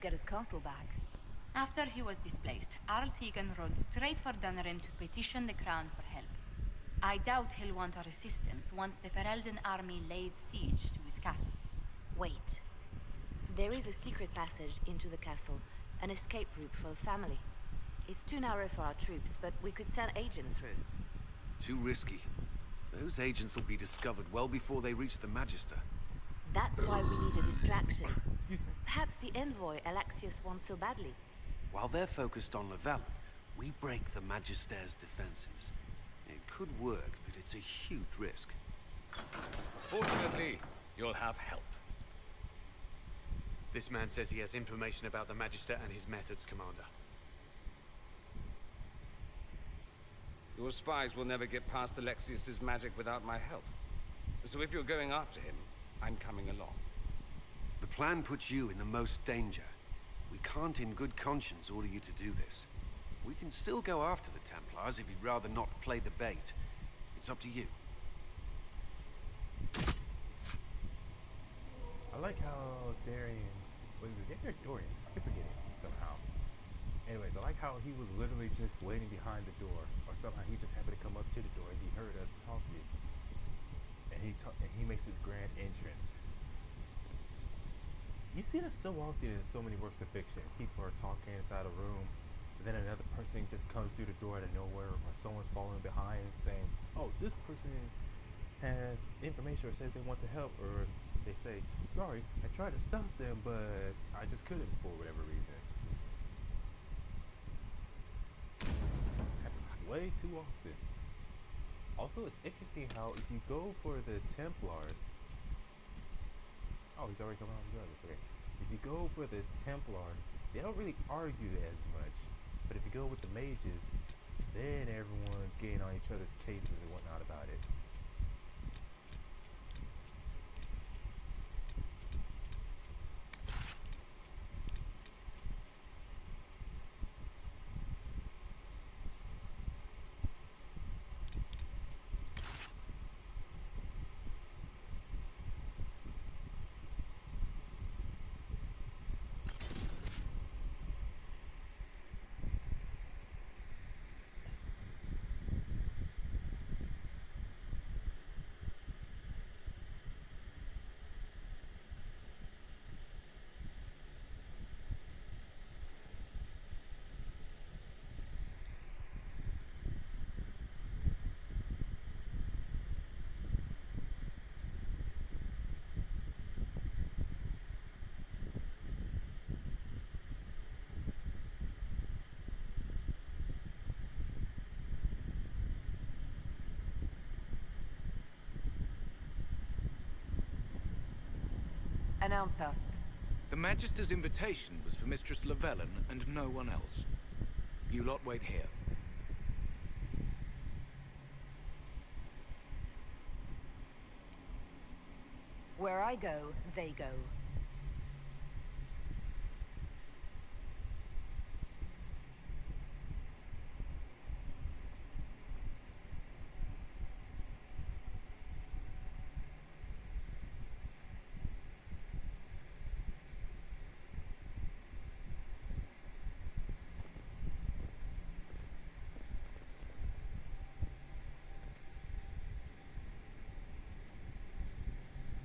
Get his castle back. After he was displaced, Arl Tegan rode straight for Dunrin to petition the crown for help. I doubt he'll want our assistance once the Ferelden army lays siege to his castle. Wait. There is a secret passage into the castle, an escape route for the family. It's too narrow for our troops, but we could send agents through. Too risky. Those agents will be discovered well before they reach the Magister. That's why we need a distraction. Perhaps the envoy Alexius wants so badly. While they're focused on Lavelle, we break the Magister's defenses. It could work, but it's a huge risk. Fortunately, you'll have help. This man says he has information about the Magister and his methods, Commander. Your spies will never get past Alexius's magic without my help. So if you're going after him, I'm coming along. The plan puts you in the most danger. We can't in good conscience order you to do this. We can still go after the Templars if you'd rather not play the bait. It's up to you. I like how Dorian... Was it Dorian? I keep forgetting somehow. Anyways, I like how he was literally just waiting behind the door. Or somehow he just happened to come up to the door as he heard us talking. And he makes his grand entrance. You see this so often in so many works of fiction. People are talking inside a room, and then another person just comes through the door out of nowhere, or someone's following behind saying, oh, this person has information or says they want to help, or they say, sorry, I tried to stop them, but I just couldn't for whatever reason. Happens way too often. Also, it's interesting how if you go for the Templars, oh, he's already come out with others. Okay. If you go for the Templars, they don't really argue as much. But if you go with the mages, then everyone's getting on each other's cases and whatnot about it. Announce us. The Magister's invitation was for Mistress Lavellen and no one else. You lot wait here. Where I go, they go.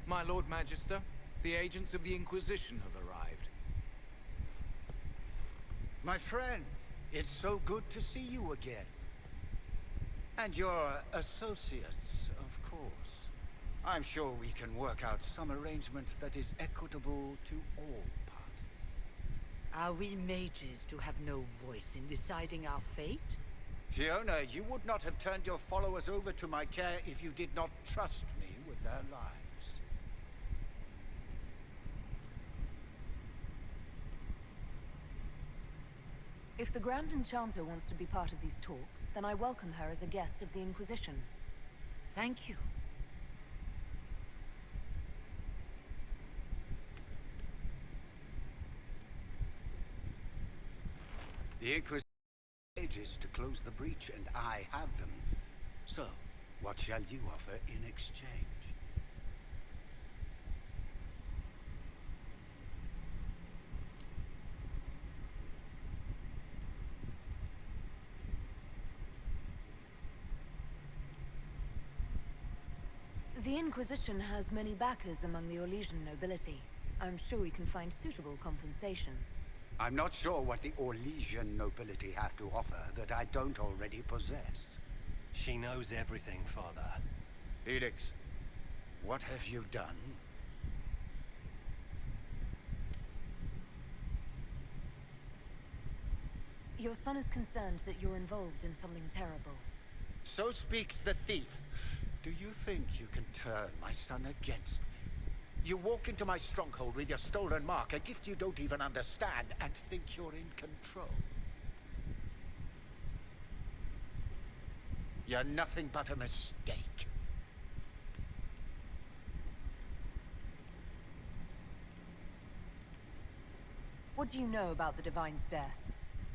My Lord Magister, the agents of the Inquisition have arrived. My friend, it's so good to see you again. And your associates, of course. I'm sure we can work out some arrangement that is equitable to all parties. Are we mages to have no voice in deciding our fate? Fiona, you would not have turned your followers over to my care if you did not trust me with their lives. If the Grand Enchanter wants to be part of these talks, then I welcome her as a guest of the Inquisition. Thank you. The Inquisition ages to close the breach, and I have them. So, what shall you offer in exchange? The Inquisition has many backers among the Orlesian nobility. I'm sure we can find suitable compensation. I'm not sure what the Orlesian nobility have to offer that I don't already possess. She knows everything, Father. Felix, what have you done? Your son is concerned that you're involved in something terrible. So speaks the thief. Do you think you can turn my son against me? You walk into my stronghold with your stolen mark, a gift you don't even understand, and think you're in control. You're nothing but a mistake. What do you know about the Divine's death?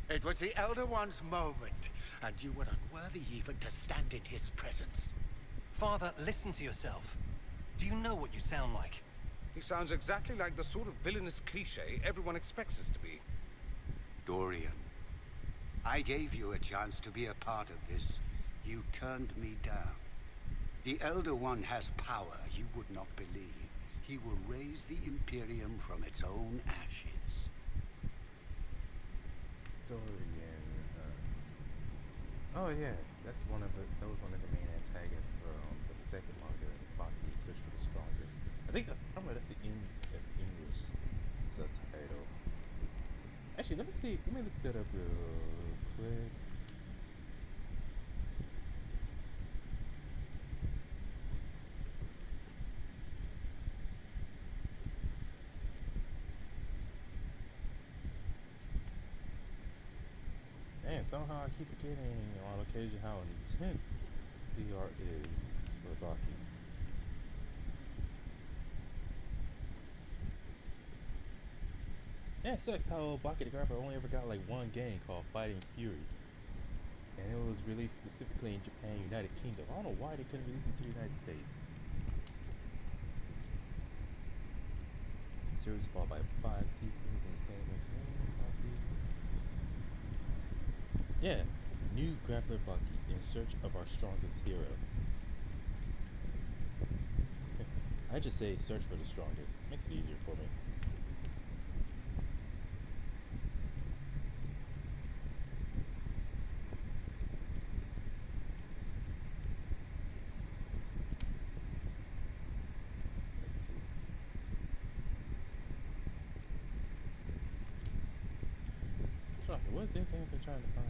It was the Elder One's moment, and you were unworthy even to stand in his presence. Father, listen to yourself. Do you know what you sound like? He sounds exactly like the sort of villainous cliché everyone expects us to be. Dorian, I gave you a chance to be a part of this. You turned me down. The Elder One has power you would not believe. He will raise the Imperium from its own ashes. Dorian. Oh yeah, that was one of the main antagonists for the second manga, Baki Search for the Strongest. I think that's the English subtitle. Actually, let me look that up real quick. Man, somehow I keep forgetting on occasion how intense the art is for Baki. Yeah, it sucks how Baki the Grapper only ever got like one game called Fighting Fury. And it was released specifically in Japan, United Kingdom. I don't know why they couldn't release it to the United States. Series followed by 5 sequels and the same magazine. Baki. Yeah, new grappler Baki in search of our strongest hero. I just say search for the strongest. Makes it easier for me. Let's see. What's anything I've been trying to find?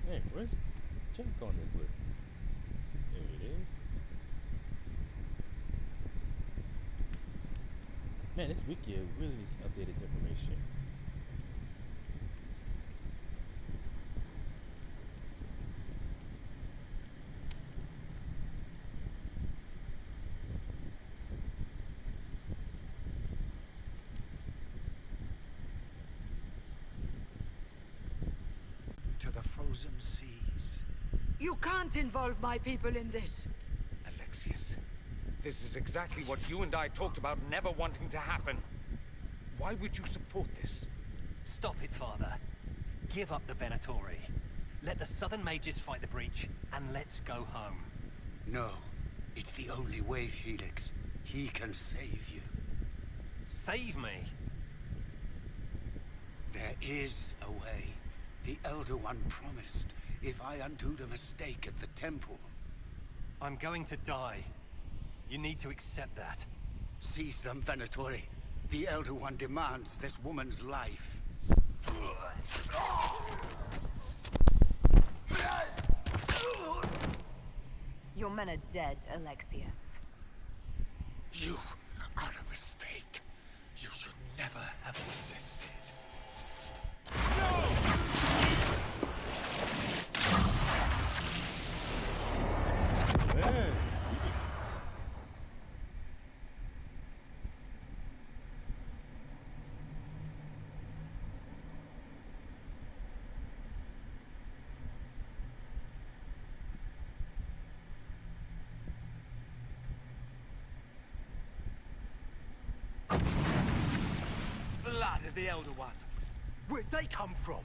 Hey, where's Jack on this list? There it is. Man, this wiki really needs some updated information. To the frozen seas. You can't involve my people in this. Alexius, this is exactly what you and I talked about never wanting to happen. Why would you support this? Stop it, Father. Give up the Venatori. Let the Southern Mages fight the breach, and let's go home. No, it's the only way, Felix. He can save you. Save me? There is a way. The Elder One promised, if I undo the mistake at the temple. I'm going to die. You need to accept that. Seize them, Venatori. The Elder One demands this woman's life. Your men are dead, Alexius. You are a mistake. You should never have existed. Yeah. Blood of the Elder One. Where'd they come from?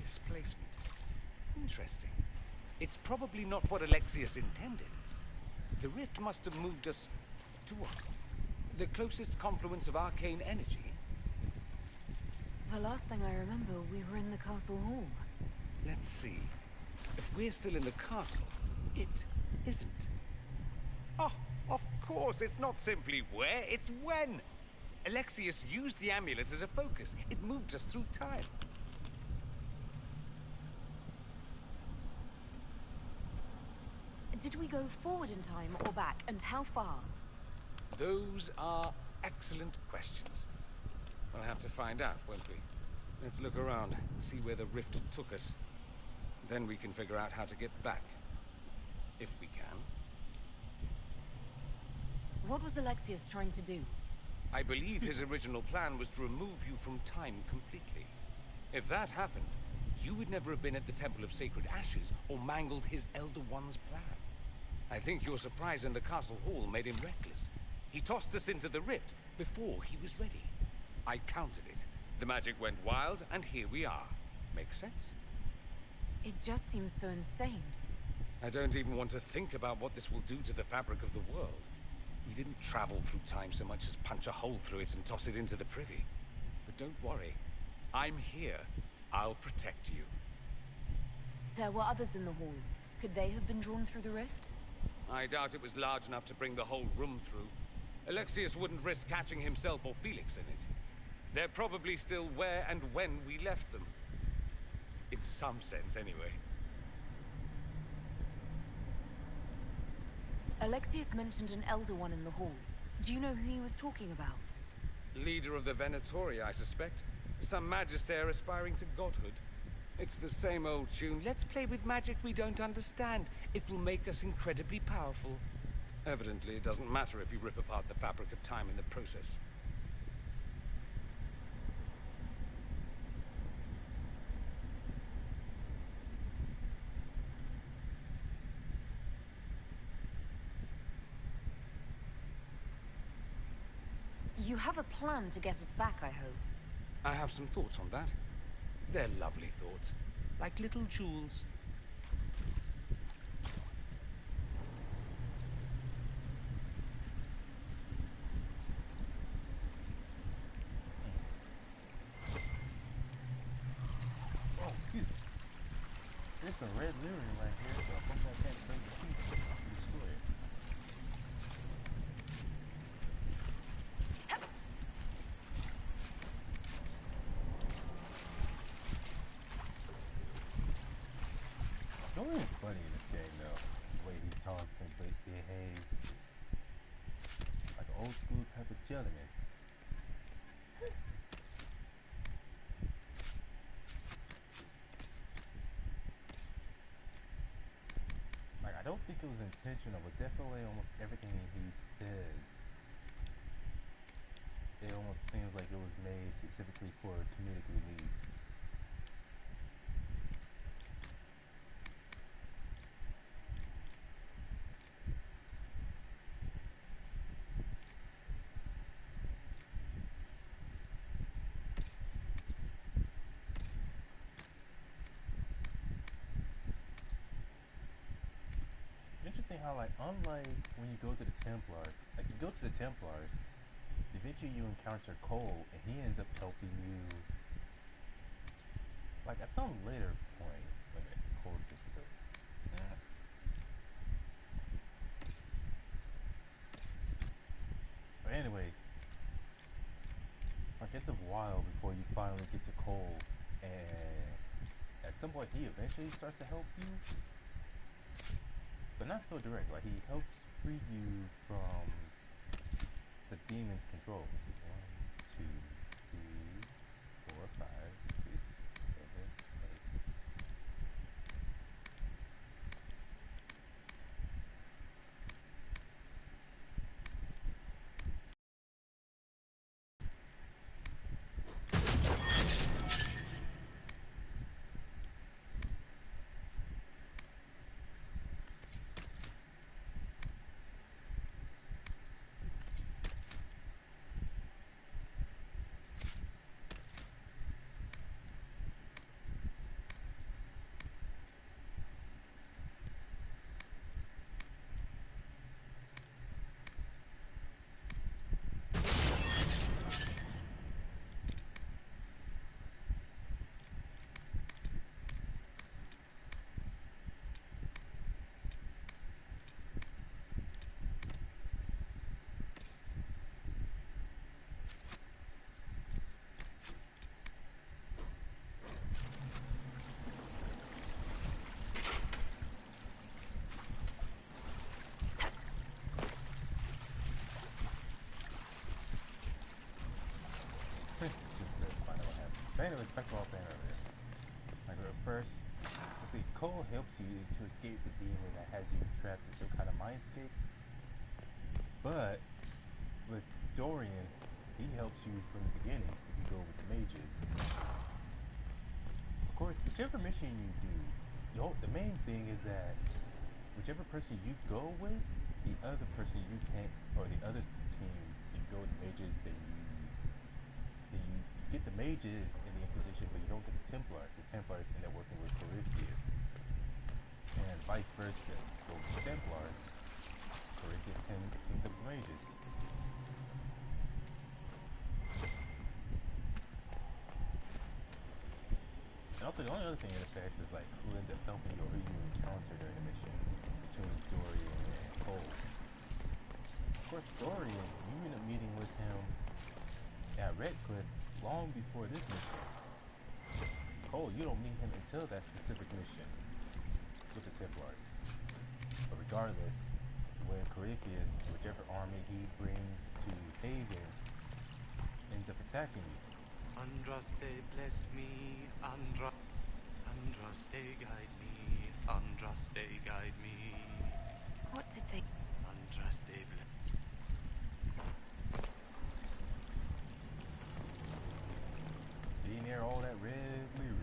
Displacement. Interesting. It's probably not what Alexius intended. The rift must have moved us to what? The closest confluence of arcane energy? The last thing I remember, we were in the castle hall. Let's see. If we're still in the castle, it isn't. Oh, of course, it's not simply where, it's when. Alexius used the amulet as a focus. It moved us through time. Did we go forward in time or back, and how far? Those are excellent questions. We'll have to find out, won't we? Let's look around, see where the rift took us. Then we can figure out how to get back. If we can. What was Alexius trying to do? I believe his original plan was to remove you from time completely. If that happened, you would never have been at the Temple of Sacred Ashes or mangled his Elder One's plan. I think your surprise in the castle hall made him reckless. He tossed us into the rift before he was ready. I countered it. The magic went wild, and here we are. Make sense? It just seems so insane. I don't even want to think about what this will do to the fabric of the world. We didn't travel through time so much as punch a hole through it and toss it into the privy. But don't worry. I'm here. I'll protect you. There were others in the hall. Could they have been drawn through the rift? I doubt it was large enough to bring the whole room through. Alexius wouldn't risk catching himself or Felix in it. They're probably still where and when we left them. In some sense, anyway. Alexius mentioned an Elder One in the hall. Do you know who he was talking about? Leader of the Venatori, I suspect. Some magister aspiring to godhood. It's the same old tune. Let's play with magic we don't understand. It will make us incredibly powerful. Evidently, it doesn't matter if you rip apart the fabric of time in the process. You have a plan to get us back, I hope. I have some thoughts on that. They're lovely thoughts, like little jewels. Oh, excuse me. There's some red lyrium right here, so I hope I can't break the teeth and destroy it. Dorian's funny in this game, though. The way he talks and behaves. Like an old school type of gentleman. Like, I don't think it was intentional, but definitely almost everything he says, it almost seems like it was made specifically for comedic relief. Interesting how, like, unlike when you go to the Templars, like, you go to the Templars, eventually you encounter Cole, and he ends up helping you, like, at some later point. Wait a minute, Cole just go. But anyways, like, it's a while before you finally get to Cole, and at some point he eventually starts to help you. But not so direct, like he helps free you from the demon's control. Let's see, 1, 2, 3, 4, 5, 6, 7, 8. anyways, back to what I was saying earlier. Like, at first, let's see, Cole helps you to escape the demon that has you trapped in some kind of mindscape. But with Dorian, he helps you from the beginning if you go with the mages. Of course, whichever mission you do, the main thing is that whichever person you go with, the other person you can't, or the other team, you go with the mages, then you get the mages in the Inquisition, but you don't get the Templars. The Templars end up working with Corinthians. And vice versa. So with the Templars, Corinthians teams up with mages. And also, the only other thing it affects is like who ends up helping you or who you encounter during the mission between Dorian and Cole. Of course, Dorian, you end up meeting with him at Redcliffe long before this mission. Cole, you don't meet him until that specific mission with the Templars. But regardless, when Corypheus, whichever army he brings to Haven, ends up attacking you. Andraste blessed me, Andraste guide me, Andraste guide me. What did they... Andraste bless... Be near all that red lyric.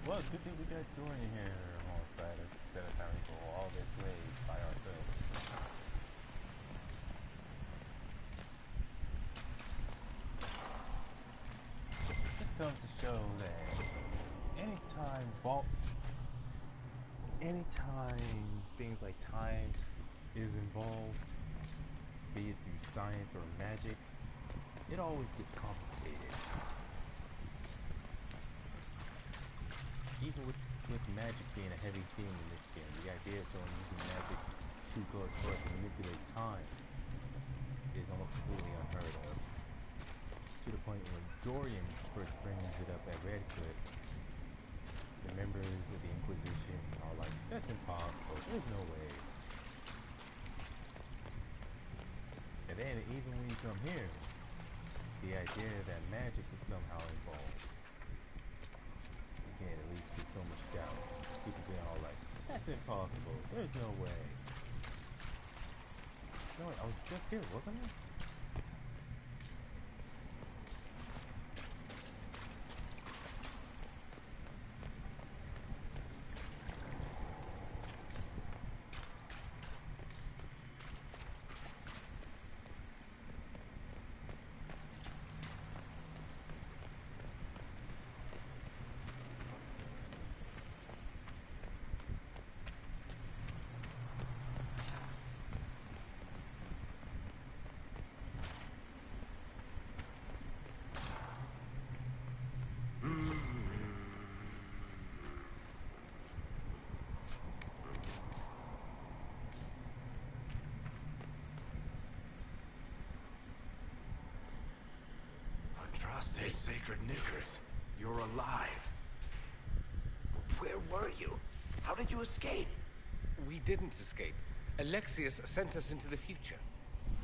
Well, it's a good thing we got Dorian here alongside us instead of having to go all this way by ourselves. This comes to show that anytime things like time is involved, be it through science or magic, it always gets complicated. Even with magic being a heavy theme in this game, the idea of someone using magic to go as far as to manipulate time is almost completely unheard of. To the point when Dorian first brings it up at Redcliffe, the members of the Inquisition are like, that's impossible, there's no way. And then even when you come here, the idea that magic is somehow involved, again, it leads to so much doubt. People being all like, that's impossible, there's no way. No, I was just here, wasn't I? Hey, Sacred Knickers, you're alive. Where were you? How did you escape? We didn't escape. Alexius sent us into the future.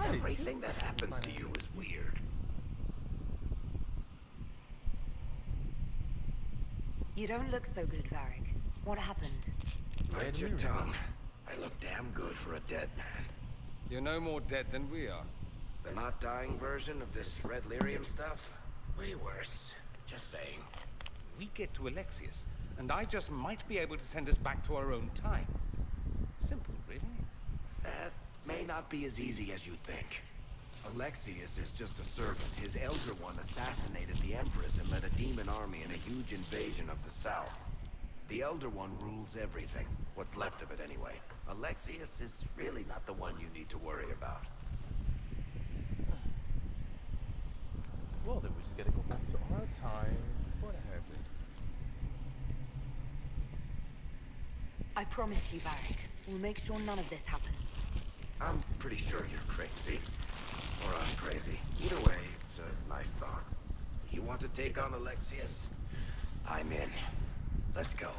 Everything that happens to you is weird. You don't look so good, Varric. What happened? Bite your tongue. I look damn good for a dead man. You're no more dead than we are. The not dying version of this red lyrium stuff? Way worse. Just saying. We get to Alexius, and I just might be able to send us back to our own time. Simple, really. May not be as easy as you think. Alexius is just a servant. His Elder One assassinated the Empress and led a demon army in a huge invasion of the South. The Elder One rules everything. What's left of it, anyway. Alexius is really not the one you need to worry about. Well, then we just gotta go back to our time before that happens. I promise you, Varric, we'll make sure none of this happens. I'm pretty sure you're crazy. Or I'm crazy. Either way, it's a nice thought. You want to take on Alexius? I'm in. Let's go.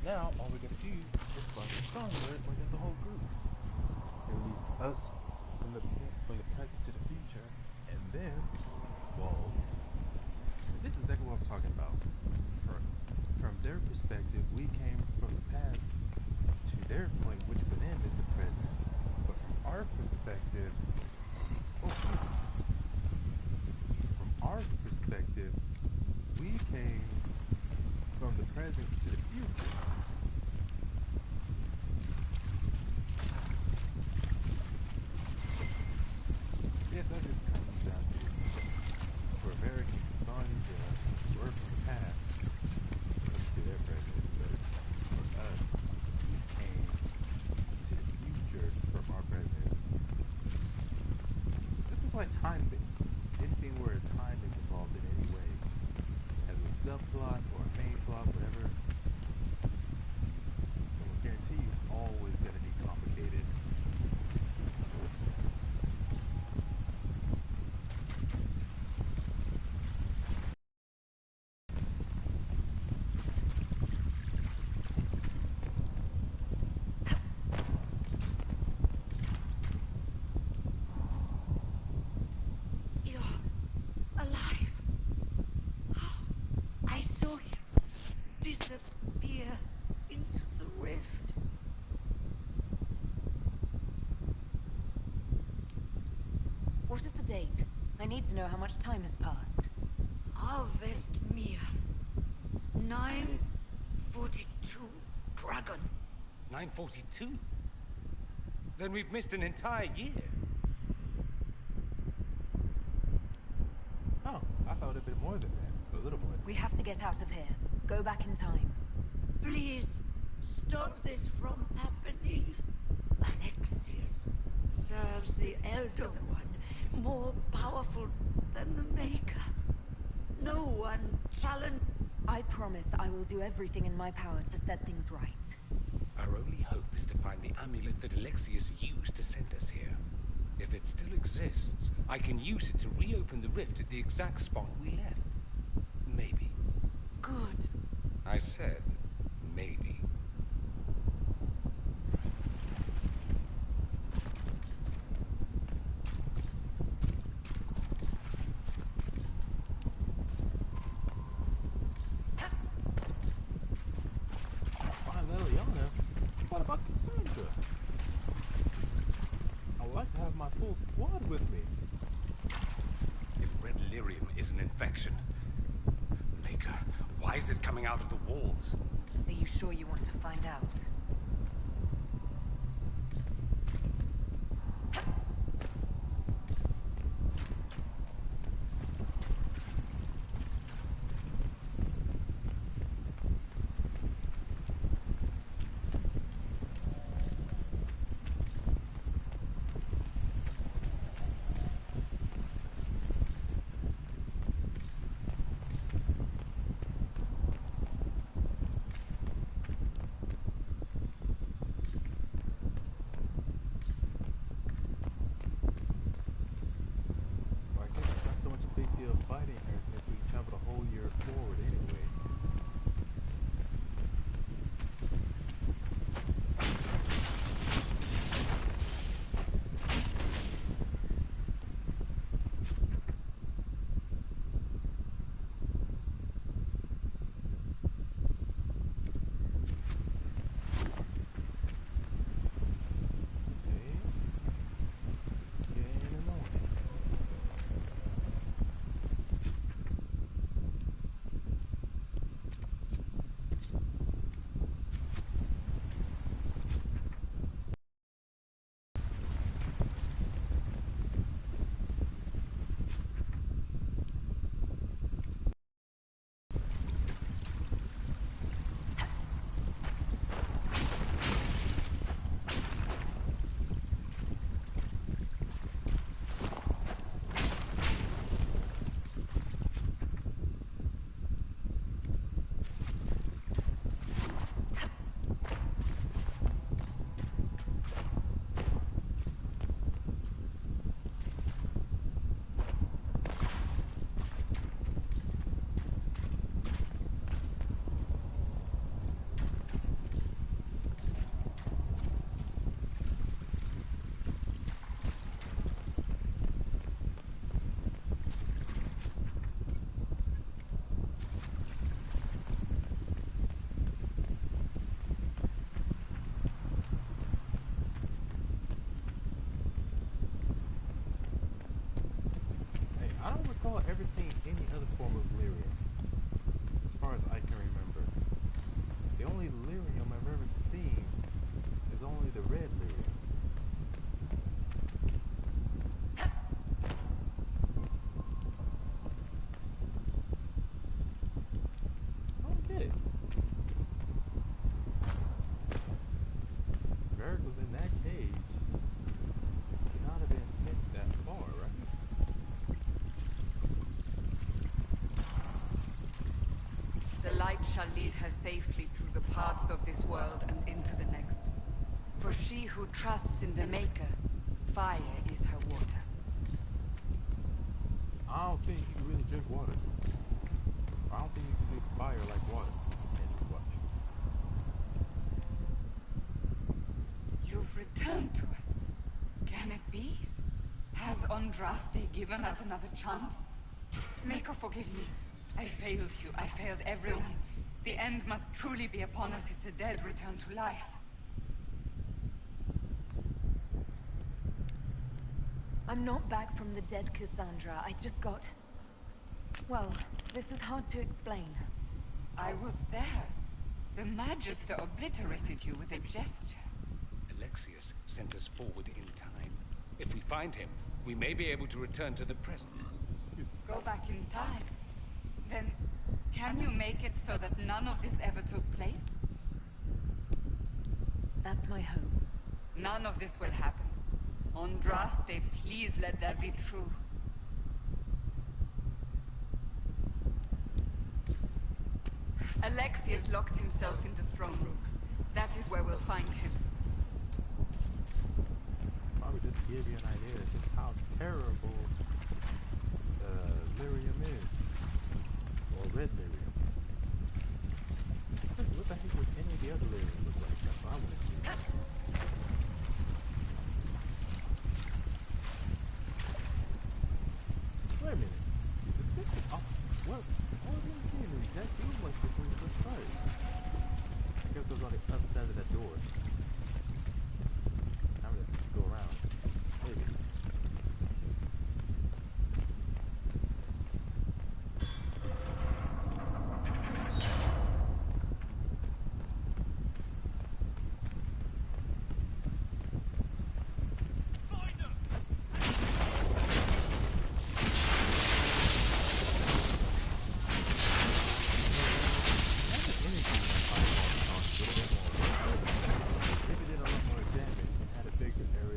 Now, all we gotta do is find the song where we get the whole group. At least us from the present to the future. And then, well, this is exactly what I'm talking about. From their perspective, we came from the past to their point, which for them is the present. But from our perspective, we came from the present to the future. Yes, that just comes down to for American Cassandra, we're from the past to their present, but for us, we came to the future from our present. This is why time things, anything where time is involved in any way, as a subplot or a main plot, whatever, I almost guarantee you it's always going to be complicated. Disappear into the rift. What is the date? I need to know how much time has passed. Harvestmere. 942 Dragon. 942? Then we've missed an entire year. Oh, I thought it'd been more than that. A little more. We have to get out of here. Go back in time. Please, stop this from happening. Alexius serves the Elder One, more powerful than the Maker. No one challenge. I promise I will do everything in my power to set things right. Our only hope is to find the amulet that Alexius used to send us here. If it still exists, I can use it to reopen the rift at the exact spot we left. Maybe. Good. I said, maybe. Fine, Liliana. What about Cassandra? I would like to have my full squad with me. If red lyrium is an infection, Maker, why is it coming out of the walls? Are you sure you want to find out? ever seen any other form of lyrium, as far as I can remember. The only lyrium I've ever seen is only the red lyrium. I don't get it. Varric was in that cage. Could not have been sent that far, right? The light shall lead her safely through the paths of this world and into the next. For she who trusts in the Maker, fire is her water. I don't think you can really drink water. I don't think you can drink fire like water. And watch. You've returned to us. Can it be? Has Andraste given us another chance? Maker, forgive me. I failed you. I failed everyone. The end must truly be upon us if the dead return to life. I'm not back from the dead, Cassandra. I just got... Well, this is hard to explain. I was there. The Magister obliterated you with a gesture. Alexius sent us forward in time. If we find him, we may be able to return to the present. Go back in time? Then, can you make it so that none of this ever took place? That's my hope. None of this will happen. Andraste, please let that be true. Alexius locked himself in the throne room. That is where we'll find him. Probably just to give you an idea of just how terrible lyrium is. Or red lyrium. What the heck would any of the other lyrium look like? That's what I want to see. Wait a minute. Is this what? I was never seeing the exact room like this when we first started. I guess it was on the other side of that door. I'm gonna go around. Maybe.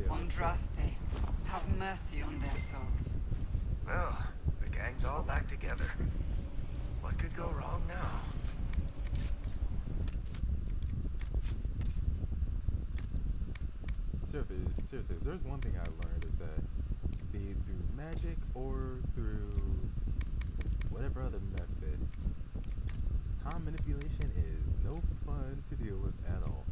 Andraste, have mercy on their souls. Well, the gang's all back together. What could go wrong now? Seriously, if there's one thing I learned is that be it through magic or through whatever other method, time manipulation is no fun to deal with at all.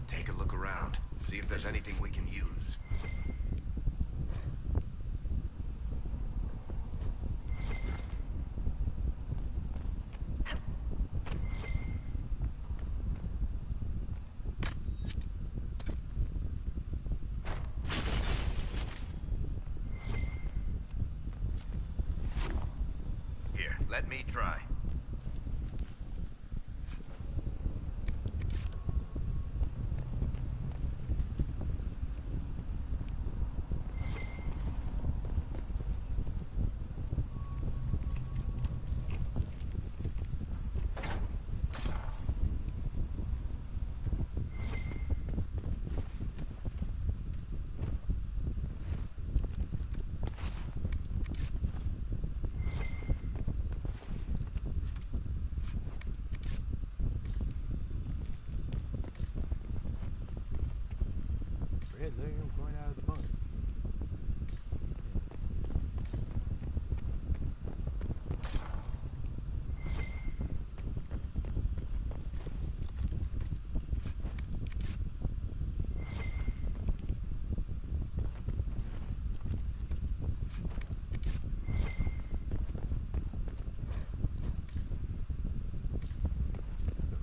Take a look around. See if there's anything we can use. Here, let me try. Larium growing out of the buns.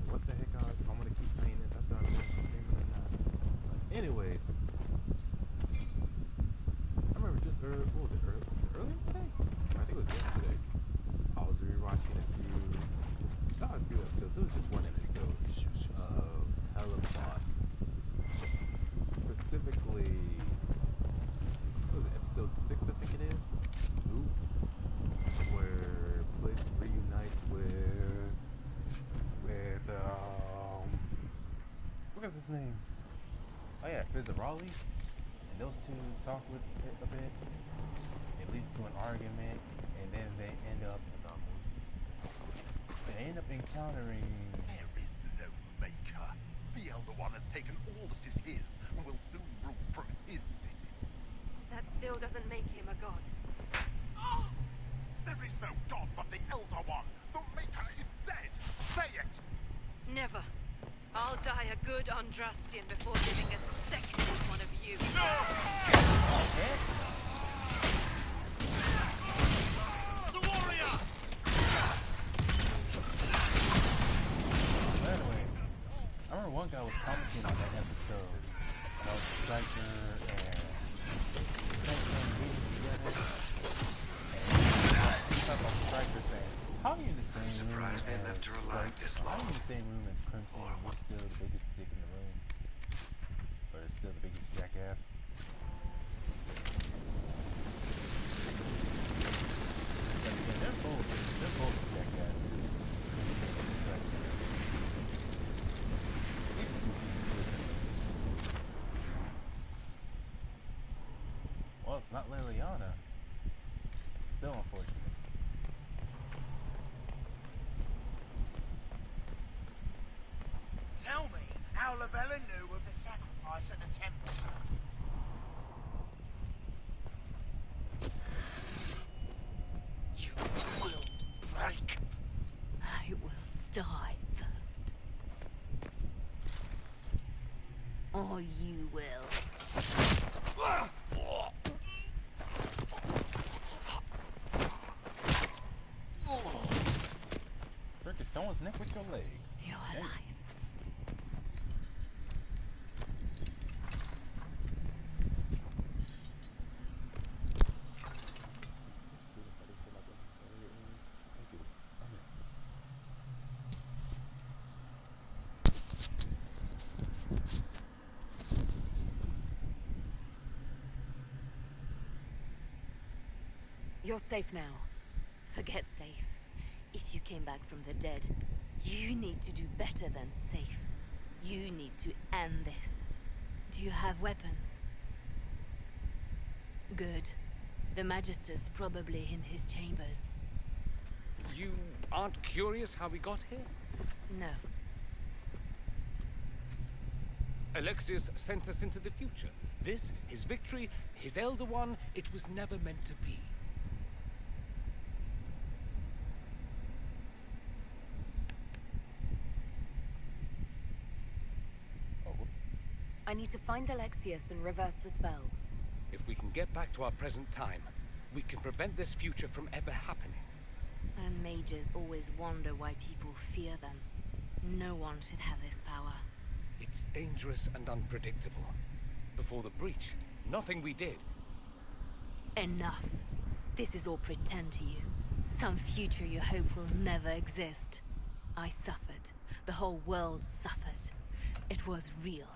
What the heck? I'm gonna keep playing this after I finish streaming or not. Anyways, I remember just what was it? Was it earlier today? I think it was yesterday. I was rewatching a few episodes. It was just one episode of Boss. Specifically, what was it, episode 6, I think it is? Oops. Where Blitz reunites with what was his name? Oh yeah, Fizzarolli. And those two talk with it a bit. It leads to an argument, and then they end up encountering. There is no maker. The Elder One has taken all that is his and will soon rule from his city. That still doesn't make him a god. Oh! There is no god but the Elder One. The Maker is dead. Say it. Never. I'll die a good Andrastian before living a second as one of you. The warrior! Anyway, I remember one guy was commenting on that episode about Striker and Striker meeting together. And he talked about Striker saying, how are you in the same room Surprised they left her alive this long. How are you in the same room as Crimson and you're still the biggest dick in the room? Or still the biggest jackass? But again, they're both jackasses. Well, it's not Liliana. Still unfortunate. Tell me how Lavella knew of the sacrifice at the temple. You will break. I will die first. Or you will. Break someone's neck with your legs. You're alive. You're safe now. Forget safe. If you came back from the dead, you need to do better than safe. You need to end this. Do you have weapons? Good. The Magister's probably in his chambers. You aren't curious how we got here? No. Alexius sent us into the future. This, his victory, his Elder One, it was never meant to be. I need to find Alexius and reverse the spell. If we can get back to our present time, we can prevent this future from ever happening. And mages always wonder why people fear them. No one should have this power. It's dangerous and unpredictable. Before the breach, nothing we did. Enough. This is all pretend to you. Some future you hope will never exist. I suffered. The whole world suffered. It was real.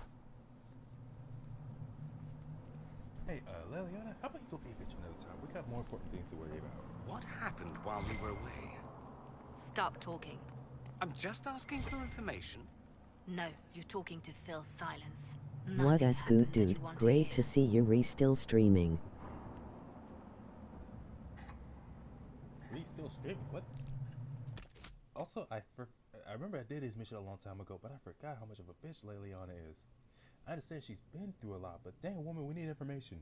Hey, Liliana, how about you go be a bitch another time? We got more important things to worry about. What happened while we were away? Stop talking. I'm just asking for information. No, you're talking to fill silence. What a scoot, dude. Great to see you still streaming. Still streaming? What? Also, I remember I did his mission a long time ago, but I forgot how much of a bitch Liliana is. I understand she's been through a lot, but dang woman, we need information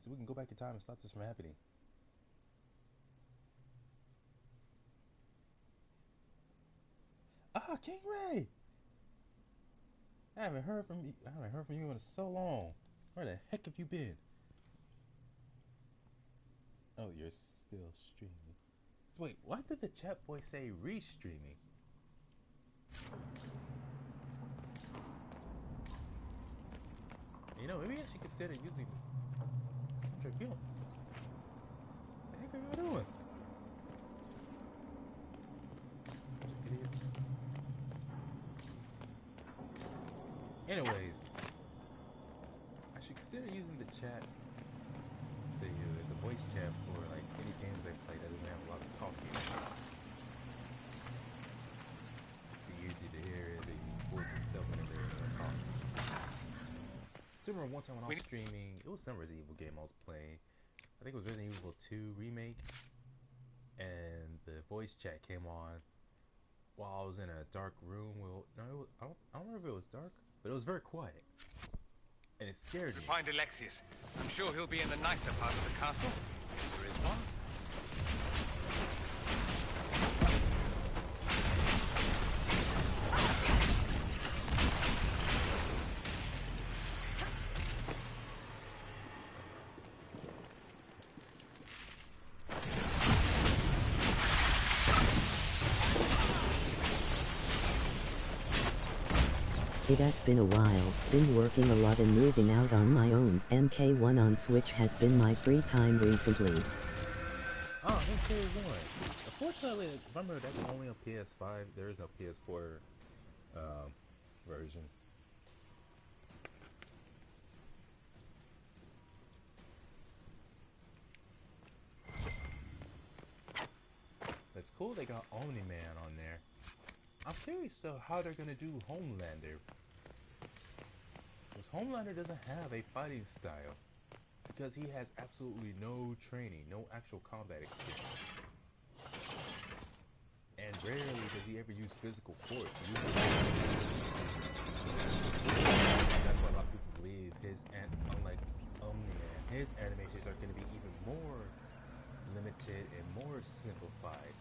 so we can go back in time and stop this from happening. Ah, King Ray! I haven't heard from you in so long. Where the heck have you been? Oh, you're still streaming. So wait, why did the chat boy say re-streaming? You know, maybe I should consider using Tribune. What the heck are you doing? Anyways, I should consider using the chat, the voice chat for like any games I play that doesn't have a lot of talking. It's easy to hear the voice itself whenever they're talking. I remember one time when I was streaming, it was some Resident Evil game I was playing. I think it was Resident Evil 2 Remake, and the voice chat came on while I was in a dark room. Well, no, I don't remember if it was dark, but it was very quiet, and it scared me. Find Alexius. I'm sure he'll be in the nicer part of the castle. There is one. It has been a while, been working a lot and moving out on my own. MK1 on Switch has been my free time recently. Oh, MK1. Unfortunately, if I remember, that's only on PS5. There is no PS4 version. That's cool they got Omni-Man on there. I'm curious though how they're gonna do Homelander. Because Homelander doesn't have a fighting style. Because he has absolutely no training, no actual combat experience. And rarely does he ever use physical force. That's why a lot of people believe unlike Omni-Man, his animations are gonna be even more limited and more simplified.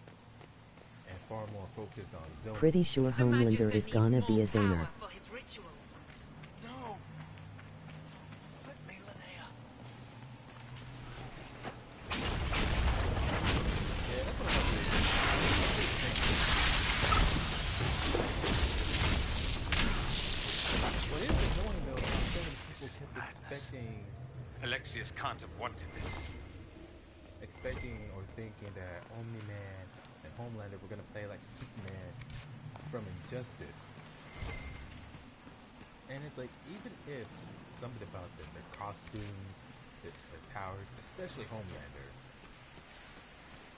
And far more focused on zone. Pretty sure Homelander is gonna be a zoner. For his rituals. No! Let me, Linnea. Yeah, that's what I'm What is annoying though, is so many people kept expecting... Alexius can't have wanted this. Expecting or thinking that Omni-Man and Homelander were gonna play like Superman from Injustice. And it's like, even if something about their costumes, their powers, especially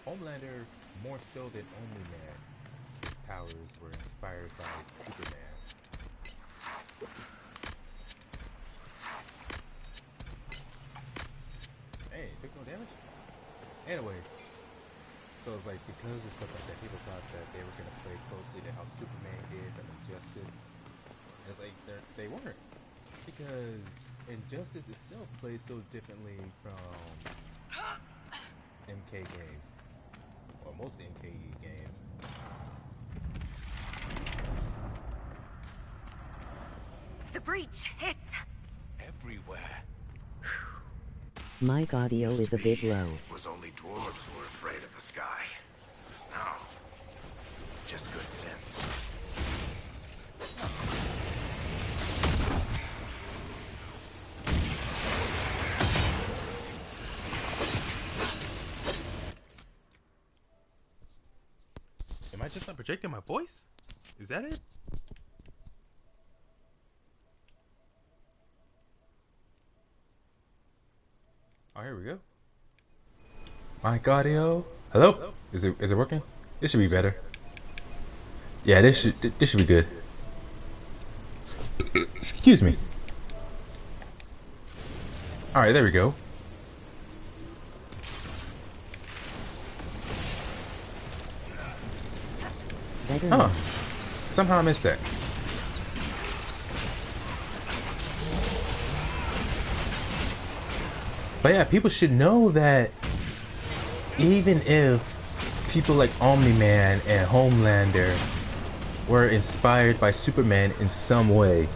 Homelander more so than Omni-Man, his powers were inspired by Superman. Hey, took no damage? Anyway, so it's like because of stuff like that, people thought that they were gonna play closely to how Superman did from Injustice. It's like they weren't, because Injustice itself plays so differently from MK games, or most MK games. The breach, it's everywhere. Mic audio is a bit low. It was only dwarves who were afraid of the sky. No. Just good sense. Am I just not projecting my voice? Is that it? Oh, here we go. Mic audio. Hello? Is it working? This should be better. Yeah, this should be good. Excuse me. All right, there we go. Huh. Somehow I missed that. But yeah, people should know that even if people like Omni-Man and Homelander were inspired by Superman in some way,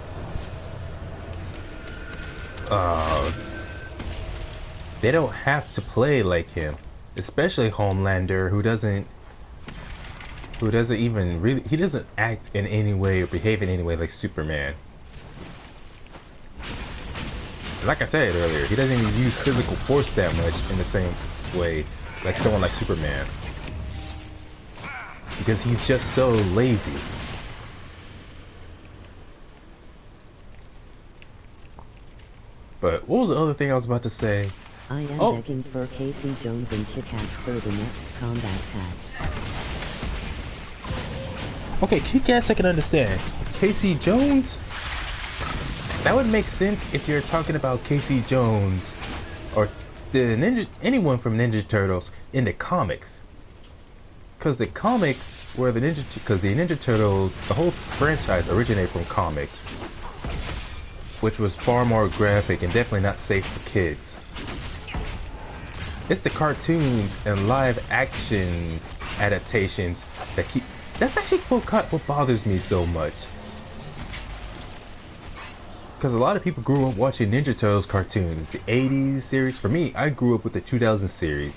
they don't have to play like him. Especially Homelander, who doesn't even really, he doesn't act in any way or behave in any way like Superman. Like I said earlier, he doesn't even use physical force that much in the same way like someone like Superman. Because he's just so lazy. But what was the other thing I was about to say? I am begging for Casey Jones and Kick-Ass for the next combat patch. Okay, Kick-Ass I can understand. Casey Jones? That would make sense if you're talking about Casey Jones or the anyone from Ninja Turtles in the comics. Because the comics were the Ninja Turtles, the whole franchise originated from comics, which was far more graphic and definitely not safe for kids. It's the cartoons and live action adaptations that keep... That's actually what bothers me so much. Because a lot of people grew up watching Ninja Turtles cartoons, the 80s series. For me, I grew up with the 2000 series.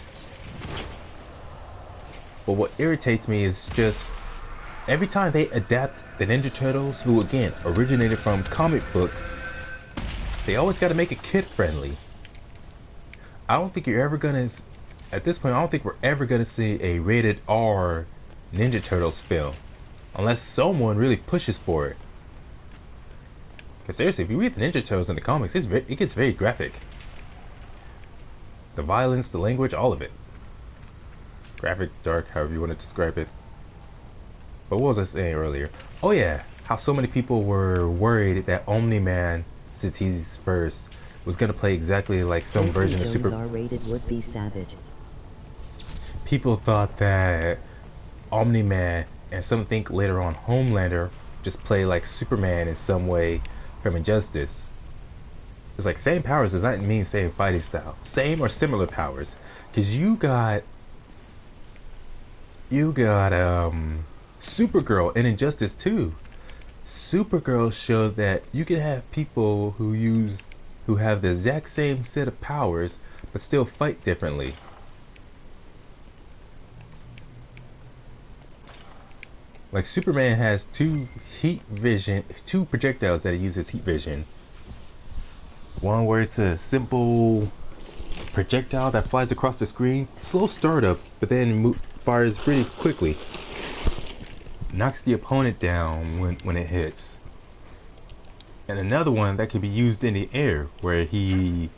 But what irritates me is just every time they adapt the Ninja Turtles, who again originated from comic books, they always got to make it kid friendly. I don't think you're ever gonna, at this point, I don't think we're ever gonna see a rated R Ninja Turtles film, unless someone really pushes for it. Because seriously, if you read the Ninja Turtles in the comics, it gets very graphic. The violence, the language, all of it. Graphic, dark, however you want to describe it. But what was I saying earlier? Oh yeah, how so many people were worried that Omni-Man, since he's first, was gonna play exactly like some Casey version Jones of Super. R-rated would be savage. People thought that Omni-Man and some think later on Homelander just play like Superman in some way from Injustice. It's like same powers does not mean same fighting style. Same or similar powers, because you got Supergirl in Injustice 2. Supergirl showed that you can have people who have the exact same set of powers but still fight differently. Like Superman has two projectiles that he uses heat vision. One where it's a simple projectile that flies across the screen, slow startup, but then fires pretty quickly. Knocks the opponent down when it hits. And another one that can be used in the air, where he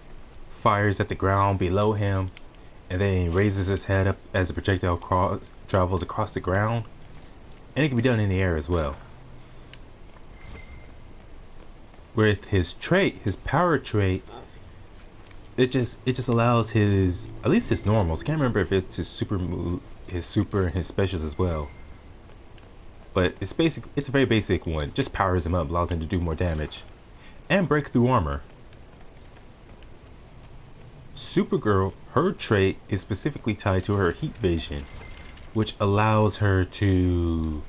fires at the ground below him, and then he raises his head up as the projectile travels across the ground. And it can be done in the air as well. With his trait, his power trait, it just allows his, at least his normals. I can't remember if it's his super and his specials as well. But it's a very basic one. Just powers him up, allows him to do more damage. And breakthrough armor. Supergirl, her trait is specifically tied to her heat vision, which allows her to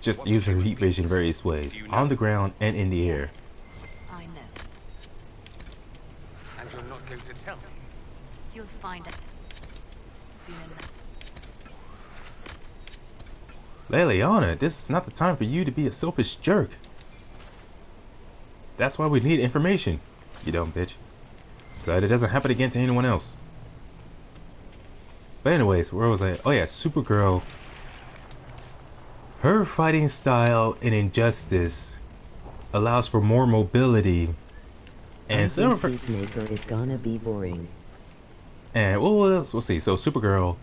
just use her heat vision various ways, on the ground and in the air. I know. And you're not going to tell me? You'll find it soon enough. Leliana, this is not the time for you to be a selfish jerk. That's why we need information, you dumb bitch. So that it doesn't happen again to anyone else. But anyways, where was I? Oh yeah, Supergirl. Her fighting style in Injustice allows for more mobility. And some of her... Peacemaker is gonna be boring. And what else? We'll see. So Supergirl,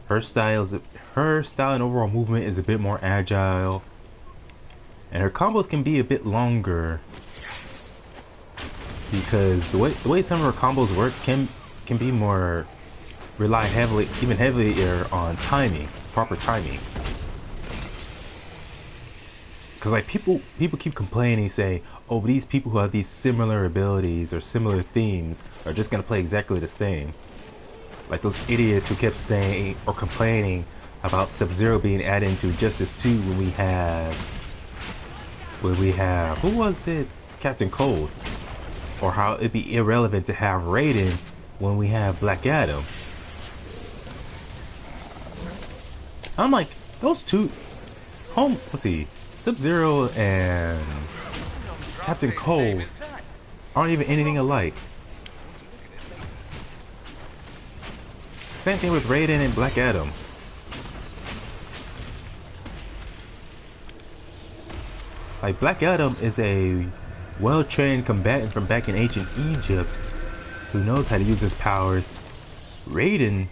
her style and overall movement is a bit more agile, and her combos can be a bit longer because the way some of her combos work can be more rely heavier on timing, proper timing. Because like people keep complaining, say, oh, these people who have these similar abilities or similar themes are just gonna play exactly the same. Like those idiots who kept saying or complaining about Sub-Zero being added into Justice 2 when we have who was it? Captain Cold. Or how it'd be irrelevant to have Raiden when we have Black Adam. I'm like, those two let's see, Sub-Zero and Captain Cold aren't even anything alike. Same thing with Raiden and Black Adam. Like, Black Adam is a well-trained combatant from back in ancient Egypt who knows how to use his powers. Raiden,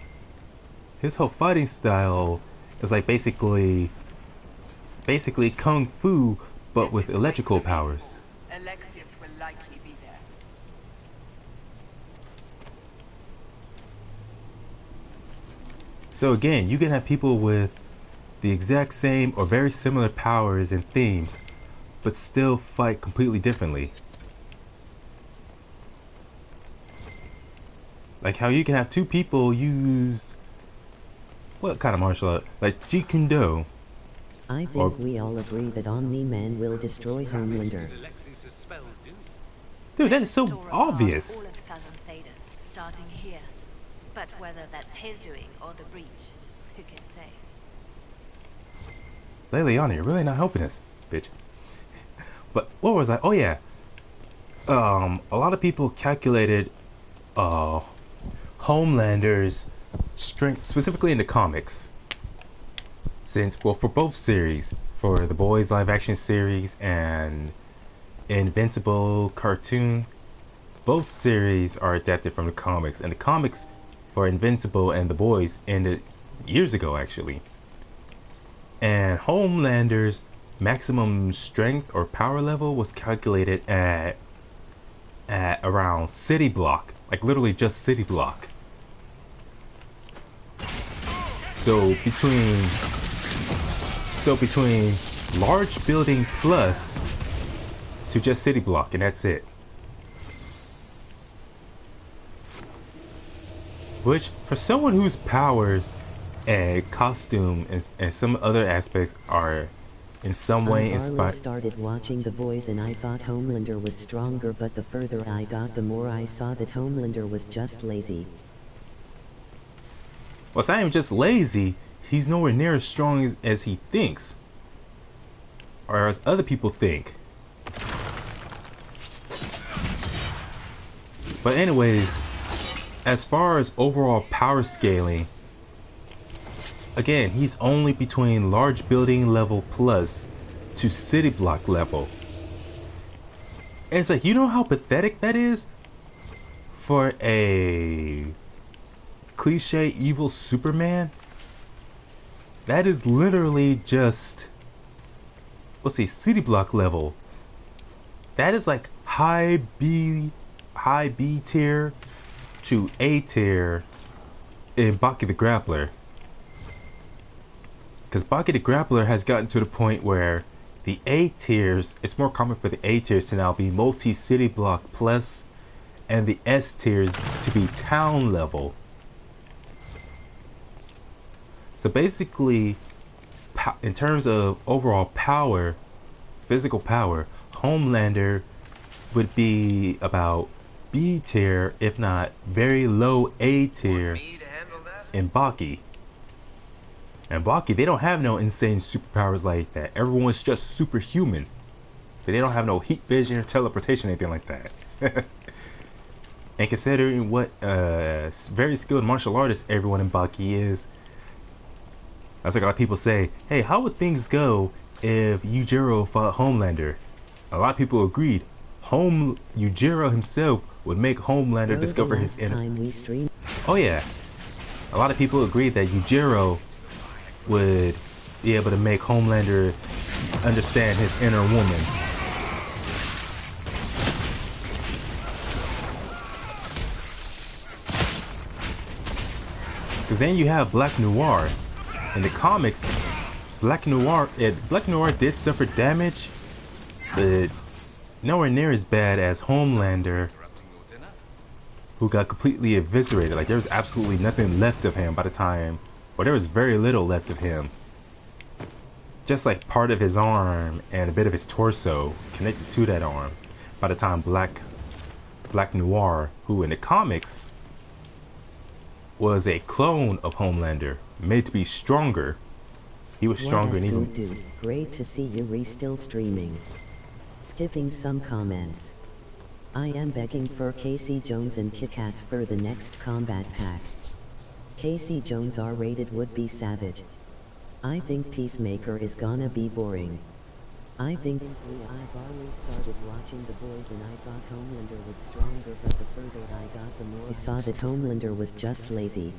his whole fighting style is like basically Kung Fu, but with electrical powers. Alexius will likely be there. So again, you can have people with the exact same or very similar powers and themes, but still fight completely differently. Like how you can have two people use what kind of martial art? Like Jeet Kune Do. I think we all agree that Omni-Man will destroy Homelander. Dude, that is so obvious. All of Southern Thedas, starting here. But whether that's his doing or the breach, who can say? Leliana, you're really not helping us, bitch. But what was I? Oh yeah. A lot of people calculated Homelander's strength, specifically in the comics. Since, well, for both series, for the Boys live action series and Invincible cartoon, both series are adapted from the comics, and the comics for Invincible and the Boys ended years ago actually. And Homelander's maximum strength or power level was calculated at around City Block, like literally just City Block. So between large building plus to just City Block, and that's it. Which, for someone whose powers and costume and some other aspects are in some way inspired. I started watching The Boys and I thought Homelander was stronger, but the further I got, the more I saw that Homelander was just lazy. Well, it's not even just lazy. He's nowhere near as strong as he thinks. Or as other people think. But anyways, as far as overall power scaling, again, he's only between large building level plus to City Block level. And it's like, you know how pathetic that is? For a cliche evil Superman? That is literally just, let's see, City Block level. That is like high B tier to A tier in Baki the Grappler. Because Baki the Grappler has gotten to the point where the A tiers, it's more common for the A tiers to now be multi-City Block plus, and the S tiers to be town level. So basically, in terms of overall power, physical power, Homelander would be about B tier, if not very low A tier in Baki. And Baki, they don't have no insane superpowers like that. Everyone's just superhuman. But they don't have no heat vision or teleportation or anything like that. And considering what very skilled martial artist everyone in Baki is, that's like a lot of people say, hey, how would things go if Yujiro fought Homelander? A lot of people agreed. Yujiro himself would make Homelander discover his inner... Oh yeah. A lot of people agreed that Yujiro would be able to make Homelander understand his inner woman. Because then you have Black Noir. In the comics, Black Noir did suffer damage, but nowhere near as bad as Homelander, who got completely eviscerated. Like, there was absolutely nothing left of him by the time, or there was very little left of him. Just like part of his arm and a bit of his torso connected to that arm by the time Black Noir, who in the comics was a clone of Homelander, made to be stronger. He was stronger and even... Dude, great to see you still streaming. Skipping some comments. I am begging for Casey Jones and Kick-Ass for the next combat pack. Casey Jones R-rated would be savage. I think Peacemaker is gonna be boring. I think I've always started watching The Boys and I thought Homelander was stronger, but the further I got, the more I saw that Homelander was just lazy.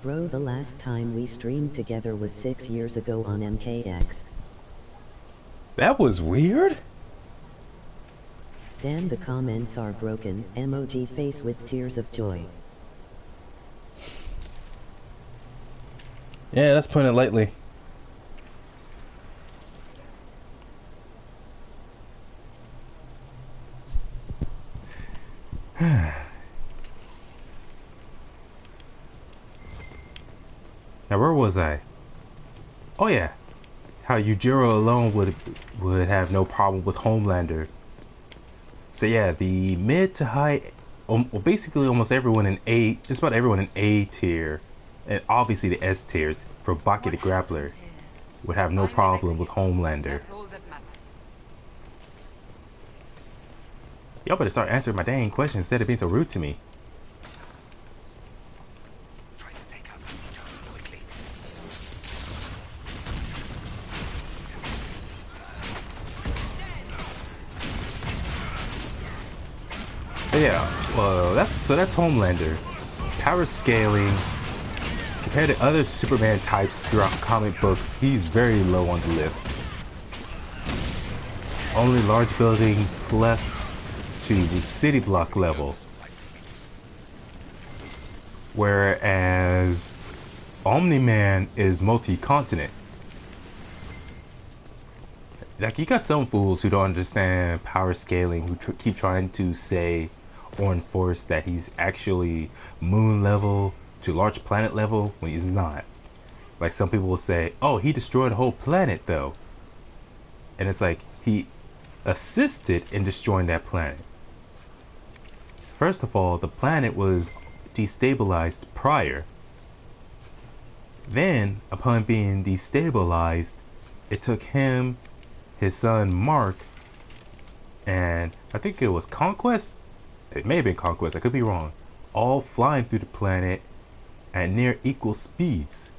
Bro, the last time we streamed together was 6 years ago on MKX. That was weird? Damn, the comments are broken. Emoji face with tears of joy. Yeah, that's putting it lightly. Now, where was I? Oh yeah, how Yujiro alone would have no problem with Homelander. So yeah, the mid to high, well, basically almost everyone in A, just about everyone in A tier, and obviously the S tiers for Baki the Grappler, would have no problem with Homelander. Y'all better start answering my dang questions instead of being so rude to me. But yeah, well, that's Homelander. Power scaling, compared to other Superman types throughout comic books, he's very low on the list. Only large building plus to city block level. Whereas Omni-Man is multi-continent. Like, you got some fools who don't understand power scaling, who keep trying to say or enforce that he's actually moon level to large planet level when he's not. Like, some people will say, oh, he destroyed a whole planet though. And it's like, he assisted in destroying that planet. First of all, the planet was destabilized prior. Then, upon being destabilized, it took him, his son Mark, and I think it was Conquest? It may have been Conquest, I could be wrong. All flying through the planet at near equal speeds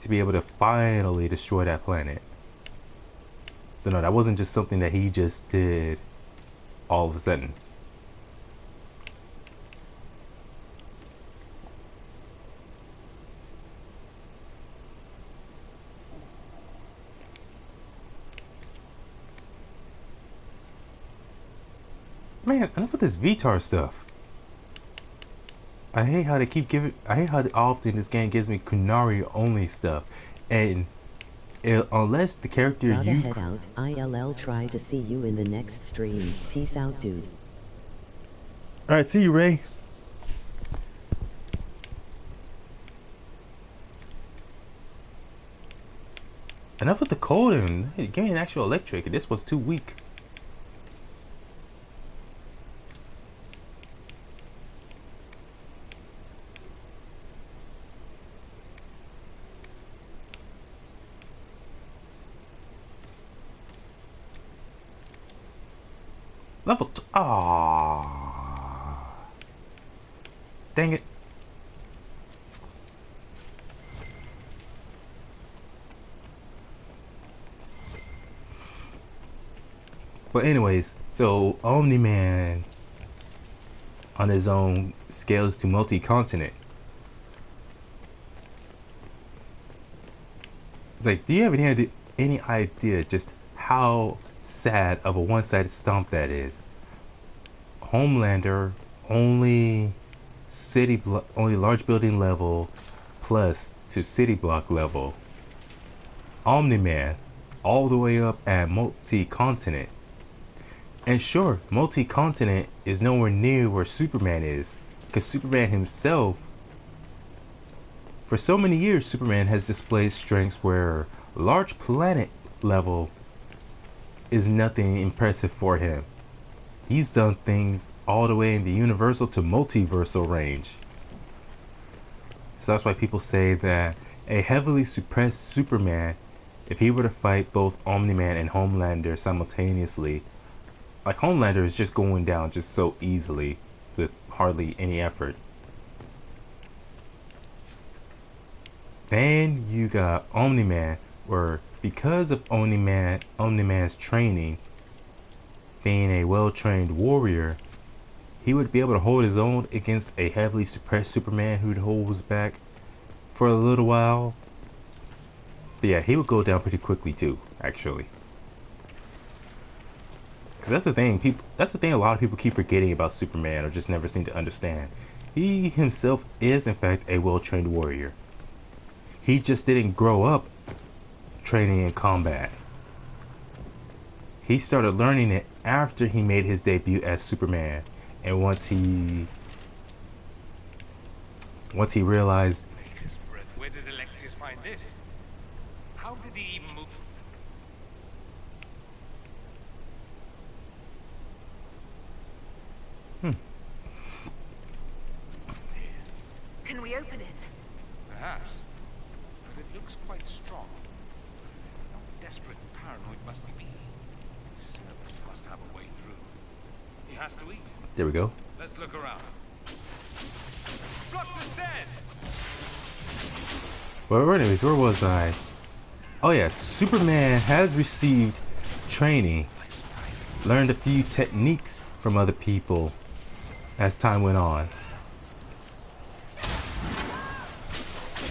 to be able to finally destroy that planet. So no, that wasn't just something that he just did all of a sudden. Man, enough of this VTAR stuff. I hate how they keep giving. I hate how often this game gives me Kunari only stuff, and unless the character Gotta head out. ILL try to see you in the next stream. Peace out, dude. All right, see you, Ray. Enough with the cold and give me an actual electric. This was too weak. Level 2. Ah, dang it. But anyways, so Omni-Man on his own scales to multi-continent. It's like, do you have any idea just how sad of a one-sided stomp that is? Homelander only only large building level plus to city block level. Omni-Man all the way up at multi-continent. And sure, multi-continent is nowhere near where Superman is, because Superman himself, for so many years, Superman has displayed strengths where large planet level is nothing impressive for him. He's done things all the way in the universal to multiversal range. So that's why people say that a heavily suppressed Superman, if he were to fight both Omni-Man and Homelander simultaneously, like Homelander is just going down just so easily with hardly any effort. Then you got Omni-Man, where because of Omni-Man's training, being a well-trained warrior, he would be able to hold his own against a heavily suppressed Superman who'd hold his back for a little while. But yeah, he would go down pretty quickly too, actually. Because that's the thing, that's the thing a lot of people keep forgetting about Superman or just never seem to understand. He himself is in fact a well-trained warrior. He just didn't grow up training in combat. He started learning it after he made his debut as Superman, and once he realized. Where did Alexius find this? How did he even move? Can we open it? Perhaps, but it looks quite strong. How desperate and paranoid must he be? Servants must have a way through. He has to eat. There we go. Let's look around. Block the stairs! Well, anyways, where was I? Oh yeah, Superman has received training, learned a few techniques from other people as time went on.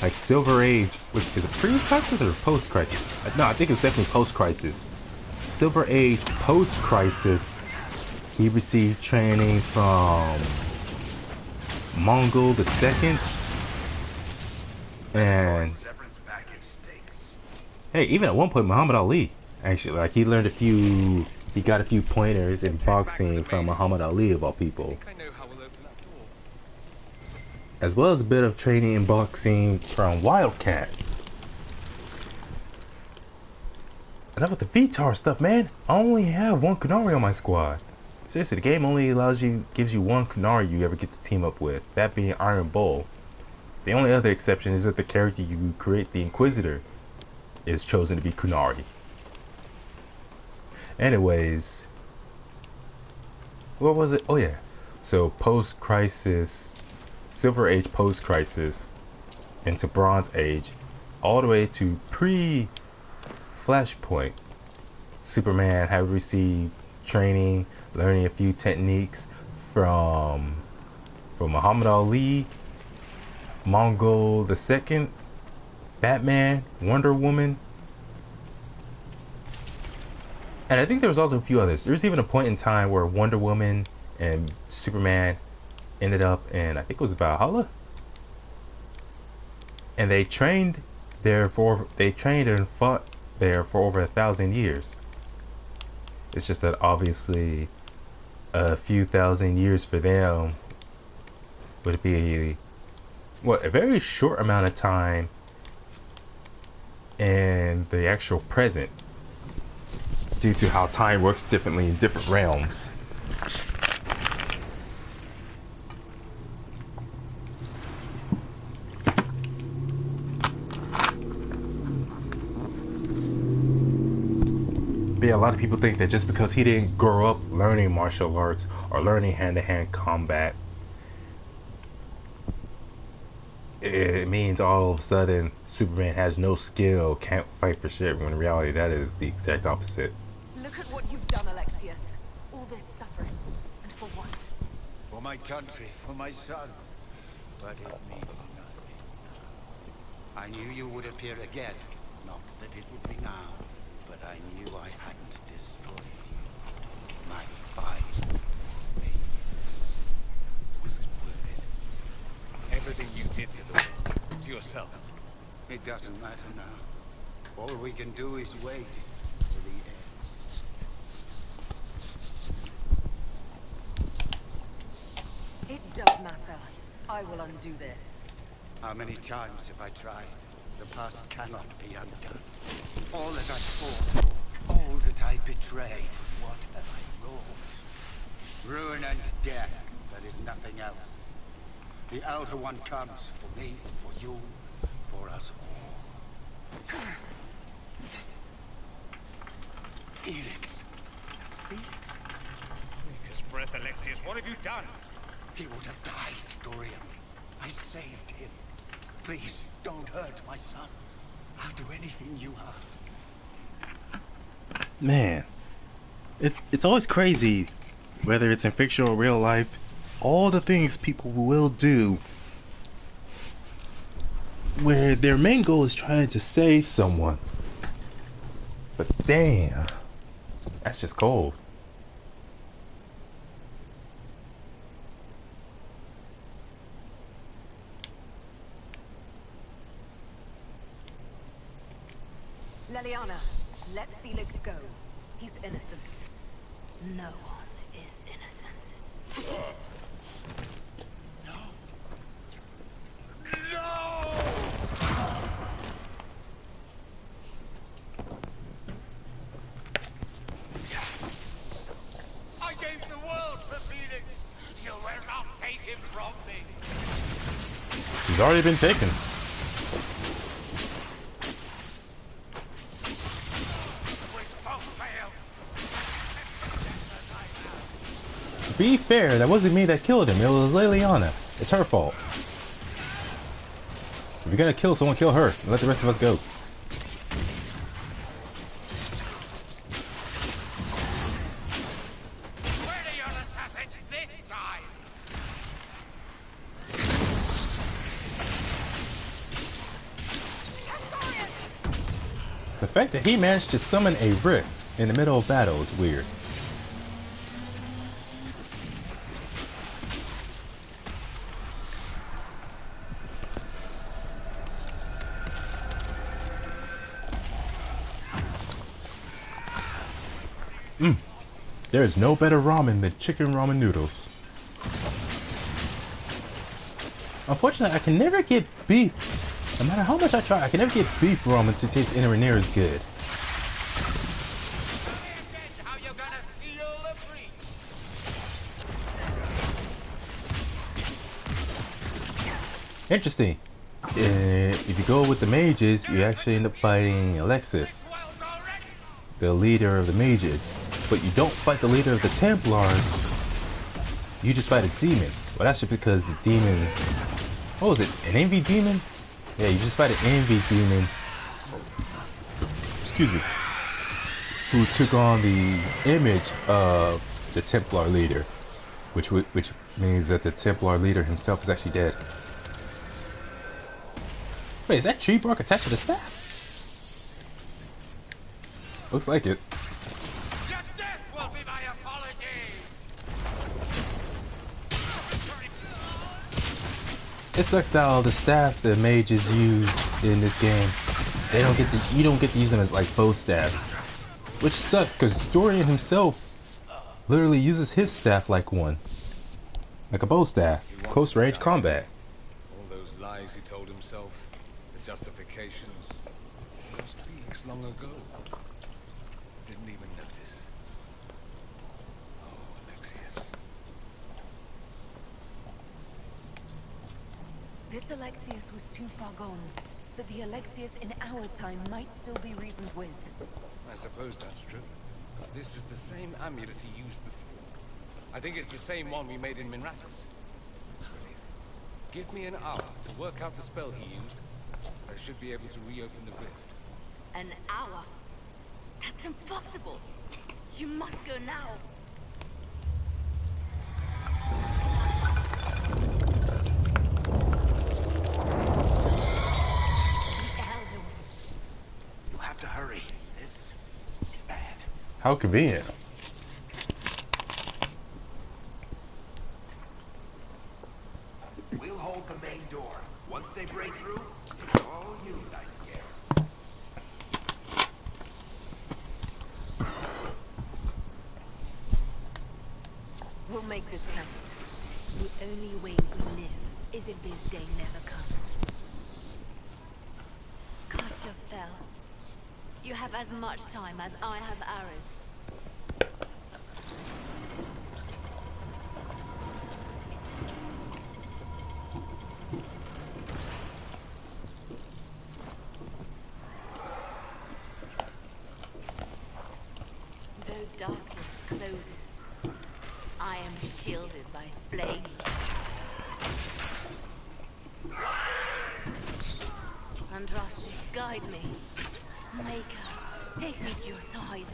Like Silver Age, which is a pre-crisis or post-crisis? No, I think it's definitely post-crisis. Silver Age post-crisis, he received training from Mongol II, and hey, even at one point Muhammad Ali, actually, like he got a few pointers in boxing from Muhammad Ali of all people, as well as a bit of training in boxing from Wildcat. Enough with the VTAR stuff, man. I only have one Kunari on my squad. Seriously, the game only gives you one Kunari you ever get to team up with, that being Iron Bull. The only other exception is that the character you create, the Inquisitor, is chosen to be Kunari. Anyways, what was it? Oh yeah, so post-crisis, Silver Age post-crisis, into Bronze Age, all the way to pre-Flashpoint, Superman had received training, learning a few techniques from Muhammad Ali, Mongol II, Batman, Wonder Woman, and I think there was also a few others. There was even a point in time where Wonder Woman and Superman ended up in, I think it was Valhalla, and they trained and fought there for over 1,000 years. It's just that obviously a few thousand years for them would be a very short amount of time in the actual present, due to how time works differently in different realms. But yeah, a lot of people think that just because he didn't grow up learning martial arts or learning hand-to-hand combat, it means all of a sudden Superman has no skill, can't fight for shit, when in reality that is the exact opposite. Look at what you've done, Alexius. All this suffering. And for what? For my country, for my son. But it means nothing. I knew you would appear again. Not that it would be now, but I knew I hadn't destroyed you. My fight made it. Was it worth it? Everything you did to the world, to yourself. It doesn't matter now. All we can do is wait for the end. does matter. I will undo this. How many times have I tried? The past cannot be undone. All that I fought for, all that I betrayed, what have I wrought? Ruin and death, there is nothing else. The Elder One comes for me, for you, for us all. Felix. That's Felix. Take his breath, Alexius. What have you done? He would have died, Dorian. I saved him. Please, don't hurt my son. I'll do anything you ask. Man, it's always crazy, whether it's in fiction or real life, all the things people will do where their main goal is trying to save someone. But damn, that's just cold. Leliana, let Felix go. He's innocent. No one is innocent. I gave the world for Felix. You will not take him from me. He's already been taken. To be fair, that wasn't me that killed him. It was Leliana. It's her fault. If you're gonna kill someone, kill her. And let the rest of us go. Where are your assassins this time? The fact that he managed to summon a rift in the middle of battle is weird. There is no better ramen than chicken ramen noodles. Unfortunately, I can never get beef. No matter how much I try, I can never get beef ramen to taste anywhere near as good. Interesting. If you go with the mages, you actually end up fighting Alexis, the leader of the mages. But you don't fight the leader of the Templars. You just fight a demon. Well, that's just because the demon... What was it? An envy demon? Yeah, you just fight an envy demon. Excuse me. Who took on the image of the Templar leader. Which means that the Templar leader himself is actually dead. Wait, is that tree bark attached to the staff? Looks like it. It sucks that all the staff the mages use in this game, you don't get to use them as like bow staff, which sucks because Dorian himself literally uses his staff like one, like a bow staff, close range combat. All those lies he told himself, the justifications, lost Felix long ago. Didn't even notice. Oh, Alexius. This Alexius was too far gone, but the Alexius in our time might still be reasoned with. I suppose that's true. This is the same amulet he used before. I think it's the same one we made in Minrathous. It's relief. Give me an hour to work out the spell he used. I should be able to reopen the rift. An hour? That's impossible. You must go now. You have to hurry. This is bad. How convenient. We'll hold the main door. Once they break through, it's all you, Nightingale. We'll make this count. The only way as if this day never comes. Cast your spell. You have as much time as I have arrows. Though darkness closes, I am shielded by flame. Andraste, guide me. Maker, take me to your side.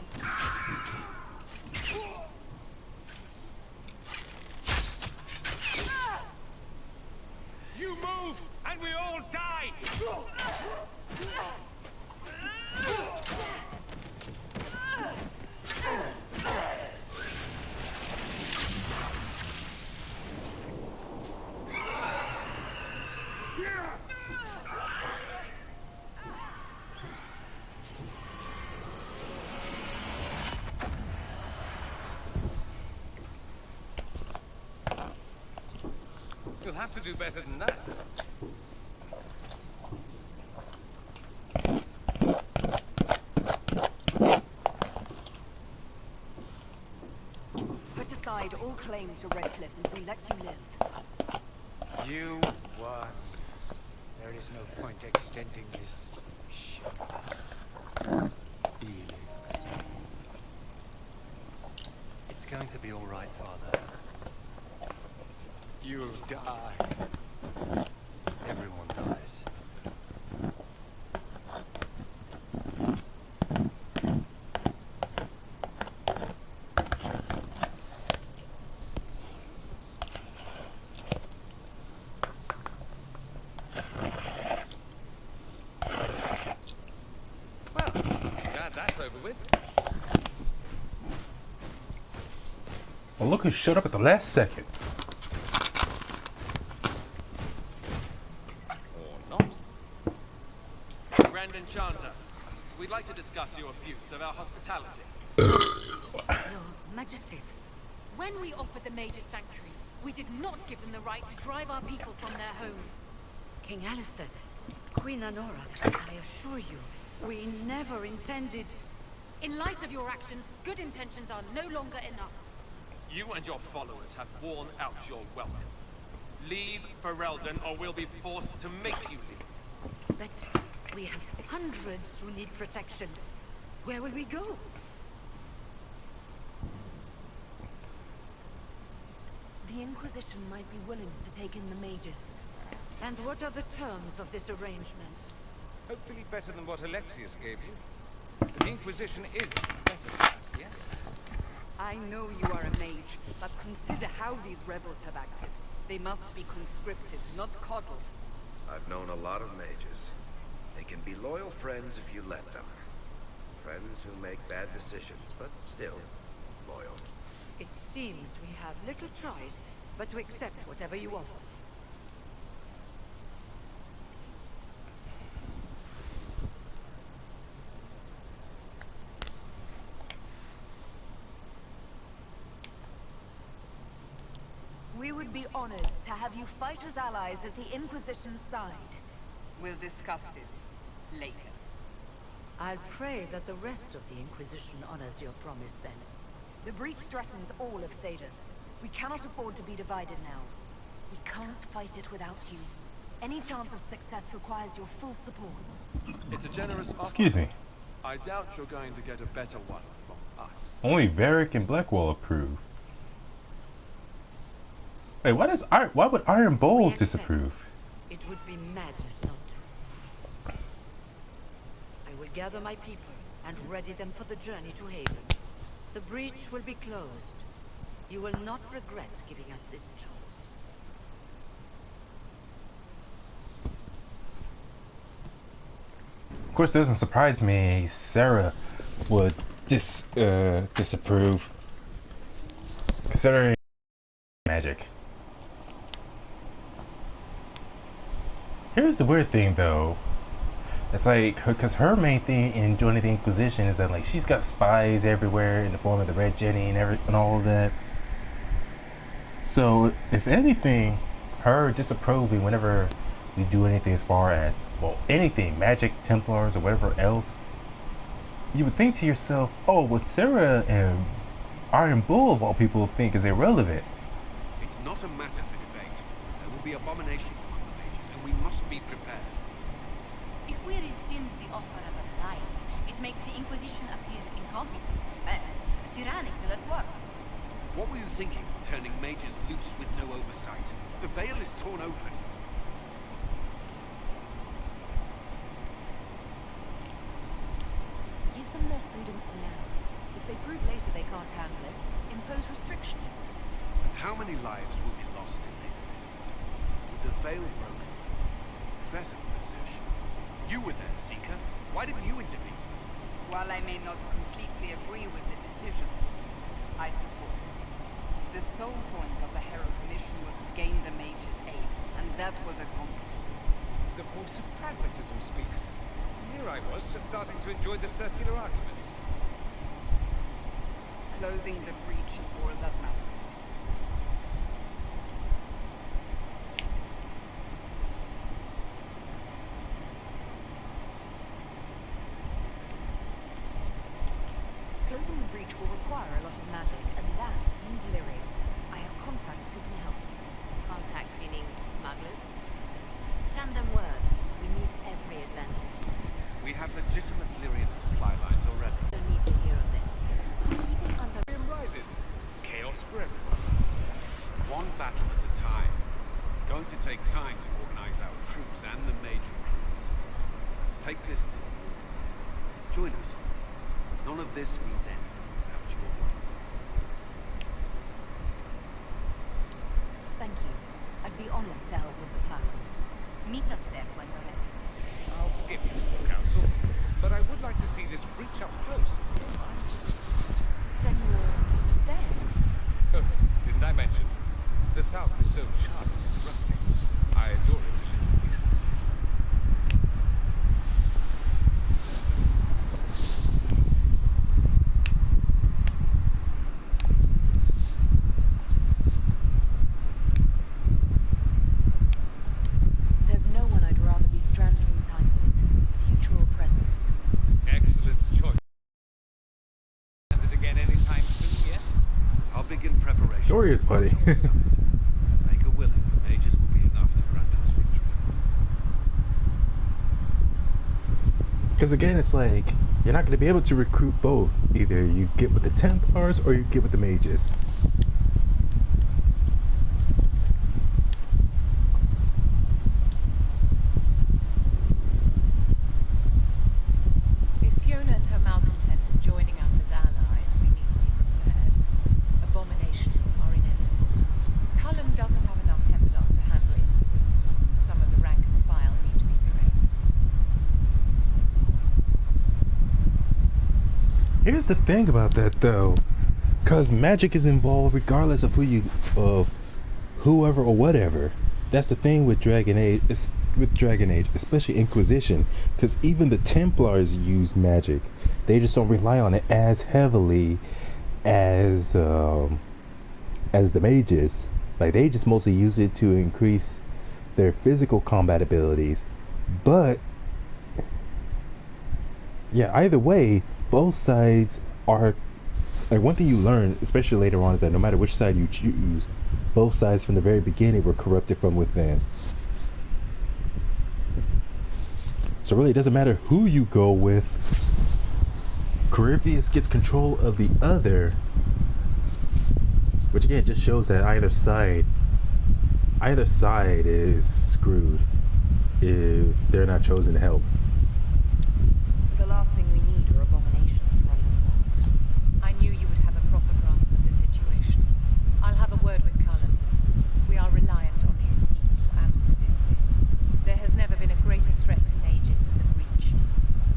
You move, and we all die! You'll have to do better than that. Put aside all claim to Redcliffe and we let you live. You won. There is no point extending this shameful dealing. It's going to be all right, Father. You'll die. Everyone dies. Well, glad that's over with. Well, look who showed up at the last second. Grand Enchanter, we'd like to discuss your abuse of our hospitality. Your Majesties, when we offered the Mage's Sanctuary, we did not give them the right to drive our people from their homes. King Alistair, Queen Anora, I assure you, we never intended... In light of your actions, good intentions are no longer enough. You and your followers have worn out your welcome. Leave Ferelden, or we'll be forced to make you leave. But we have hundreds who need protection. Where will we go? The Inquisition might be willing to take in the mages. And what are the terms of this arrangement? Hopefully better than what Alexius gave you. The Inquisition is better than that, yes? I know you are a mage, but consider how these rebels have acted. They must be conscripted, not coddled. I've known a lot of mages. They can be loyal friends if you let them. Friends who make bad decisions, but still loyal. It seems we have little choice but to accept whatever you offer. We would be honored to have you fight as allies at the Inquisition's side. We'll discuss this later. I'll pray that the rest of the Inquisition honors your promise then. The breach threatens all of Thedas. We cannot afford to be divided now. We can't fight it without you. Any chance of success requires your full support. It's a generous offer. Excuse me. I doubt you're going to get a better one from us. Only Varric and Blackwall approve. Wait, why would Iron Bowl disapprove? It would be madness not to. I will gather my people and ready them for the journey to Haven. The breach will be closed. You will not regret giving us this chance. Of course, it doesn't surprise me Sarah would disapprove, considering magic. Here's the weird thing, though. It's like, because her main thing in joining the Inquisition is that, like, she's got spies everywhere in the form of the Red Jenny and all of that. So, if anything, her disapproving whenever we do anything as far as, well, anything, magic, Templars, or whatever else, you would think to yourself, oh, what Sarah and Iron Bull, of all people, think is irrelevant. It's not a matter for debate. There will be abominations among the mages, and we must be prepared. If we rescind the offer of alliance, it makes the Inquisition appear incompetent at best, tyrannical at worst. What were you thinking, turning mages loose with no oversight? The veil is torn open. Give them their freedom for now. If they prove later they can't handle it, impose restrictions. And how many lives will be lost in this? With the veil broken, threat of possession. You were there, Seeker. Why didn't you intervene? While I may not completely agree with the decision, I support it. The sole point of the Herald's mission was to gain the mage's aid, and that was accomplished. The voice of pragmatism speaks. Here I was, just starting to enjoy the circular arguments. Closing the breach is all that matters. Closing the breach will require a lot of magic, and that means Lyria. I have contacts who can help. Contacts meaning smugglers? Send them word. We need every advantage. We have legitimate Lyrian supply lines already. Don't need to hear of this. Keep it under... rises. Chaos for everyone. One battle at a time. It's going to take time to organize our troops and the mage recruits. Let's take this to them. Join us. None of this means anything without your help. Thank you. I'd be honored to help with the plan. Meet us there when you're ready. I'll skip you, Council, but I would like to see this breach up close. Then you're staying? Oh, didn't I mention? The South is so charming and rustic. I adore it to little pieces. There's no one I'd rather be stranded in time with, future or present. Excellent choice. Landed again anytime soon yet? I'll begin preparation. Story is funny. Make a willing, the mages will be enough to grant us victory. Because again, it's like, you're not going to be able to recruit both. Either you get with the Templars or you get with the mages. If Fiona and her malcontents are joining us as allies, we need to be prepared. Abominations are inevitable. Cullen doesn't have enough Templars to handle incidents. Some of the rank and file need to be trained. Here's the thing about that though, because magic is involved regardless of whoever or whatever. That's the thing with Dragon Age, especially Inquisition, because even the Templars use magic. They just don't rely on it as heavily as the mages. Like, they just mostly use it to increase their physical combat abilities. But yeah, either way, both sides are, like, one thing you learn, especially later on, is that no matter which side you choose, both sides from the very beginning were corrupted from within. So really, it doesn't matter who you go with. Corypheus gets control of the other, which again just shows that either side is screwed if they're not chosen to help. The last thing we need are abominations running amok. I knew you would have a proper grasp of the situation. I'll have a word with Cullen. We are reliant on his people, absolutely. There has never been a greater threat to mages than the breach.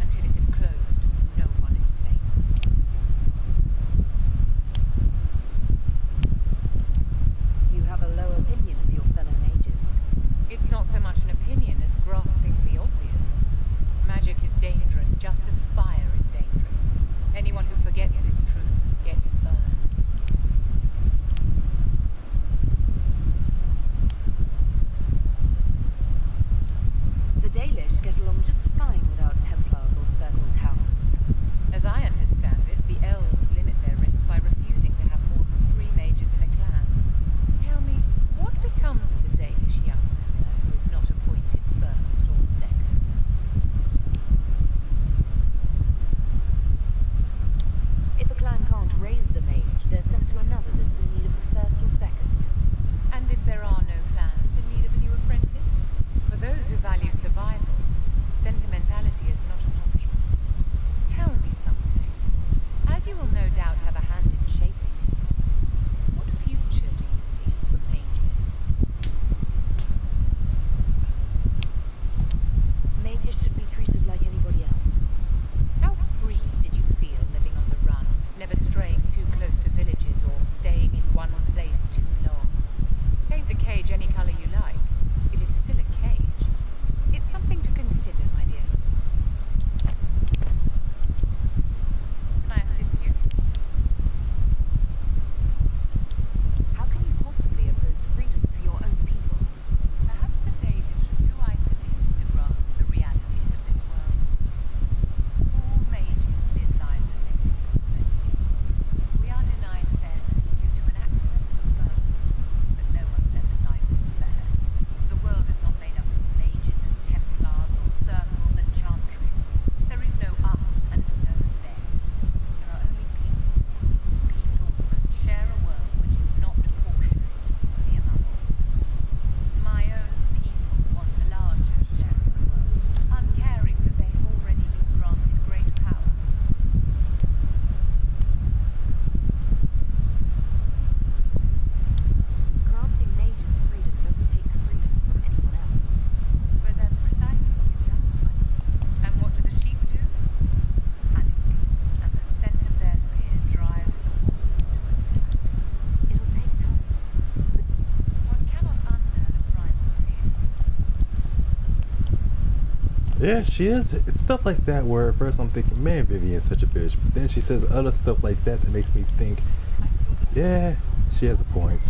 Until it is closed, no one is safe. You have a low opinion of your fellow mages. It's not so much an opinion as grasping the obvious. Magic is dangerous, just as fire is dangerous. Anyone who forgets this truth gets burned. Yeah, she is. It's stuff like that where at first I'm thinking, man, Vivian's such a bitch. But then she says other stuff like that that makes me think, yeah, she has a point.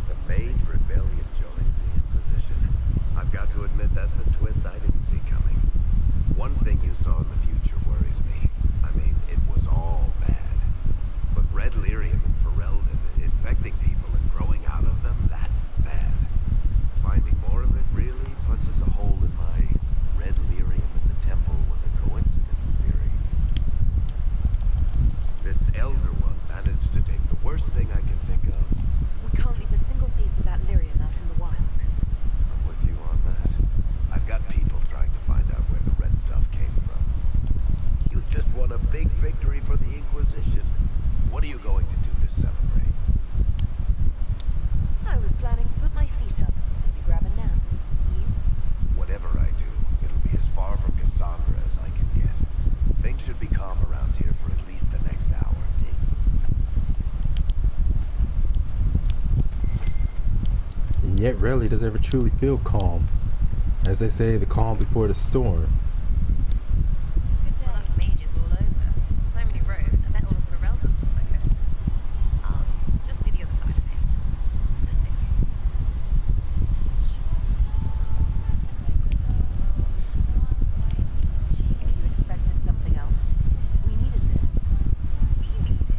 The Mage Rebellion joins the Inquisition. I've got to admit that's a twist I didn't see coming. One thing you saw in the future worries me. I mean, it was all bad. But Red Lyrium and Ferelden, infecting people and growing out of them, that's bad. Finding more of it really punches a hole in my Red Lyrium at the temple was a coincidence theory. This Elder One managed to take the worst thing I can think of. We can't leave a single piece of that lyrium out in the wild. I'm with you on that. I've got people trying to find out where the red stuff came from. You just won a big victory for the Inquisition. What are you going to do to celebrate? I was planning to put my feet up, maybe grab a nap. You? Whatever I do, it'll be as far from Cassandra as I can get. Things should be calm around here for at least the next hour, Dick. And yet rarely does it ever truly feel calm. As they say, the calm before the storm. Good day. Well, that's mages all over. So many robes. I bet all of Ferelden's stuff like hers. I'll just be the other side of it. Statistics first. You expected something else? We needed this. We needed it.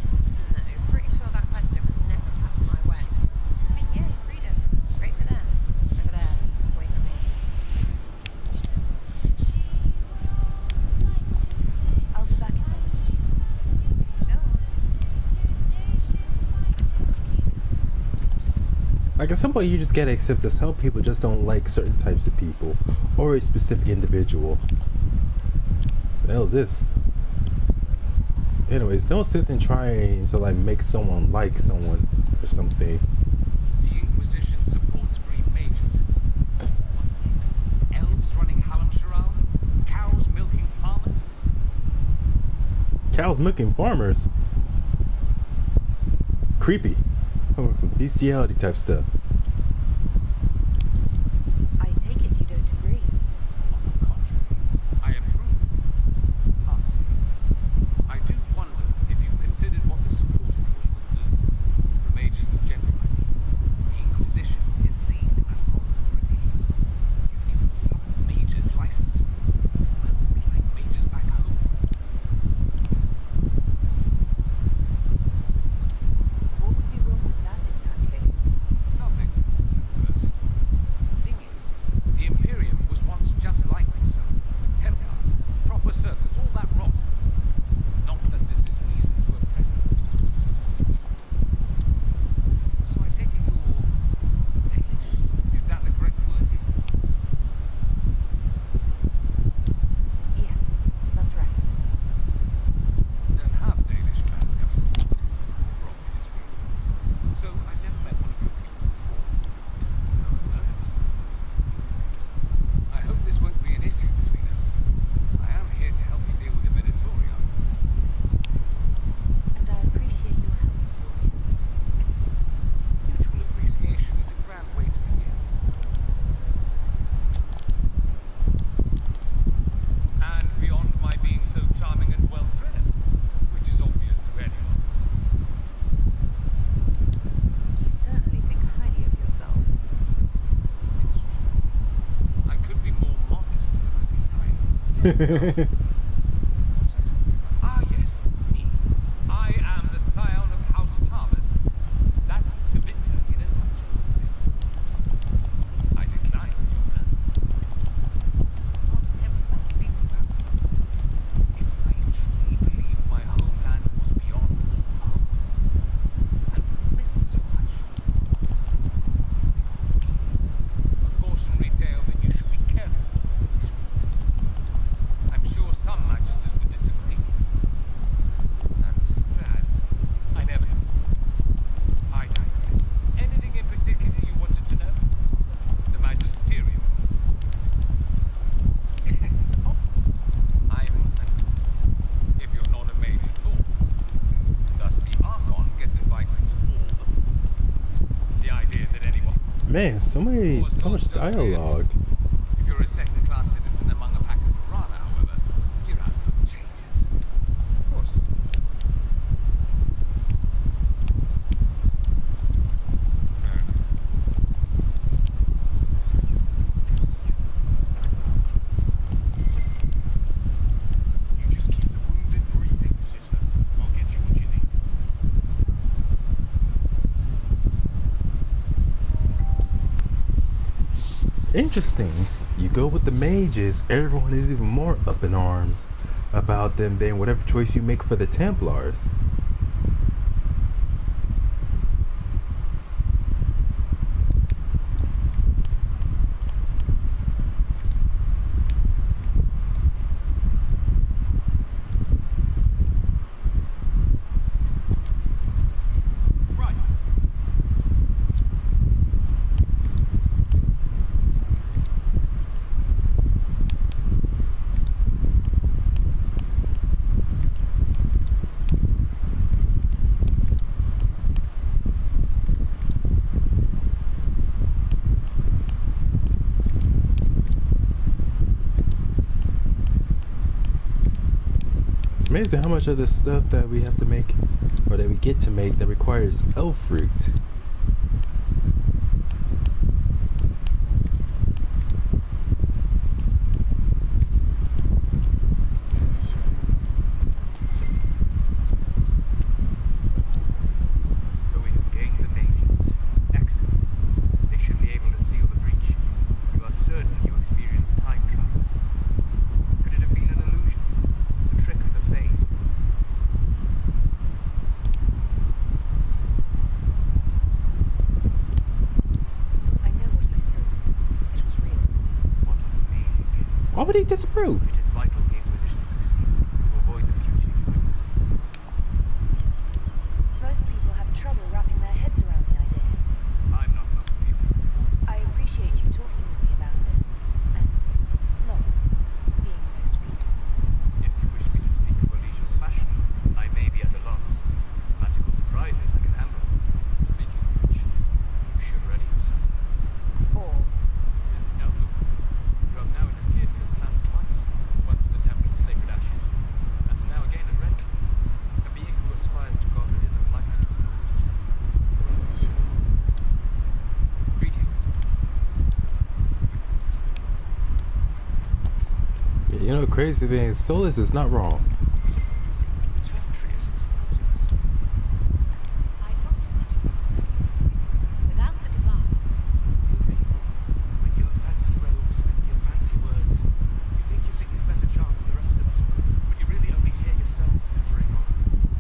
No, pretty sure that question was never passed my way. I mean, yeah, freedom. Great for them. Over there, away from me. I'll be back in minutes. Go on. Like at some point you just gotta accept that some people just don't like certain types of people or a specific individual. The hell is this? Anyways, no sense in trying to like make someone like someone or something. The Inquisition supports free mages. What's next? Elves running Halamsharal? Cows milking farmers? Cows milking farmers. Creepy. Sounds like some bestiality type stuff. I take it you don't agree. On the contrary, I approve. Passing. I do wonder if you've considered what the supported push will do. For mages in general, I mean. The Inquisition is seen as an authority. You've given some mages license to, well, be like mages back home. What would be wrong with that exactly? Nothing. First. Thing is, the Imperium was once just like myself. Templars, proper circuits, all that rot. Not that this is reason to oppress them. So I take it you're Danish. Is that the correct word here? Yes, that's right. Don't have Danish clans coming forward, for obvious reasons. So I've never met one of your people before. Now I've done it. I hope this won't be an issue between us. I am here to help you deal with the Venatori after all. And I appreciate your help, Dorian. Excellent. Mutual appreciation is a grand way to begin. And beyond my being so charming and well-dressed, which is obvious to anyone. You certainly think highly of yourself. It's true. I could be more modest, but I've been hiding. What's that talking about? Ah, yes, me. I am the scion of House Palmas. That's Tevinter in a nutshell today. I decline your plan. Not everyone feels that way. If I truly believed my homeland was beyond all hope, I wouldn't risk so much. A cautionary tale that you should be careful. I'm sure Man, so much dialogue. If you're a second-class citizen among a pack of piranha, however, your outlook changes. Of course. Fair enough. You just keep the wounded breathing, sister. I'll get you what you need. Interesting. You go with the mages, everyone is even more up in arms about them than whatever choice you make for the Templars. Amazing how much of the stuff that we have to make or that we get to make that requires elf fruit. So we have gained the mages. Excellent. They should be able to seal the breach. You are certain you experienced time travel. Could it have been an illusion? A trick of the Fade? I know what I saw. It was real. What an amazing game. Why would he disapprove? It is vital the Inquisition succeed to avoid the future you witness. Most people have trouble wrapping their heads around the idea. I'm not most people. I appreciate you talking with me about it, and not being most people. If you wish me to speak collegial fashion, I may be at a loss. Magical surprises I can handle. Speaking of which, you should ready yourself. Yes, Elder. You have now interfered with his plans twice. Once at the Temple of Sacred Ashes, and now again at Red. A being who aspires to godhood is unlikely to ignore such an offer. Greetings. Yeah, you know, crazy thing is, Solus is not wrong. The territory isn't supporting us. I told you. Without the Divine, You people, with your fancy robes and your fancy words, you think you're sitting a better chance than the rest of us, but you really only hear yourselves nattering on.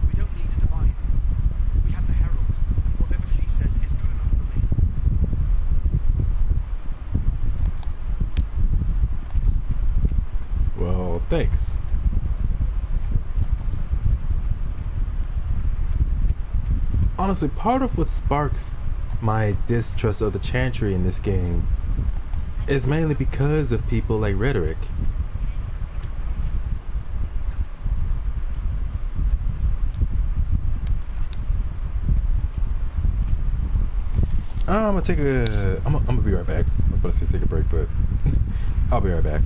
We don't need a divine. We have the Herald, and whatever she says is good enough for me. Well, thanks. Honestly, part of what sparks my distrust of the Chantry in this game is mainly because of people like Rhetoric. I'm gonna take a. I'm gonna be right back. I was about to say take a break, but I'll be right back.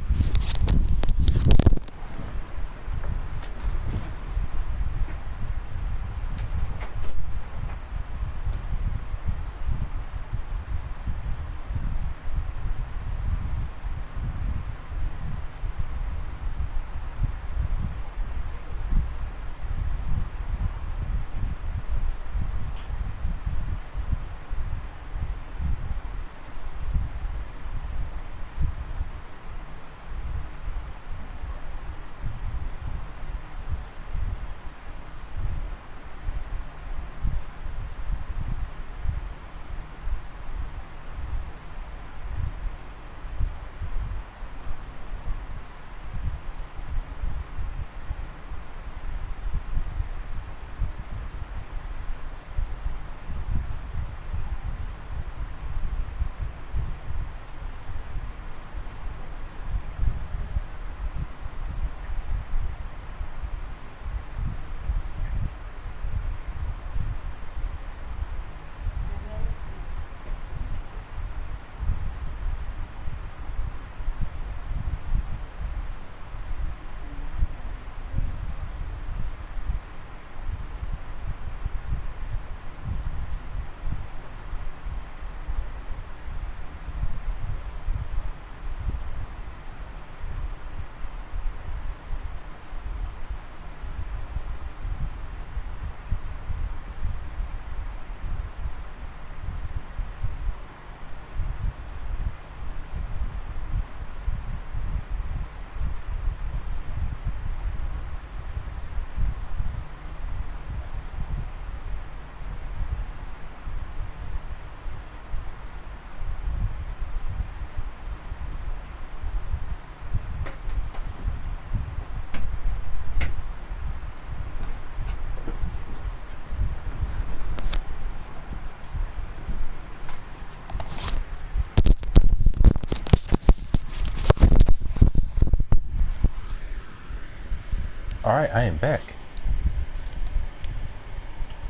Alright, I am back.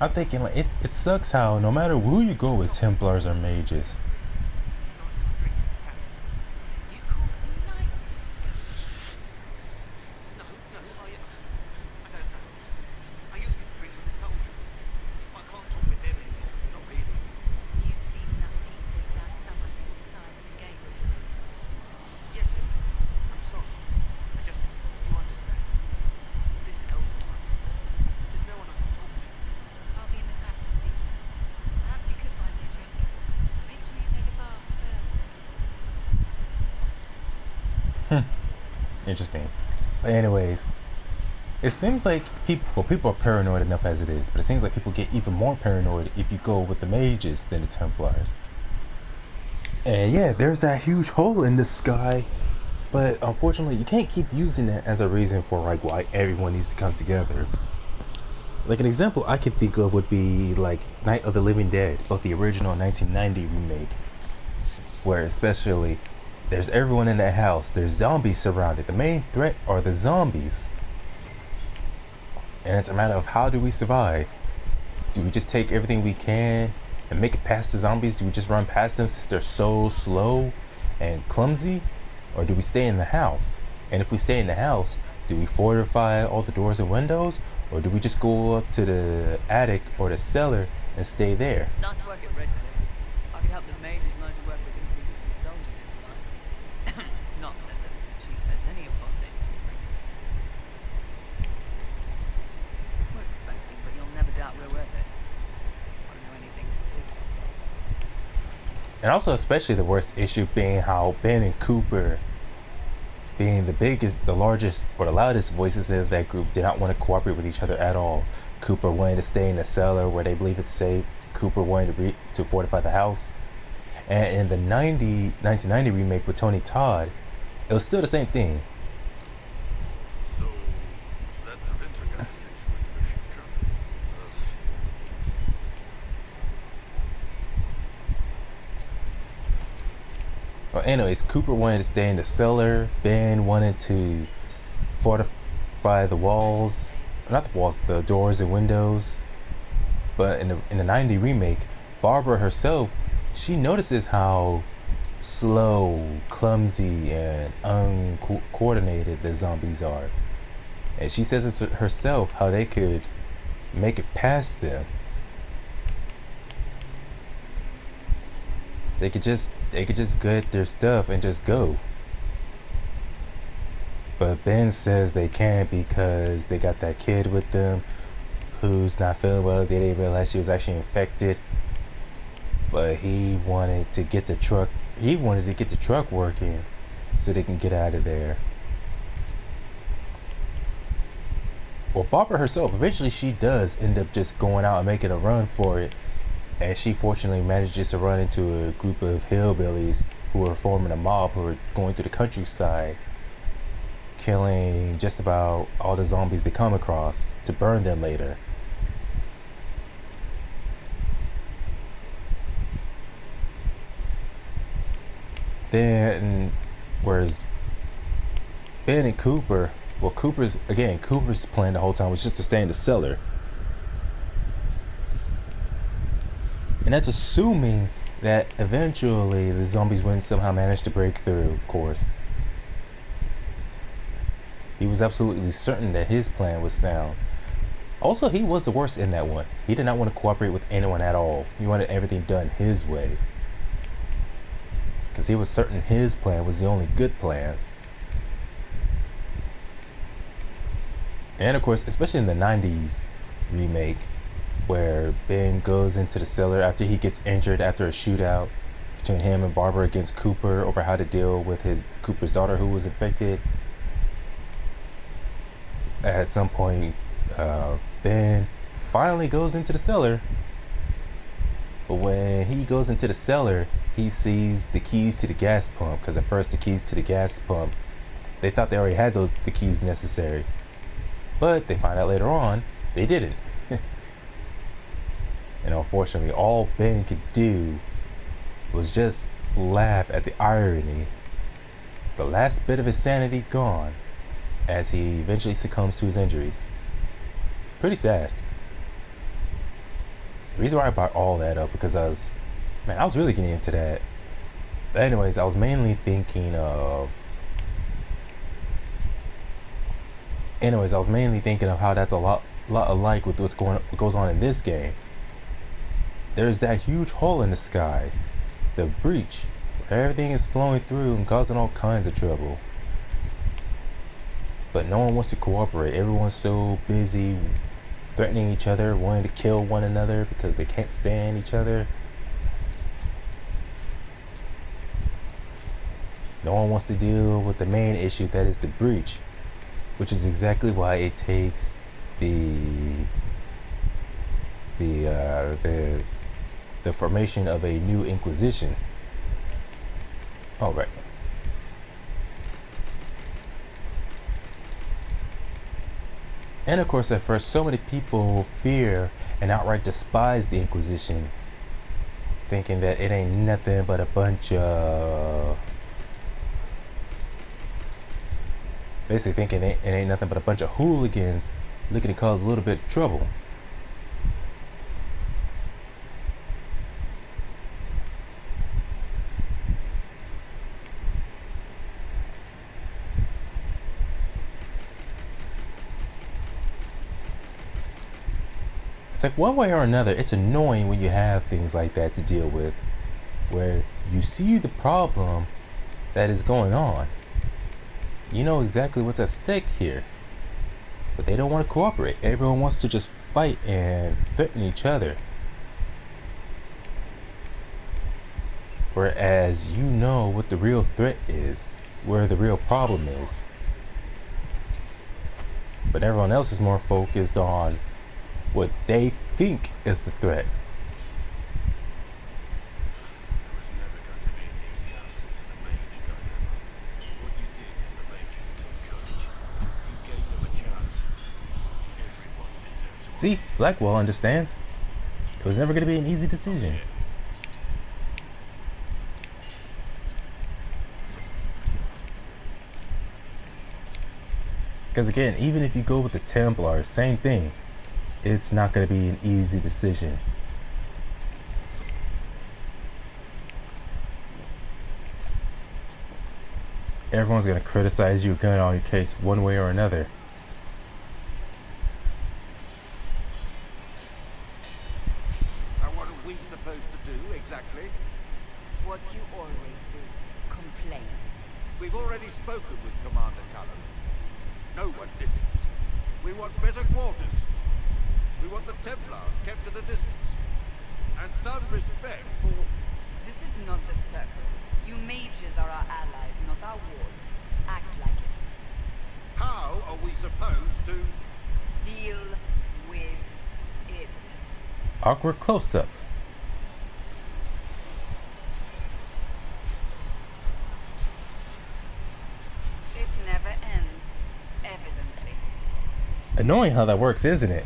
I'm thinking, like, it sucks how no matter who you go with, Templars or mages. Interesting. But anyways, it seems like people are paranoid enough as it is, but it seems like people get even more paranoid if you go with the mages than the Templars. And yeah, there's that huge hole in the sky, but unfortunately you can't keep using that as a reason for like why everyone needs to come together. Like an example I could think of would be like Night of the Living Dead, both the original 1990 remake, where especially there's everyone in that house. There's zombies surrounded. The main threat are the zombies. And it's a matter of how do we survive? Do we just take everything we can and make it past the zombies? Do we just run past them since they're so slow and clumsy? Or do we stay in the house? And if we stay in the house, do we fortify all the doors and windows? Or do we just go up to the attic or the cellar and stay there? Nice work at Redcliffe. I could help the mages learn to work with Inquisition soldiers if you like. Not that the chief has any apostates in the ring. We're expensive, but you'll never doubt we're worth it. I don't know anything in particular. And also especially the worst issue being how Ben and Cooper, being the biggest, the largest, or the loudest voices of that group, did not want to cooperate with each other at all. Cooper wanted to stay in the cellar where they believe it's safe. Cooper wanted to fortify the house. And in the 1990 remake with Tony Todd, it was still the same thing. So, that's a intergalactic with the future. Well, anyways, Cooper wanted to stay in the cellar. Ben wanted to fortify the walls, not the walls, the doors and windows. But in the 90 remake, Barbara herself, she notices how slow, clumsy, and uncoordinated the zombies are. And she says it herself how they could make it past them. They could just get their stuff and just go. But Ben says they can't because they got that kid with them who's not feeling well. They didn't realize she was actually infected. But he wanted to get the truck. He wanted to get the truck working so they can get out of there. Well, Barbara herself, eventually she does end up just going out and making a run for it. And she fortunately manages to run into a group of hillbillies who are forming a mob, who are going through the countryside, killing just about all the zombies they come across to burn them later. Then, whereas Ben and Cooper, well, Cooper's plan the whole time was just to stay in the cellar. And that's assuming that eventually the zombies wouldn't somehow manage to break through, of course. He was absolutely certain that his plan was sound. Also, he was the worst in that one. He did not want to cooperate with anyone at all. He wanted everything done his way. Because he was certain his plan was the only good plan. And of course, especially in the 90s remake, where Ben goes into the cellar after he gets injured after a shootout between him and Barbara against Cooper over how to deal with Cooper's daughter who was infected. At some point, Ben finally goes into the cellar. But when he goes into the cellar, he sees the keys to the gas pump. Because at first the keys to the gas pump, they thought they already had the keys necessary. But they find out later on, they didn't. And unfortunately, all Ben could do was just laugh at the irony. The last bit of his sanity gone. as he eventually succumbs to his injuries. Pretty sad. The reason why I brought all that up because I was really getting into that. But anyways, I was mainly thinking of how that's a lot alike with what goes on in this game. There's that huge hole in the sky, the breach, where everything is flowing through and causing all kinds of trouble. But no one wants to cooperate. Everyone's so busy threatening each other, wanting to kill one another because they can't stand each other. No one wants to deal with the main issue, that is the breach, which is exactly why it takes the formation of a new Inquisition. All right. And of course, at first, so many people fear and outright despise the Inquisition, thinking that it ain't nothing but a bunch of... basically thinking it ain't nothing but a bunch of hooligans looking to cause a little bit of trouble. It's like one way or another, it's annoying when you have things like that to deal with, where you see the problem that is going on. You know exactly what's at stake here, but they don't want to cooperate. Everyone wants to just fight and threaten each other. Whereas you know what the real threat is, where the real problem is. But everyone else is more focused on what they think is the threat. See, Blackwell understands. It was never going to be an easy decision. Because again, even if you go with the Templars, same thing. It's not going to be an easy decision. Everyone's going to criticize you, gun on your case one way or another. What are we supposed to do, exactly? What you always do. Complain. We've already spoken with Commander Cullen. No one listens. We want better quarters. We want the Templars kept at a distance. And some respect for... This is not the circle. You mages are our allies, not our wards. Act like it. How are we supposed to... deal with it? Awkward close-up. It never ends, evidently. Annoying how that works, isn't it?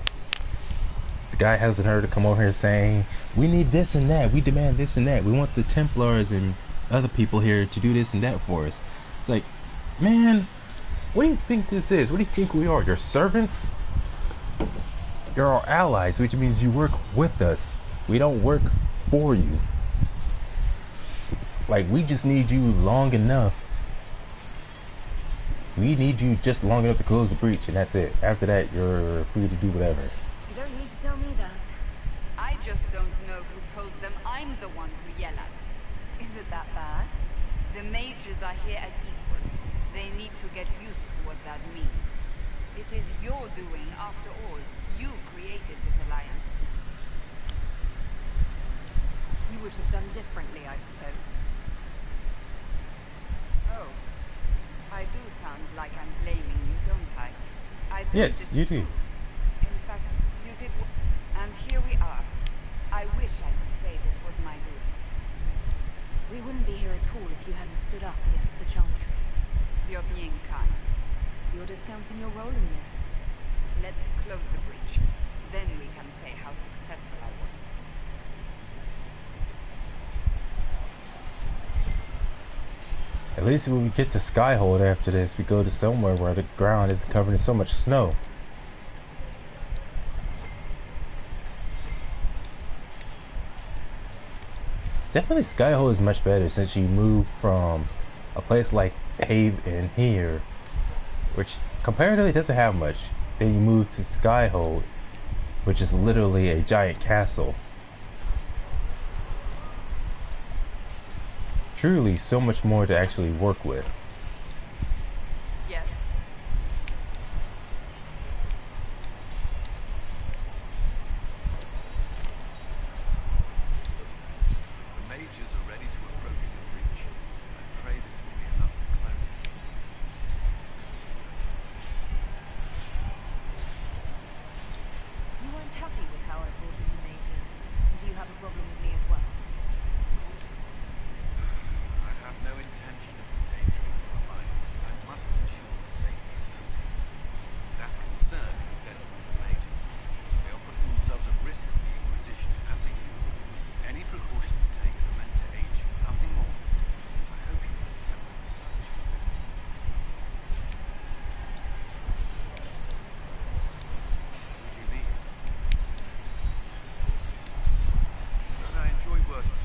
The guy hasn't heard to come over here saying, we need this and that, we demand this and that, we want the Templars and other people here to do this and that for us. It's like, man, what do you think this is? What do you think we are? Your servants? You're our allies, which means you work with us. We don't work for you. Like, we just need you long enough. We need you just long enough to close the breach, and that's it. After that, you're free to do whatever. You don't need to tell me that. I just don't know who told them I'm the one to yell at. Is it that bad? The mages are here as equals. They need to get used to what that means. It is your doing, after all. You created this alliance. You would have done differently, I suppose. Oh. I do sound like I'm blaming you, don't I? Yes, you do. In fact, you did. And here we are. I wish I could say this was my doing. We wouldn't be here at all if you hadn't stood up against the Chantry. You're being kind. You're discounting your role in this. Let's close the breach. Then we can say how successful I was. At least when we get to Skyhold after this, we go to somewhere where the ground is covered in so much snow. Definitely Skyhold is much better since you move from a place like Haven here, which comparatively doesn't have much. Then you move to Skyhold, which is literally a giant castle. Truly so much more to actually work with. Yes. The mages are ready to approach the breach. I pray this will be enough to close it. You weren't happy with how I brought in the mages. Do you have a problem with me as well? I have no intention of endangering your alliance, but I must ensure the safety of those here. That concern extends to the mages. They are putting themselves at risk for the Inquisition, as are you. Any precautions taken are meant to aid you, nothing more. I hope you will accept them as such. Who do you mean? But I enjoy working.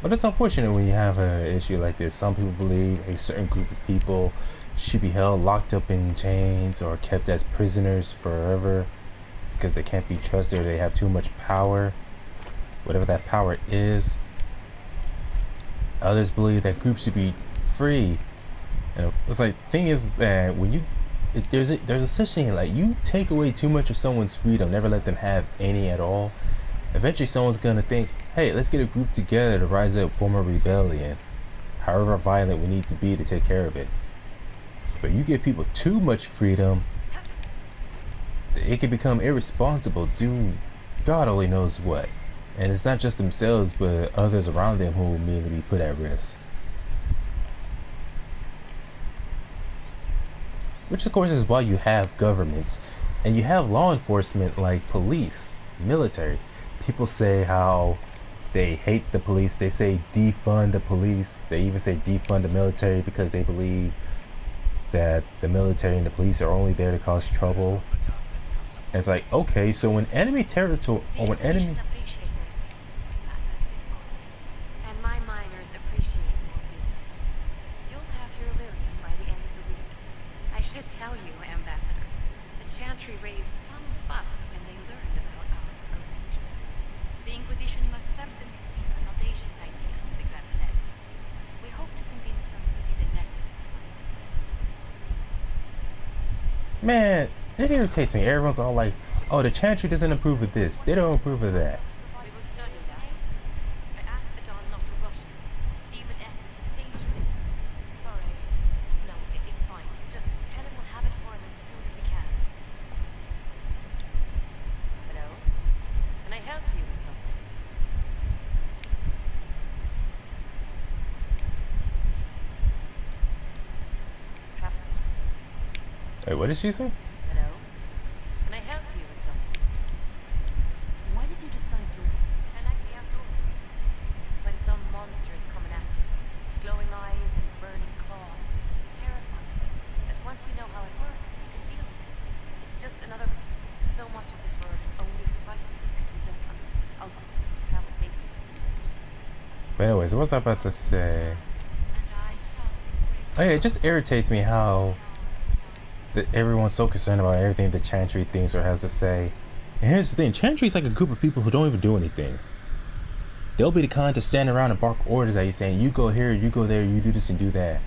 But it's unfortunate when you have an issue like this. Some people believe a certain group of people should be held locked up in chains or kept as prisoners forever because they can't be trusted or they have too much power, whatever that power is. Others believe that groups should be free. And it's like, thing is that when you there's a such thing, like, you take away too much of someone's freedom, never let them have any at all, eventually someone's gonna think, hey, let's get a group together to rise up, form a rebellion, however violent we need to be to take care of it. But you give people too much freedom, it can become irresponsible, do God only knows what. And it's not just themselves, but others around them who will immediately be put at risk. Which of course is why you have governments, and you have law enforcement like police, military. People say how they hate the police, they say defund the police, they even say defund the military because they believe that the military and the police are only there to cause trouble. And it's like, okay, so when enemy territory, or when enemy... appreciates your assistance in this matter, and my miners appreciate your business. You'll have your lyrium by the end of the week. I should tell you, Ambassador, the Chantry raised some fuss when they learned about our arrangement. The Inquisition must certainly seem an audacious idea to the Grand Clerics. We hope to convince them it is a necessary one as well. Man, it irritates me. Everyone's all like, oh, the Chantry doesn't approve of this, they don't approve of that. We will study that. I asked Adon not to rush us. Demon essence is dangerous. Sorry. No, it's fine. Just tell him we'll have it for him as soon as we can. Hello? Can I help you with something? Wait, what did she say? Hello? Can I help you with something? Why did you decide to... I like the outdoors. When some monster is coming at you, glowing eyes and burning claws, it's terrifying. But once you know how it works, you can deal with it. It's just another... So much of this world is only frightening because we don't... Also, travel safely. But anyways, what was I about to say? Oh yeah, it just irritates me how that everyone's so concerned about everything the Chantry thinks or has to say. And here's the thing, Chantry's like a group of people who don't even do anything. They'll be the kind to stand around and bark orders at you saying, you go here, you go there, you do this and do that.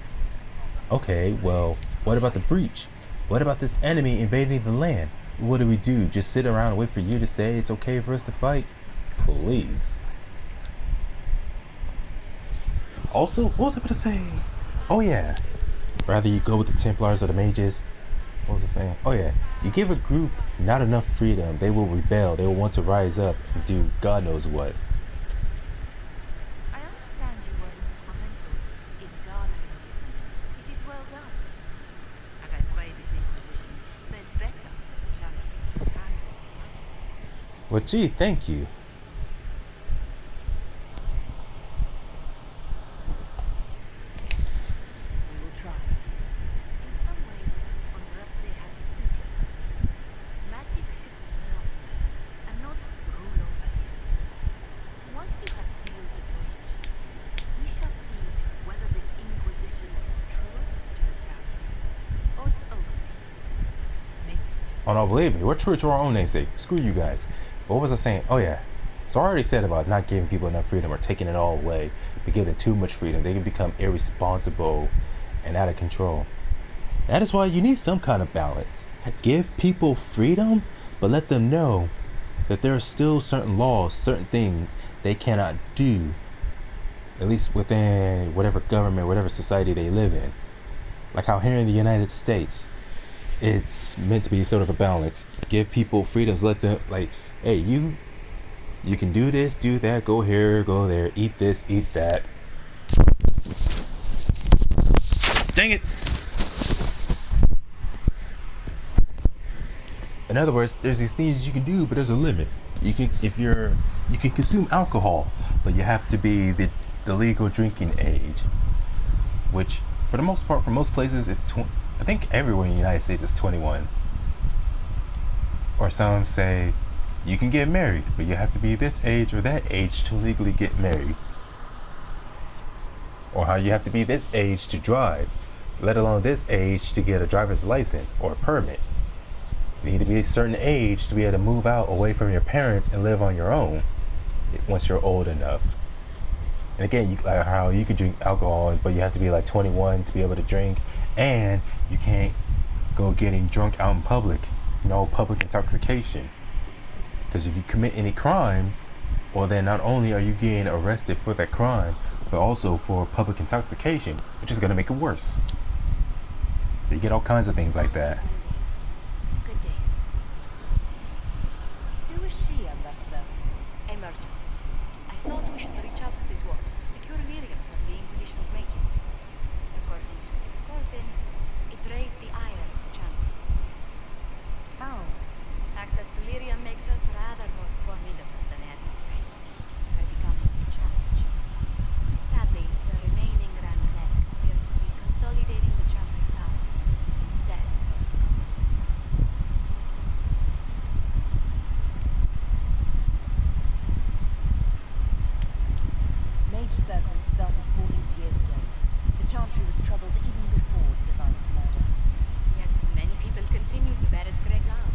Okay, well, what about the breach? What about this enemy invading the land? What do we do? Just sit around and wait for you to say it's okay for us to fight? Please. Also, what was I gonna say? Oh yeah, rather you go with the Templars or the Mages. What was I saying? Oh yeah, you give a group not enough freedom, they will rebel, they will want to rise up and do God knows what. I understand you were instrumental in garnering this. It is well done. Well, gee, thank you. We will try. In some ways, Andraste had the simpler task. Magic should serve me, and not rule over him. Once you have sealed the breach, we shall see whether this Inquisition is truer to the Chantry, or its own namesake. Oh no, believe me, we're true to our own namesake. Screw you guys. What was I saying? Oh yeah. So I already said about not giving people enough freedom or taking it all away. But giving too much freedom, they can become irresponsible and out of control. That is why you need some kind of balance. Give people freedom, but let them know that there are still certain laws, certain things they cannot do. At least within whatever government, whatever society they live in. Like how here in the United States, it's meant to be sort of a balance. Give people freedoms, let them, like, hey, you can do this, do that, go here, go there, eat this, eat that. Dang it! In other words, there's these things you can do, but there's a limit. You can consume alcohol, but you have to be the legal drinking age, which for the most part, for most places, it's I think everywhere in the United States is 21. Or some say you can get married, but you have to be this age or that age to legally get married. Or how you have to be this age to drive, let alone this age to get a driver's license or a permit. You need to be a certain age to be able to move out away from your parents and live on your own once you're old enough. And again, like how you can drink alcohol, but you have to be like 21 to be able to drink, and you can't go getting drunk out in public. No public intoxication. Because if you commit any crimes, well then not only are you getting arrested for that crime, but also for public intoxication, which is going to make it worse. So you get all kinds of things like that. Good day. Who is she, Ambassador? Emergent. I thought we should reach out to the dwarves to secure Lyrium from the Inquisition's mages. According to Corbin, it raised the ire of the Chantry. How? Access to Lyrium makes us rather more formidable than anticipated. We're becoming a challenge. Sadly, the remaining Grand Clerics appear to be consolidating the Chantry's power instead of common forces. Mage circles started forming years ago. The Chantry was troubled even before the Divine's murder. Yet many people continue to bear its great love.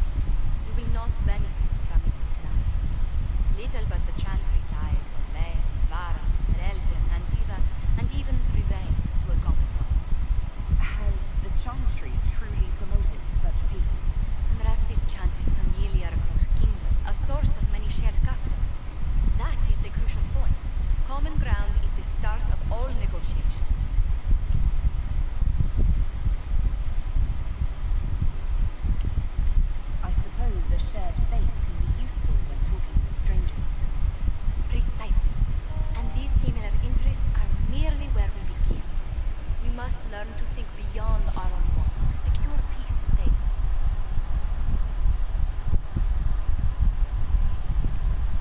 We will not benefit from its decline. Little but the Chantry ties of Leia, Vara, Relden, Antiva, and even Rivain to a common cause. Has the Chantry truly promoted such peace? Andraste's chant is familiar across kingdoms, a source of many shared customs. That is the crucial point. Common ground is the start of all negotiations. I suppose a shared faith can be useful when talking with strangers. Precisely. And these similar interests are merely where we begin. We must learn to think beyond our own walls to secure peace in Thedas.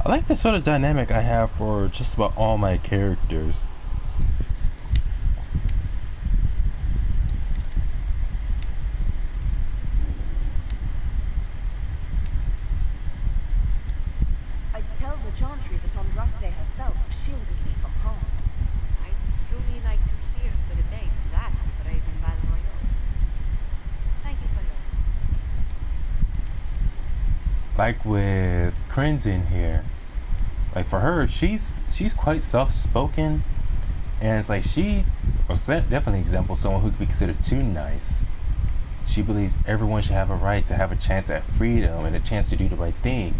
I like the sort of dynamic I have for just about all my characters. I'd tell the Chantry that Andraste herself shielded me from harm. I'd truly like to hear the debates that would raise in Val Royal. Thank you for your thoughts. Like with Crimson here, like for her, she's quite soft-spoken, and it's like she's definitely an example of someone who could be considered too nice. She believes everyone should have a right to have a chance at freedom and a chance to do the right thing.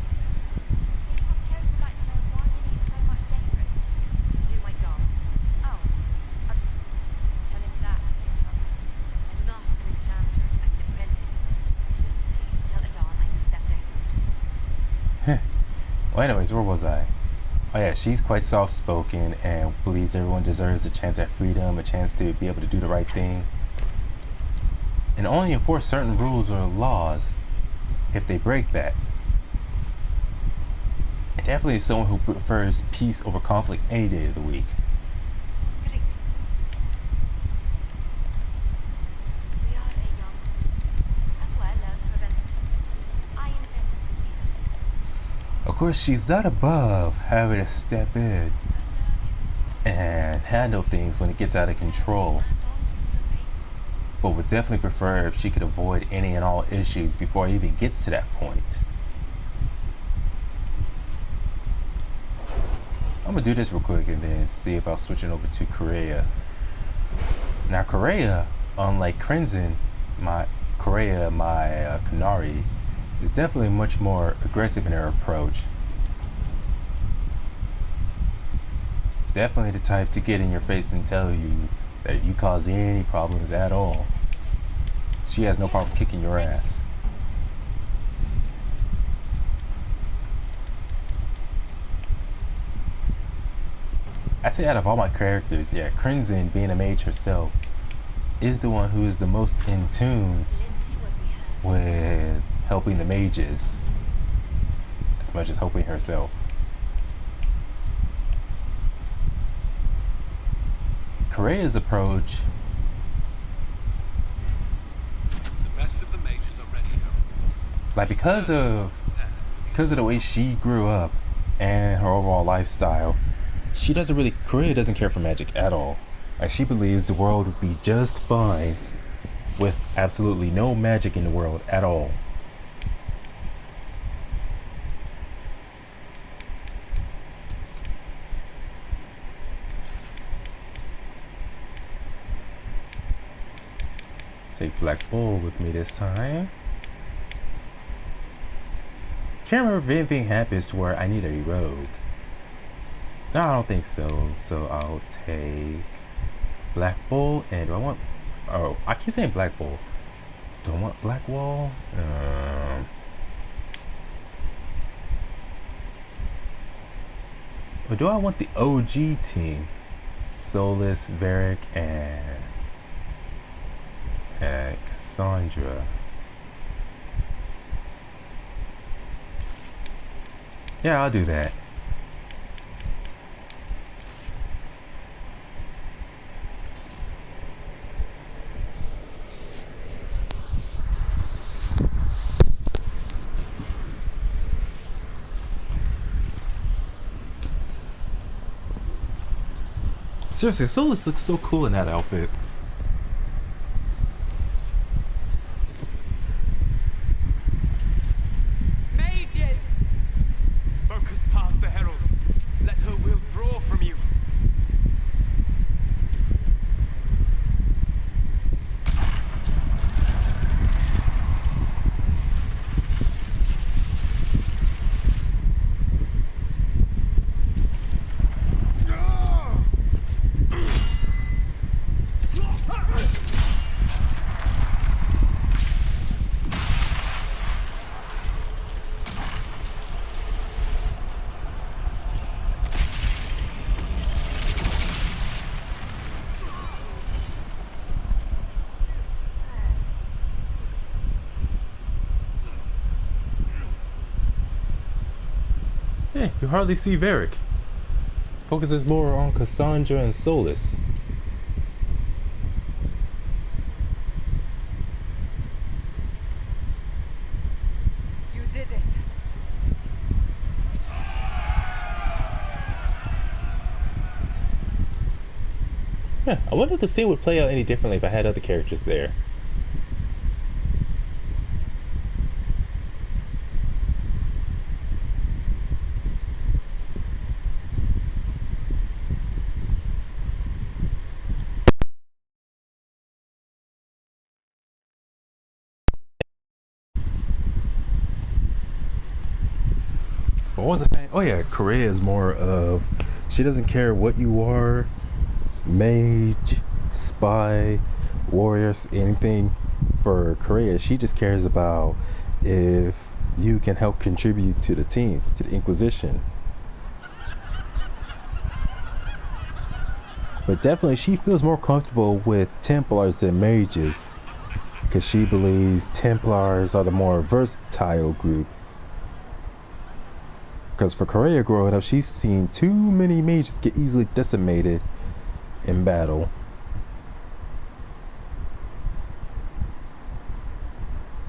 Well, anyways, where was I? Oh yeah, she's quite soft-spoken and believes everyone deserves a chance at freedom, a chance to be able to do the right thing, and only enforce certain rules or laws if they break that. Definitely someone who prefers peace over conflict any day of the week. Greetings. We are a young as well as preventive. I intend to see them. Of course, she's not above having to step in and handle things when it gets out of control, but would definitely prefer if she could avoid any and all issues before it even gets to that point. I'm gonna do this real quick and then see about switching over to Correa. Now Correa, unlike Crimson, my Canary, is definitely much more aggressive in her approach. Definitely the type to get in your face and tell you that if you cause any problems at all, she has no problem kicking your ass. I'd say out of all my characters, yeah, Crimson, being a mage herself, is the one who is the most in tune with helping the mages as much as helping herself. Correa's approach, The best of the mages are ready, like because of the way she grew up and her overall lifestyle, Correa doesn't care for magic at all. Like, she believes the world would be just fine with absolutely no magic in the world at all. Take Black Bull with me this time. Can't remember if anything happens to where I need a rogue. No, I don't think so. So I'll take Black Bull, and do I want... Oh, I keep saying Black Bull. Do I want Black Wall? Or do I want the OG team? Solus, Varric, and Cassandra. Yeah, I'll do that. Seriously, Solus looks so cool in that outfit. Mages! Focus past the herald. Let her will draw from you. Yeah, you hardly see Varric. Focuses more on Cassandra and Solus. You did it. Yeah, I wonder if the scene would play out any differently if I had other characters there. What was I saying? Oh yeah, Correa is more of, she doesn't care what you are, mage, spy, warriors, anything. For Correa, she just cares about if you can help contribute to the team, to the Inquisition. But definitely she feels more comfortable with Templars than mages, because she believes Templars are the more versatile group. Because for Correa growing up, she's seen too many mages get easily decimated in battle.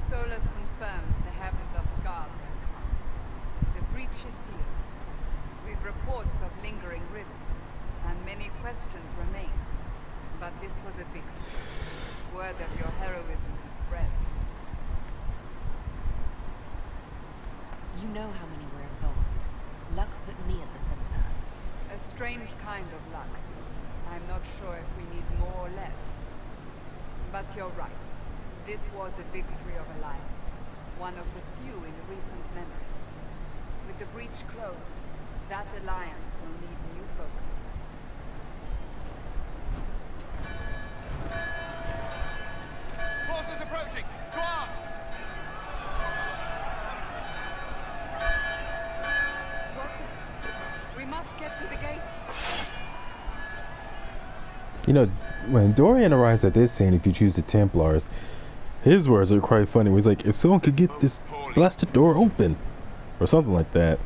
Solus confirms the heavens are scarred by Khan. The breach is sealed. We've reports of lingering rifts, and many questions remain. But this was a victory. Word of your heroism has spread. You know how many were involved. Luck put me at the center. A strange kind of luck. I'm not sure if we need more or less. But you're right. This was a victory of alliance. One of the few in recent memory. With the breach closed, that alliance will need new focus. Forces approaching! To arms! We must get to the gates. You know, when Dorian arrives at this scene, if you choose the Templars, his words are quite funny. He's like, if someone could get this blasted door open, or something like that.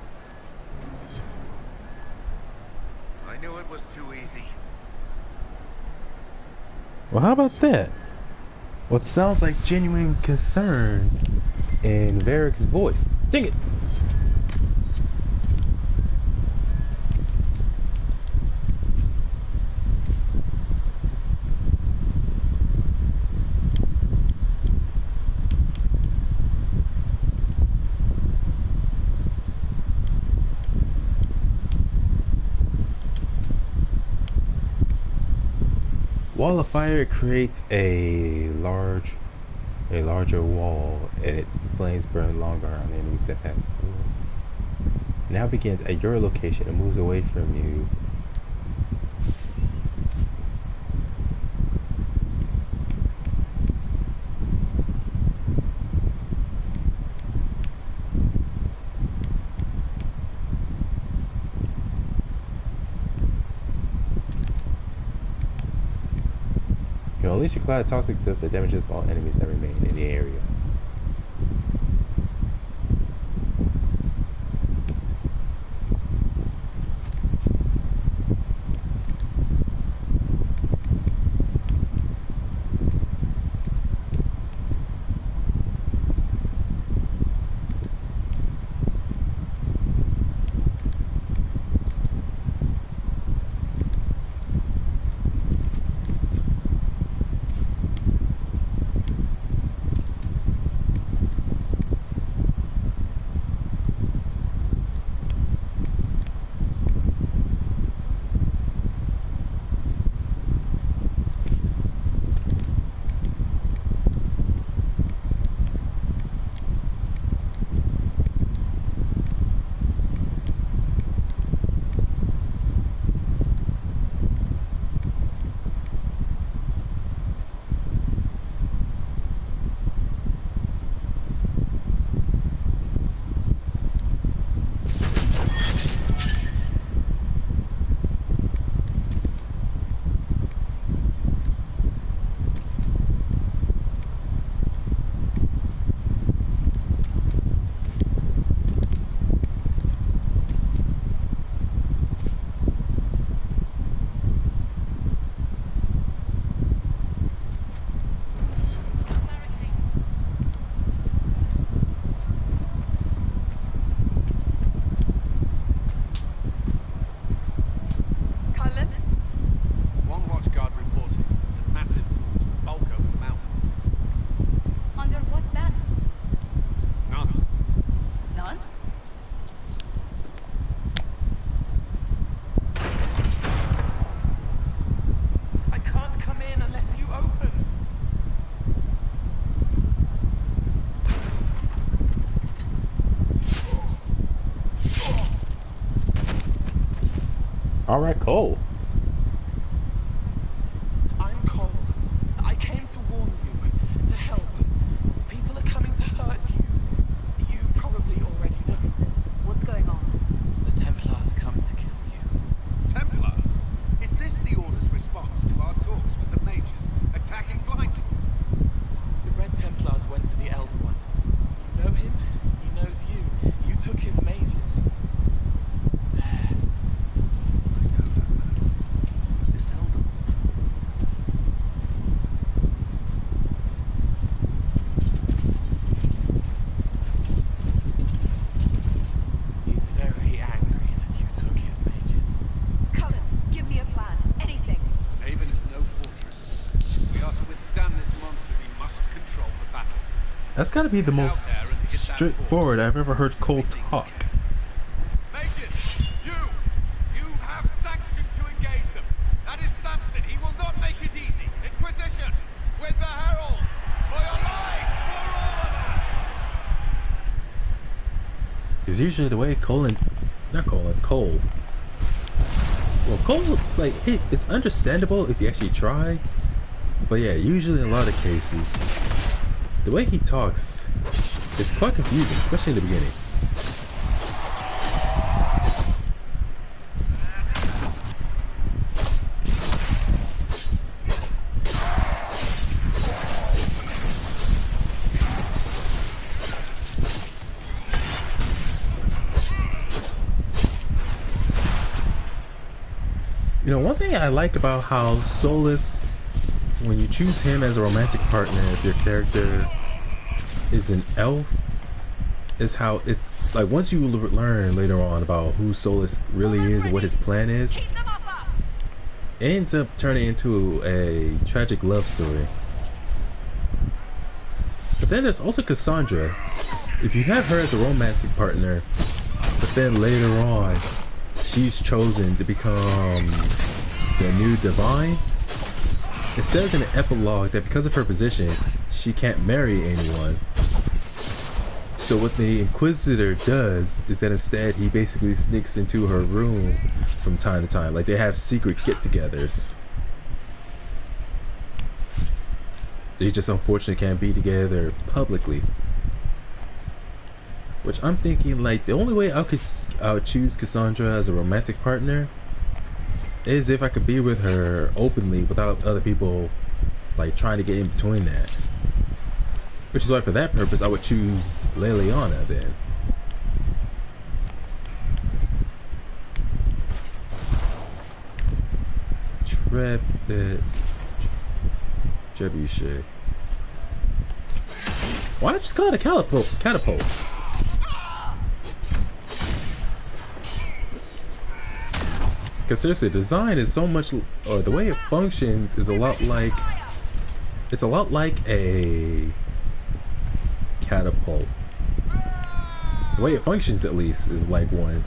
I knew it was too easy. Well, how about that? What sounds like genuine concern in Varric's voice. Dang it! Wall of fire creates a larger wall, and its flames burn longer on enemies that pass through. Now begins at your location and moves away from you. You know, unleash your cloud of toxic dust that damages all enemies that remain in the area. Alright, Cole. I'm Cole. I came to warn you, to help. People are coming to hurt you. You probably already know. What is this? What's going on? The Templars come to kill you. Templars? Is this the Order's response to our talks with the mages, attacking blindly? The Red Templars went to the Elder One. You know him, he knows you. You took his mages. That's gotta be the most straightforward I've ever heard Cole talk. Mages, you have sanction to engage them. That is Samson. He will not make it easy. Inquisition, with the Herald, for your lives, for all of us. Because usually the way Cole. Well, Cole, like, it's understandable if you actually try. But yeah, usually in a lot of cases, the way he talks is quite confusing, especially in the beginning. You know, one thing I like about how Solas, when you choose him as a romantic partner, if your character is an elf, is how it's like once you learn later on about who Solas really is, what his plan is, it ends up turning into a tragic love story. But then there's also Cassandra. If you have her as a romantic partner, but then later on she's chosen to become the new divine, it says in the epilogue that because of her position, she can't marry anyone. So what the Inquisitor does is that instead he basically sneaks into her room from time to time. Like they have secret get-togethers. They just unfortunately can't be together publicly. Which I'm thinking, like, the only way I would choose Cassandra as a romantic partner is if I could be with her openly without other people, like, trying to get in between that. Which is why for that purpose I would choose Leliana then. Trebuchet. Why not just call it a catapult? Because seriously, design is so much, or the way it functions is a lot like, it's a lot like a catapult. The way it functions, at least, is like one.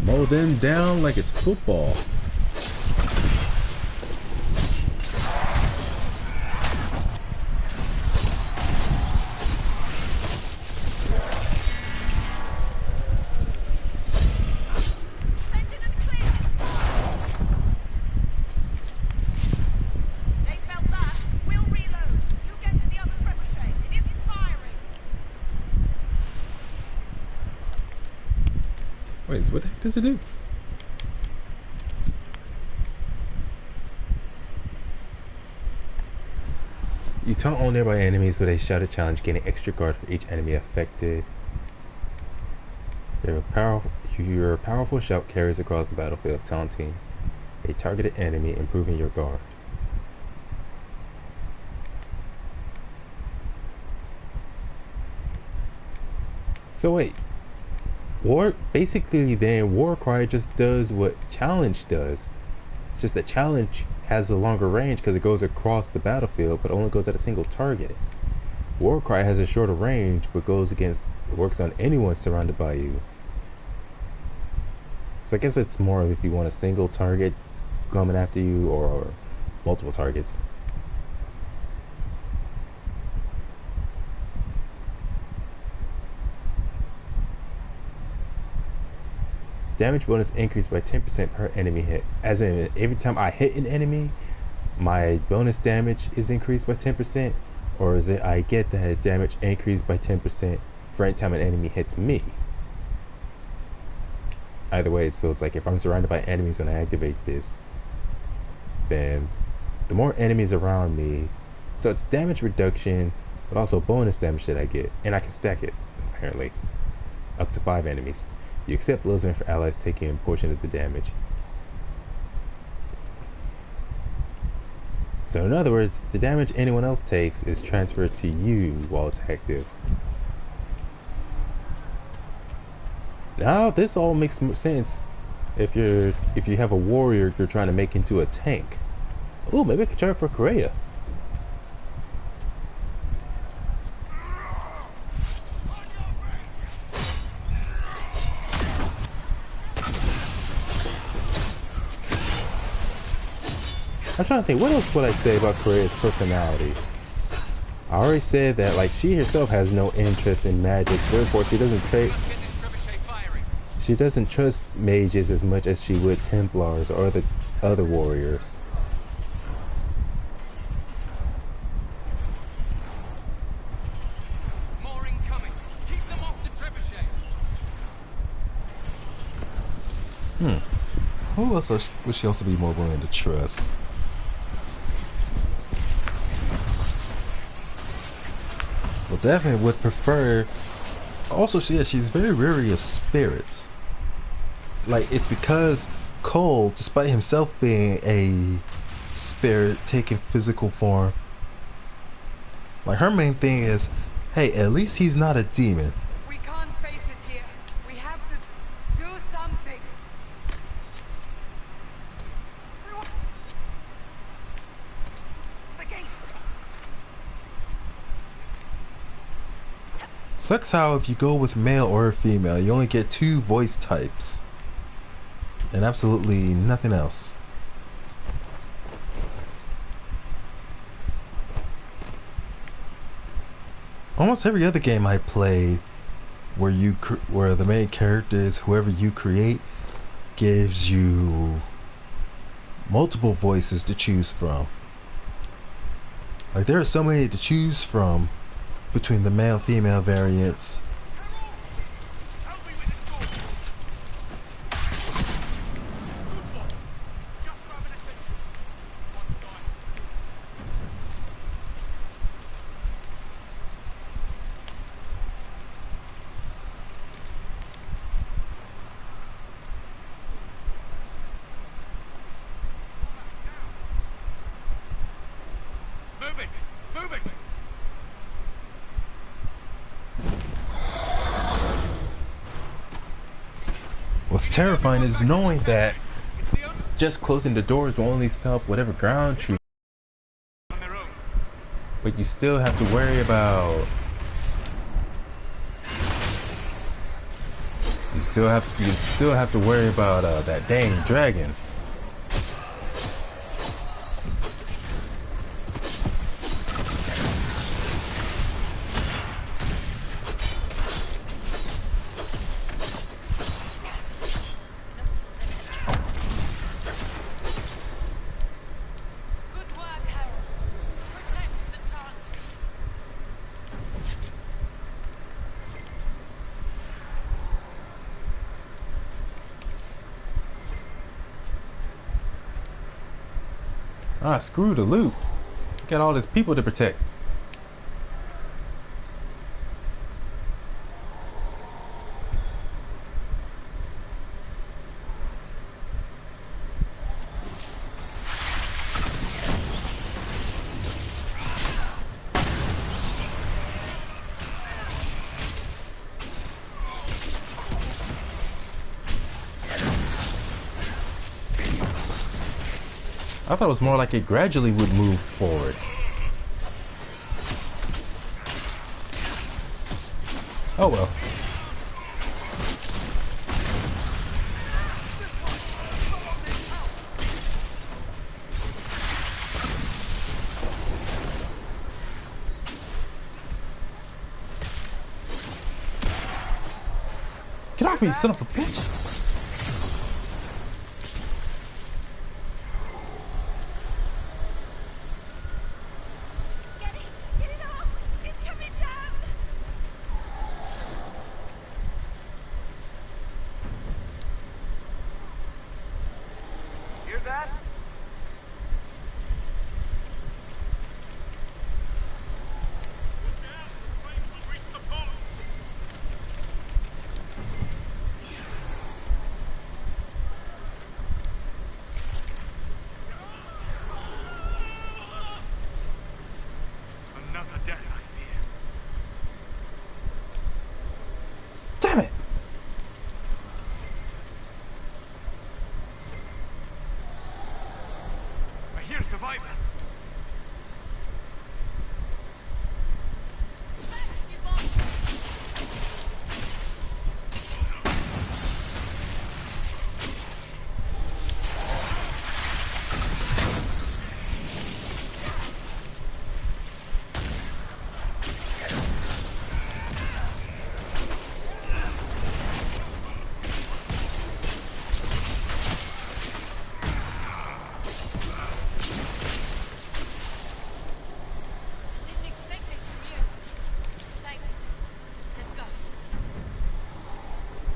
Mow them down like it's football. Wait, so what the heck does it do? You taunt all nearby enemies with a shouted challenge, gaining extra guard for each enemy affected. Your powerful shout carries across the battlefield, taunting a targeted enemy, improving your guard. So wait. Basically then Warcry just does what challenge does. It's just that challenge has a longer range because it goes across the battlefield but only goes at a single target. Warcry has a shorter range but works on anyone surrounded by you. So I guess it's more if you want a single target coming after you or multiple targets. Damage bonus increased by 10% per enemy hit. As in, every time I hit an enemy, my bonus damage is increased by 10%, or is it I get that damage increased by 10% for any time an enemy hits me? Either way, so it's like if I'm surrounded by enemies when I activate this, then the more enemies around me, so it's damage reduction, but also bonus damage that I get, and I can stack it, apparently, up to 5 enemies. You accept blows meant for allies taking a portion of the damage. So in other words, the damage anyone else takes is transferred to you while it's active. Now this all makes more sense if you have a warrior you're trying to make into a tank. Ooh, maybe I could try it for Korea. I'm trying to think, what else would I say about Korea's personality? I already said that, like, she herself has no interest in magic, therefore she doesn't trust mages as much as she would Templars or the other warriors. More incoming. Keep them off the trebuchet. Who else would she also be more willing to trust? Well, definitely would prefer. Also, she's very wary of spirits. Like, it's because Cole, despite himself being a spirit taking physical form, like, her main thing is, hey, at least he's not a demon. We can't face it here. We have to do something. The gate. Sucks how if you go with male or female, you only get 2 voice types. And absolutely nothing else. Almost every other game I played, where the main character is whoever you create, gives you multiple voices to choose from. Like, there are so many to choose from between the male-female variants. Move it! What's terrifying is knowing that just closing the doors will only stop whatever ground truth. But you still have to worry about. You still have to worry about that dang dragon. Ah, screw the loot. Got all these people to protect. I thought it was more like it gradually would move forward. Oh well. Get off me, son of a bitch!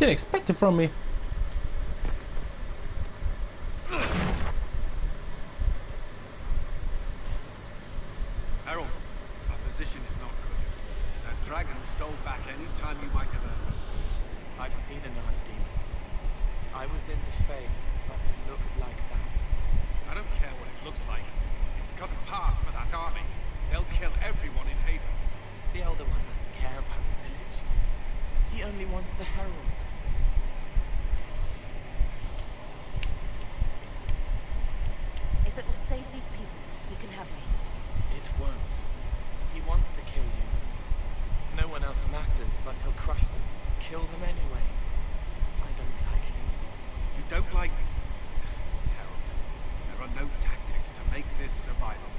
Didn't expect it from me. Harold, our position is not good. That dragon stole back any time you might have earned us. I've seen an archdemon. I was in the Fade, but it looked like that. I don't care what it looks like. It's got a path for that army. They'll kill everyone in Haven. The Elder One doesn't care about the village. He only wants the Herald. If it will save these people, he can have me. It won't. He wants to kill you. No one else matters, but he'll crush them. Kill them anyway. I don't like you. You don't like me? Harold, there are no tactics to make this survivable.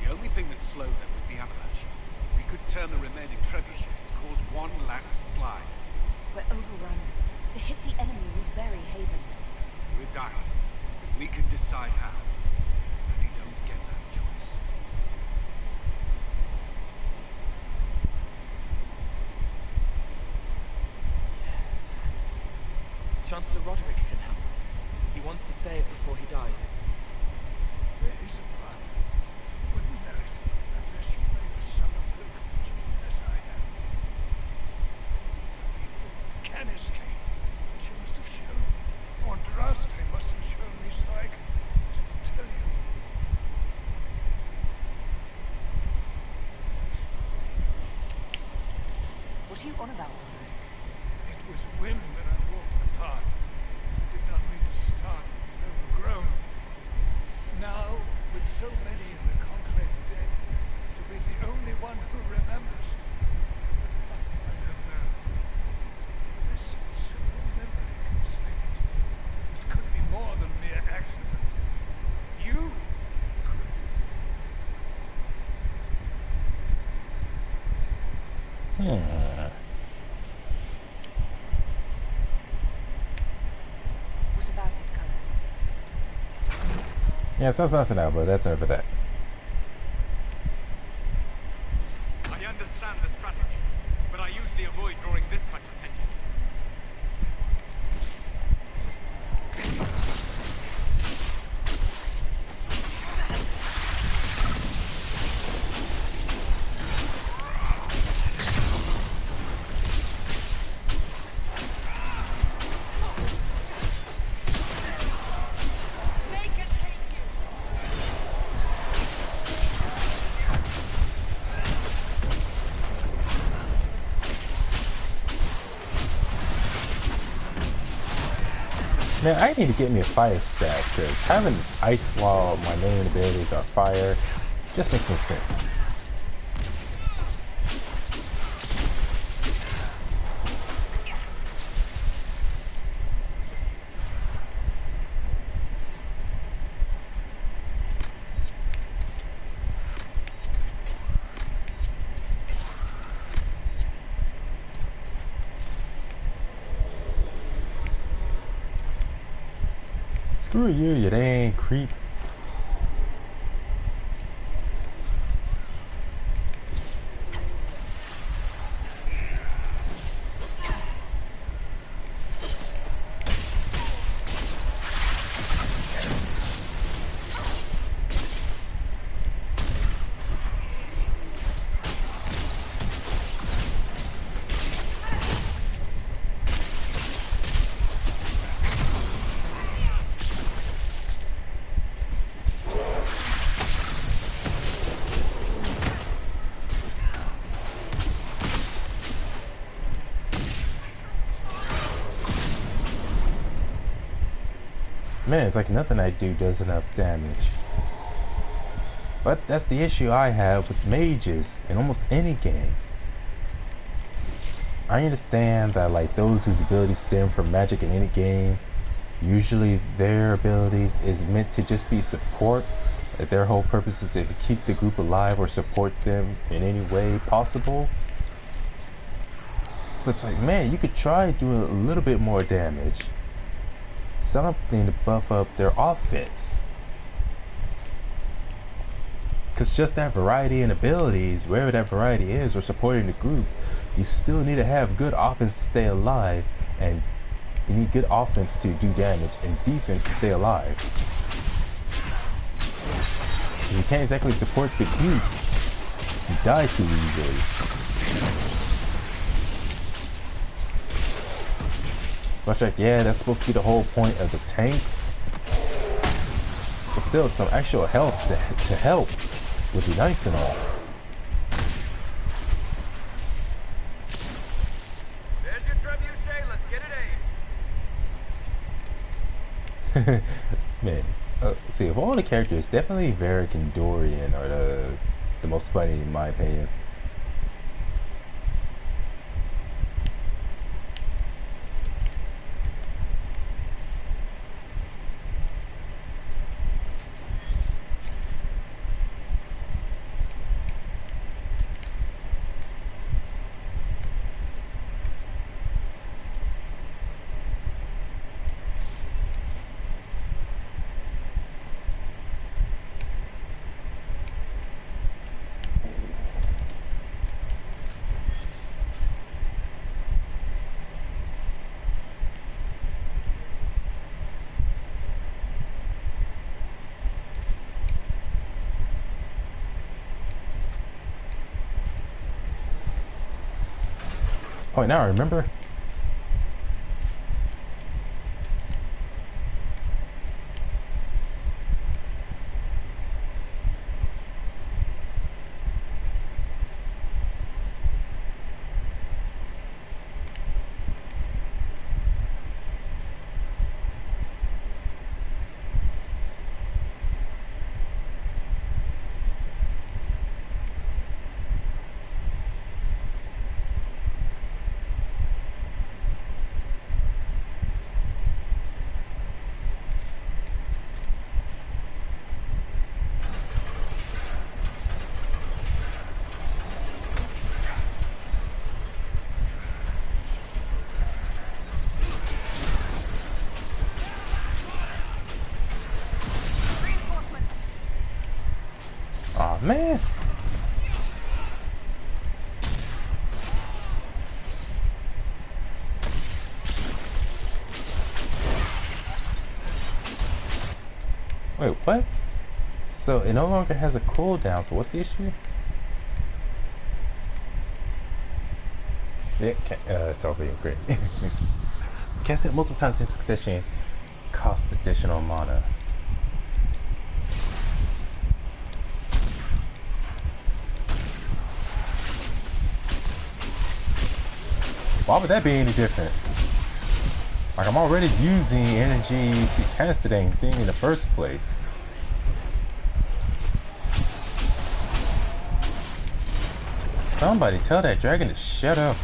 The only thing that slowed them was the avalanche. We could turn the remaining trebuchets, cause one last slide. We're overrun. To hit the enemy would bury Haven. We're dying. We can decide how. And we don't get that choice. Yes, Dad. Chancellor Roderick can help. He wants to say it before he dies. There is a path. You wouldn't know it unless you made the summer pilgrimage, as I have. The people can escape. She must have shown me. Or Draste must have shown me so I can tell you. What are you on about, Roderick? It was whim that I walked the path. I did not mean to start. It was overgrown. Now, with so many of the Conclave dead, to be the only one who remembers. I don't know. This simple memory can save it. This could be more than mere accident. You could be. What about it, Cullen? Yes, that's not now, but that's over that. I understand the strategy, but I usually avoid drawing this much attention. Man, I need to get me a fire stack, because having ice while my main abilities are fire just makes no sense. Screw you, you dang creep. Man, it's like nothing I do does enough damage. But that's the issue I have with mages in almost any game. I understand that like those whose abilities stem from magic in any game, usually their abilities is meant to just be support. That their whole purpose is to keep the group alive or support them in any way possible. But it's like, man, you could try doing a little bit more damage. Something to buff up their offense. Because just that variety in abilities, wherever that variety is, or supporting the group, you still need to have good offense to stay alive, and you need good offense to do damage, and defense to stay alive. You can't exactly support the group. You die too easily. But like, yeah, that's supposed to be the whole point of the tanks. But still, some actual health to help would be nice and all. There's your trebuchet. Let's get it aimed. Man, see, of all the characters, definitely Varric and Dorian are the most funny in my opinion. Oh, now I remember. Aw, man. Wait, what? So it no longer has a cooldown, so what's the issue? Yeah, it's over here, great. Cast it multiple times in succession costs additional mana. Why would that be any different? Like, I'm already using energy to cast the dang thing in the first place. Somebody tell that dragon to shut up.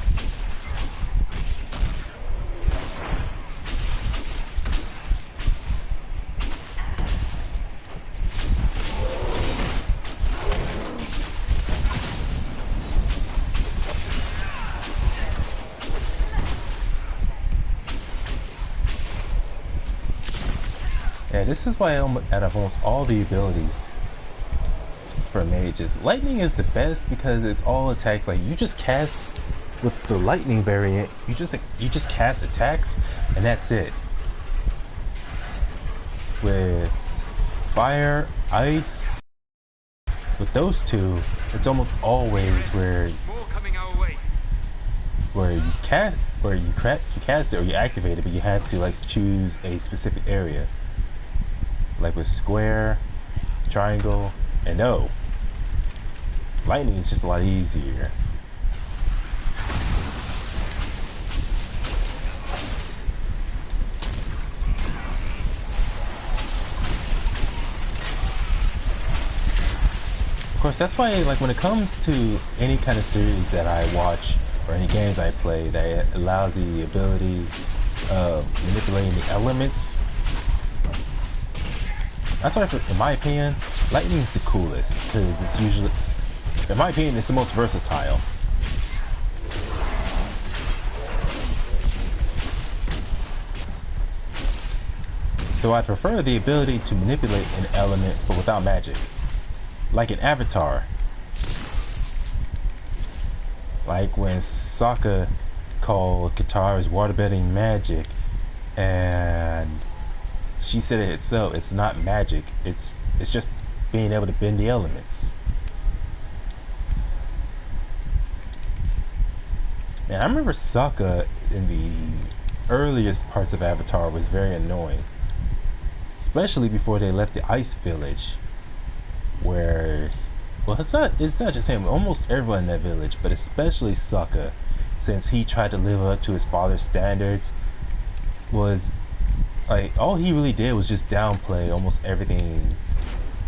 Yeah, this is why out of almost all the abilities for mages, lightning is the best because it's all attacks. Like, you just cast with the lightning variant, you just cast attacks and that's it. With fire, ice, with those two, it's almost always where you cast it or you activate it, but you have to like choose a specific area. Like with square, triangle, and O. Lightning is just a lot easier. Of course, that's why, like, when it comes to any kind of series that I watch or any games I play that allows the ability of manipulating the elements, that's why, in my opinion, lightning is the coolest, because it's usually, in my opinion, it's the most versatile. Though I prefer the ability to manipulate an element, but without magic. like an avatar. Like when Sokka called Katara's waterbending magic, and she said it itself, it's not magic, it's just being able to bend the elements. And I remember Sokka in the earliest parts of Avatar was very annoying, especially before they left the ice village, where, well, it's not just him, almost everyone in that village, but especially Sokka, since he tried to live up to his father's standards, was like, all he really did was just downplay almost everything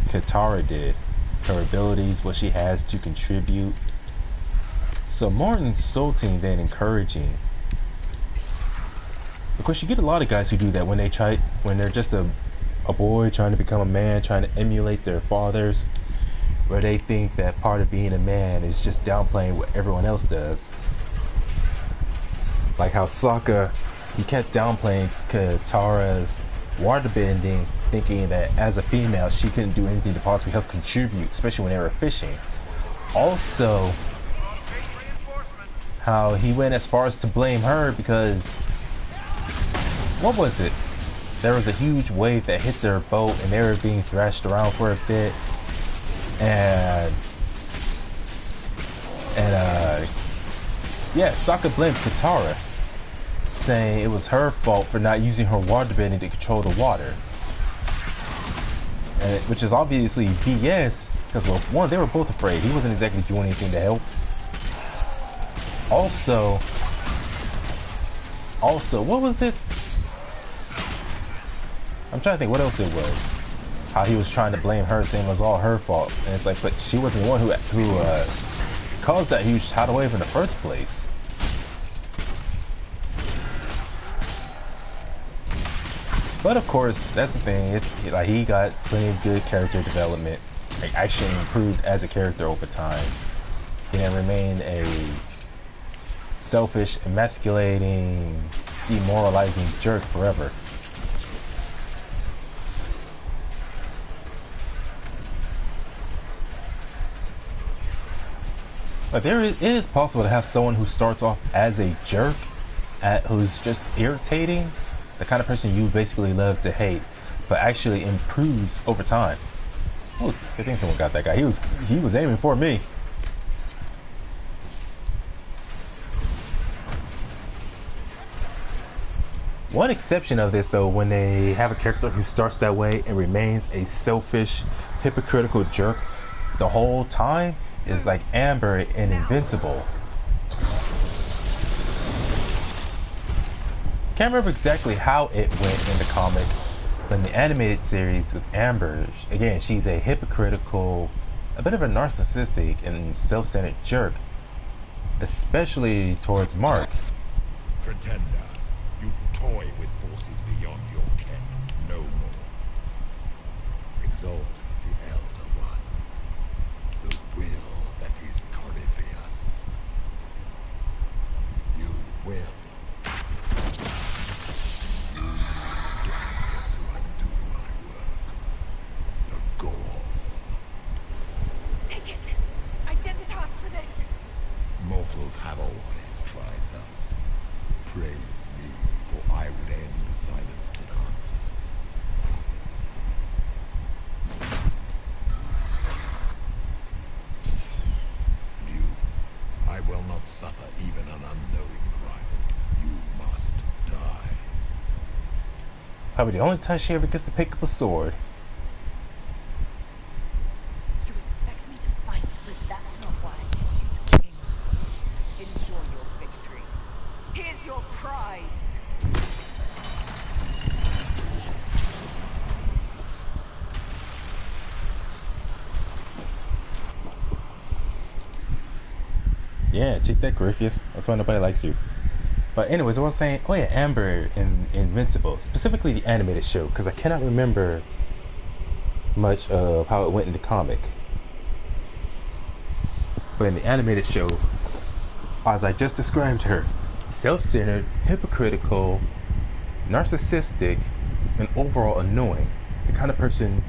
Katara did, her abilities, what she has to contribute. So more insulting than encouraging. Of course, you get a lot of guys who do that when they're just a boy trying to become a man, trying to emulate their fathers, where they think that part of being a man is just downplaying what everyone else does. Like how Sokka, he kept downplaying Katara's waterbending, thinking that as a female she couldn't do anything to possibly help contribute, especially when they were fishing. Also, how he went as far as to blame her because, what was it? There was a huge wave that hit their boat and they were being thrashed around for a bit, and yeah, Sokka blamed Katara, saying it was her fault for not using her waterbending to control the water, and which is obviously BS, because, well, one, they were both afraid. He wasn't exactly doing anything to help. Also, what was it? I'm trying to think what else it was. How he was trying to blame her, saying it was all her fault, and it's like, but she wasn't the one who caused that huge tidal wave in the first place. But of course, that's the thing. It's like he got plenty of good character development, like actually improved as a character over time. He didn't remain a selfish, emasculating, demoralizing jerk forever. But it is possible to have someone who starts off as a jerk, who's just irritating, the kind of person you basically love to hate, but actually improves over time. Oh, good thing someone got that guy. He was aiming for me. One exception of this, though, when they have a character who starts that way and remains a selfish, hypocritical jerk the whole time, is like Amber in Invincible. Can't remember exactly how it went in the comic, but in the animated series with Amber, again, she's a hypocritical, a bit of a narcissistic and self-centered jerk, especially towards Mark. Pretender, you toy with forces beyond your ken, no more. Exalt the Elder One, the will that is Corypheus. You will. Mortals have always tried thus. Praise me, for I would end the silence that answers. And you, I will not suffer even an unknowing arrival. You must die. Probably the only time she ever gets to pick up a sword. Yeah, take that, Corypheus. That's why nobody likes you. But anyways, I was saying, oh yeah, Amber in Invincible, specifically the animated show, because I cannot remember much of how it went in the comic. But in the animated show, as I just described her, self-centered, hypocritical, narcissistic, and overall annoying. The kind of person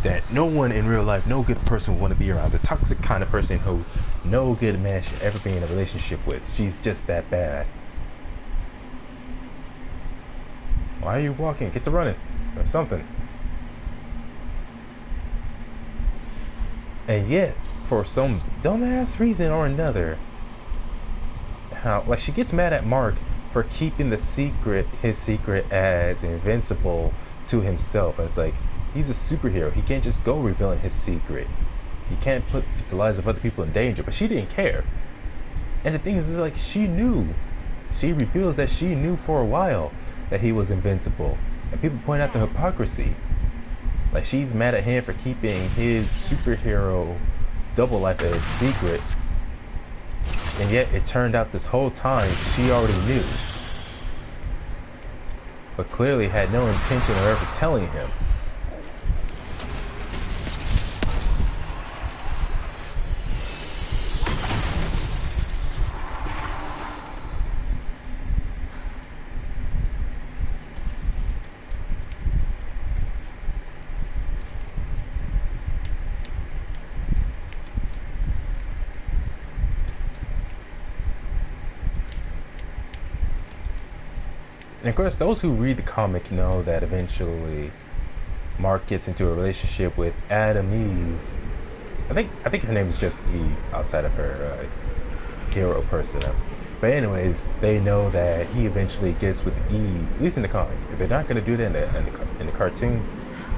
that no one in real life, no good person would want to be around. The toxic kind of person who no good man should ever be in a relationship with. She's just that bad. Why are you walking? Get to running or something. And yet, for some dumbass reason or another, how like she gets mad at Mark for keeping his secret as invincible to himself. And it's like, he's a superhero. He can't just go revealing his secret. He can't put the lives of other people in danger. But she didn't care. And the thing is like, she knew. She reveals that she knew for a while that he was invincible. And people point out the hypocrisy. Like, she's mad at him for keeping his superhero double life as secret. And yet it turned out this whole time she already knew. But clearly had no intention of ever telling him. And of course, those who read the comic know that eventually Mark gets into a relationship with Adam Eve. I think her name is just Eve outside of her hero persona. But anyways, they know that he eventually gets with Eve, at least in the comic. If they're not going to do that in the cartoon,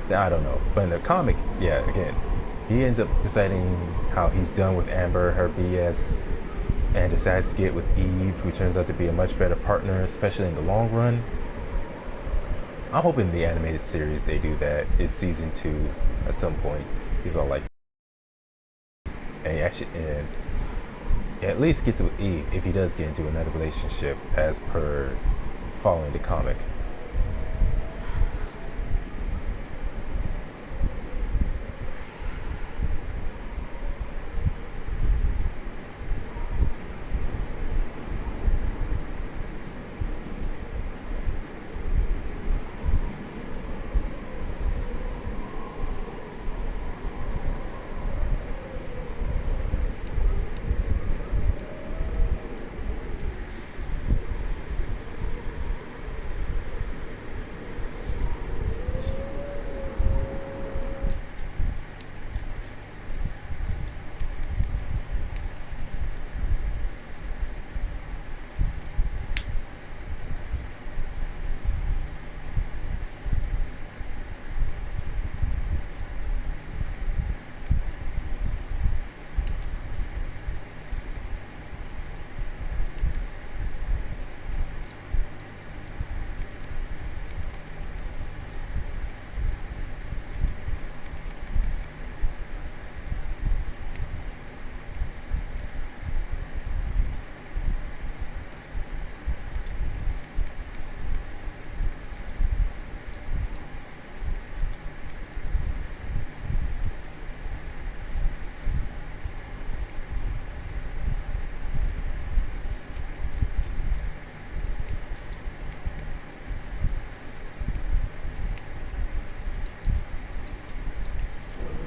then I don't know. But in the comic, yeah, again, he ends up deciding how he's done with Amber, her BS, and decides to get with Eve, who turns out to be a much better partner, especially in the long run. I'm hoping in the animated series they do that. It's season 2 at some point. He's all like, and at least gets with Eve if he does get into another relationship as per following the comic.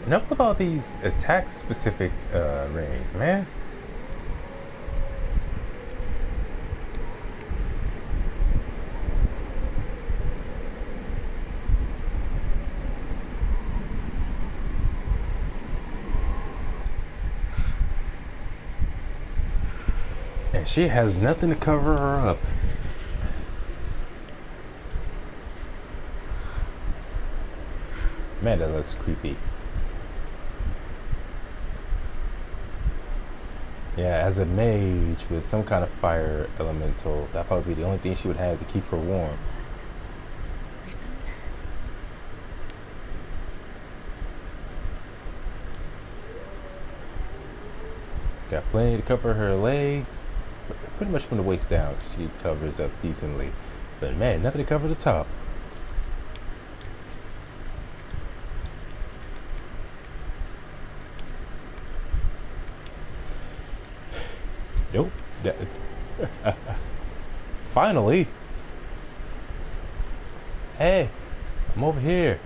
Enough with all these attack-specific rings, man. And she has nothing to cover her up. Man, that looks creepy. Yeah, as a mage with some kind of fire elemental, that'd probably be the only thing she would have to keep her warm. Got plenty to cover her legs. Pretty much from the waist down, she covers up decently. But man, nothing to cover the top. Nope. Finally. Hey, I'm over here.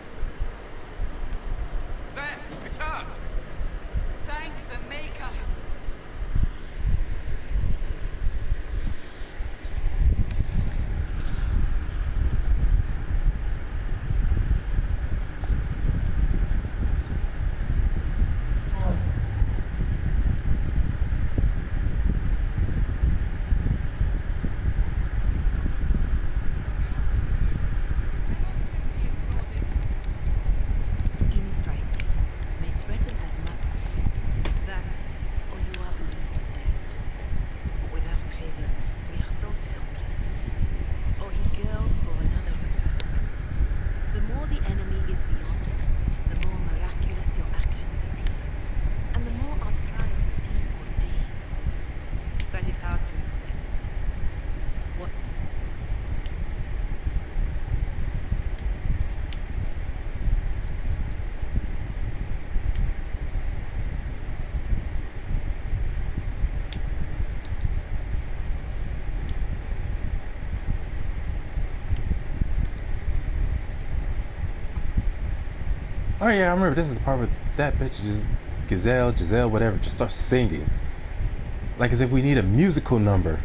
That is hard to accept. What? Oh yeah, I remember this is the part where that bitch just Giselle, whatever, just starts singing. Like as if we need a musical number.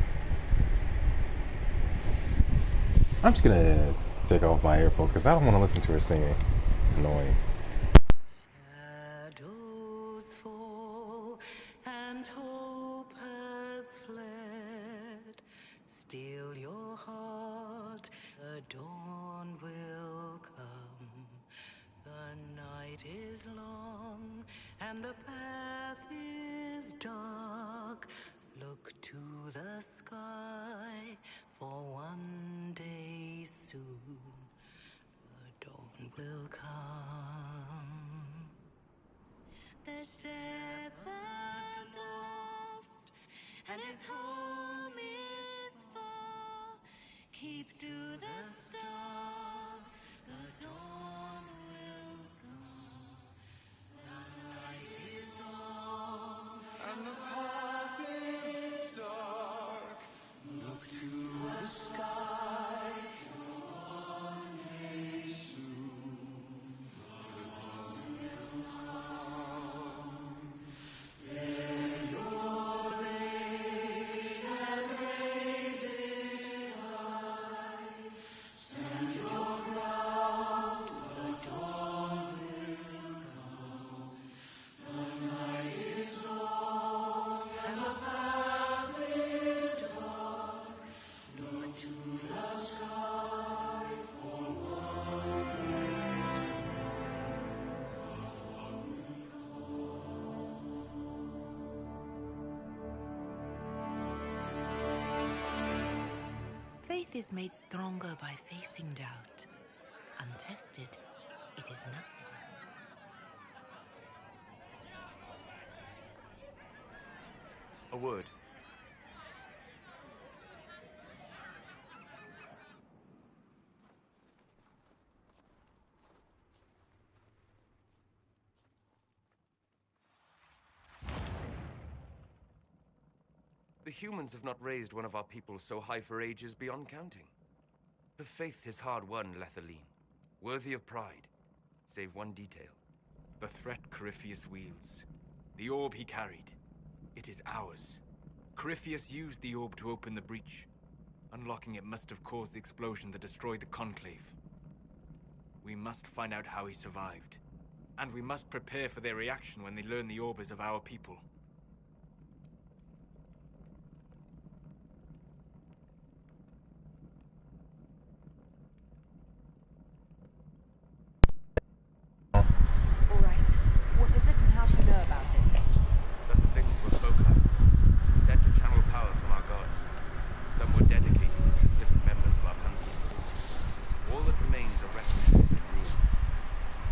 I'm just gonna take off my earphones because I don't want to listen to her singing. It's annoying. Shadows fall and hope has fled. Still your heart, the dawn will come. The night is long and the path is dark. Look to the sky, for one day soon the dawn will come. The shepherd's lost, and his home is far. Keep to the stars, the dawn will come. The night is long, and the path is dark. Look to the sky, for one day soon the dawn will come. Let your blade and raise it high. Stand your ground, the dawn will come. The night is long and the path is dark. Look to the sky, for one day soon the dawn will Faith is made stronger by facing doubt. Untested, it is nothing. A word. The humans have not raised one of our people so high for ages beyond counting. Her faith is hard-won, Lethaline, worthy of pride, save one detail. The threat Corypheus wields. The orb he carried. It is ours. Corypheus used the orb to open the breach. Unlocking it must have caused the explosion that destroyed the Conclave. We must find out how he survived. And we must prepare for their reaction when they learn the orb is of our people. All right. What is it and how do you know about it? Such things were spoken of. Sent to channel power from our gods. Some were dedicated to specific members of our country. All that remains are refugees and ruins.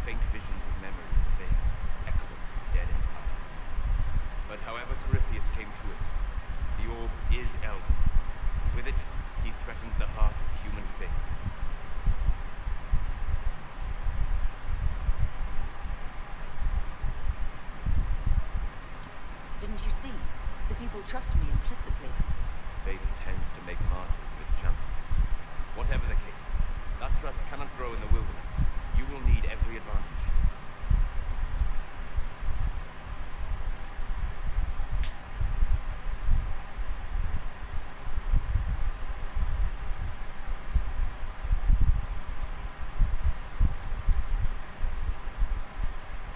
Faint visions of memory and fame, echoes of dead empire. But however Corypheus came to it, the orb is elven. With it, he threatens the heart of human faith. Didn't you see? The people trust me implicitly. Faith tends to make martyrs of its champions. Whatever the case, that trust cannot grow in the wilderness. You will need every advantage.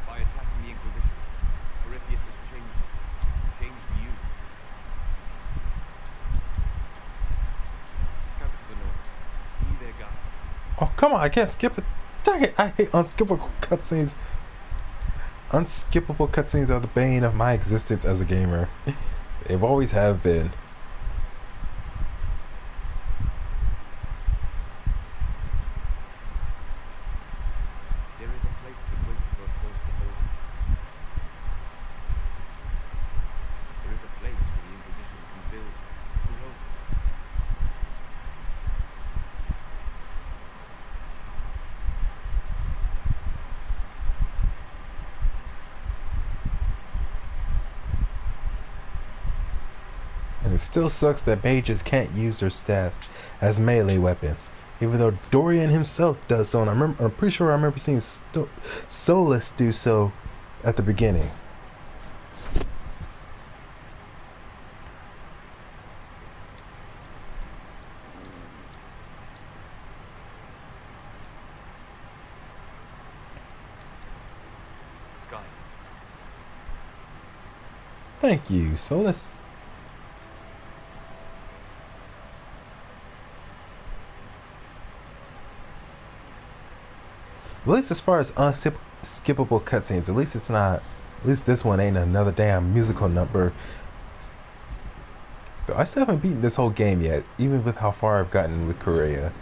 By attacking the Inquisition, Corypheus has changed you. Scout to the north. Be their guide. Oh, come on, I can't skip it. Dang it, I hate unskippable cutscenes. Unskippable cutscenes are the bane of my existence as a gamer. They've always have been. There is a place that waits for a force to hold. There is a place where the Inquisition can build Still sucks that mages can't use their staffs as melee weapons, even though Dorian himself does so, and I'm pretty sure I remember seeing Solus do so at the beginning. Sky. Thank you, Solus. At least as far as unskippable cutscenes, at least it's not. At least this one ain't another damn musical number. But I still haven't beaten this whole game yet, even with how far I've gotten with Correa.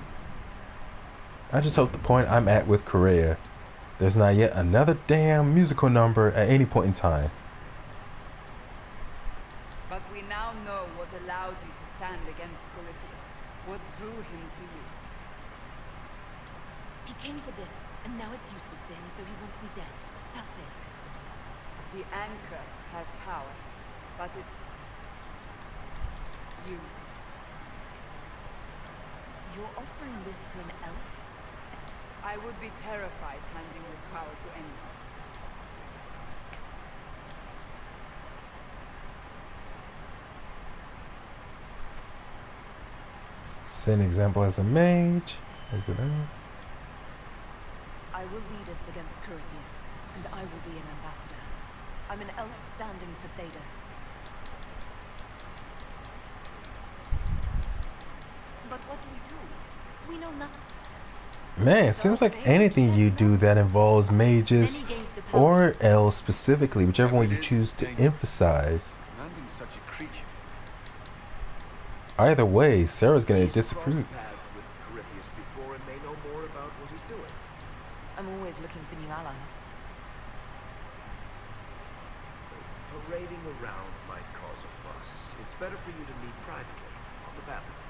I just hope the point I'm at with Correa, there's not yet another damn musical number at any point in time. But we now know what allowed you to stand against Corypheus. What drew him to you. He came for this, and now it's useless to him, so he wants me dead. That's it. The anchor has power, but it... You're offering this to an elf? I would be terrified handing this power to anyone. Set an example as a mage. Exit out. I will lead us against Corypheus, and I will be an ambassador. I'm an elf standing for Thedas. But what do? We know nothing. Man, it seems like anything you do that involves mages or elves specifically, whichever one you choose to emphasize. Commanding such a creature. Either way, Sarah's gonna disapprove. With Corypheus before and may know more about what he's doing. I'm always looking for new allies. Parading around might cause a fuss. It's better for you to meet privately on the battlements.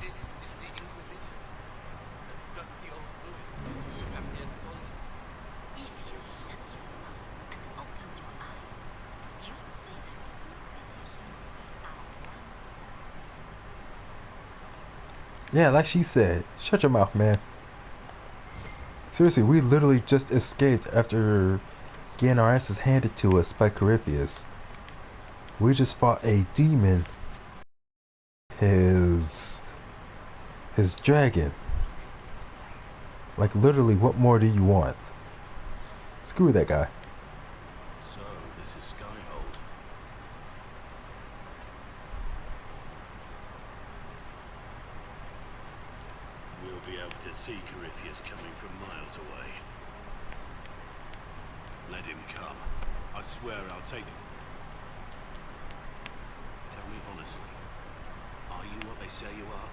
This is the Inquisition. The dusty old ruin full of dead soldiers. If you shut your mouth and open your eyes, you'd see that the Inquisition is our one. Yeah, like she said, shut your mouth, man. Seriously, we literally just escaped after getting our asses handed to us by Corypheus. We just fought a demon. His dragon. Like literally, what more do you want? Screw that guy. So, this is Skyhold. We'll be able to see Corypheus coming from miles away. Let him come. I swear I'll take him. Tell me honestly, are you what they say you are?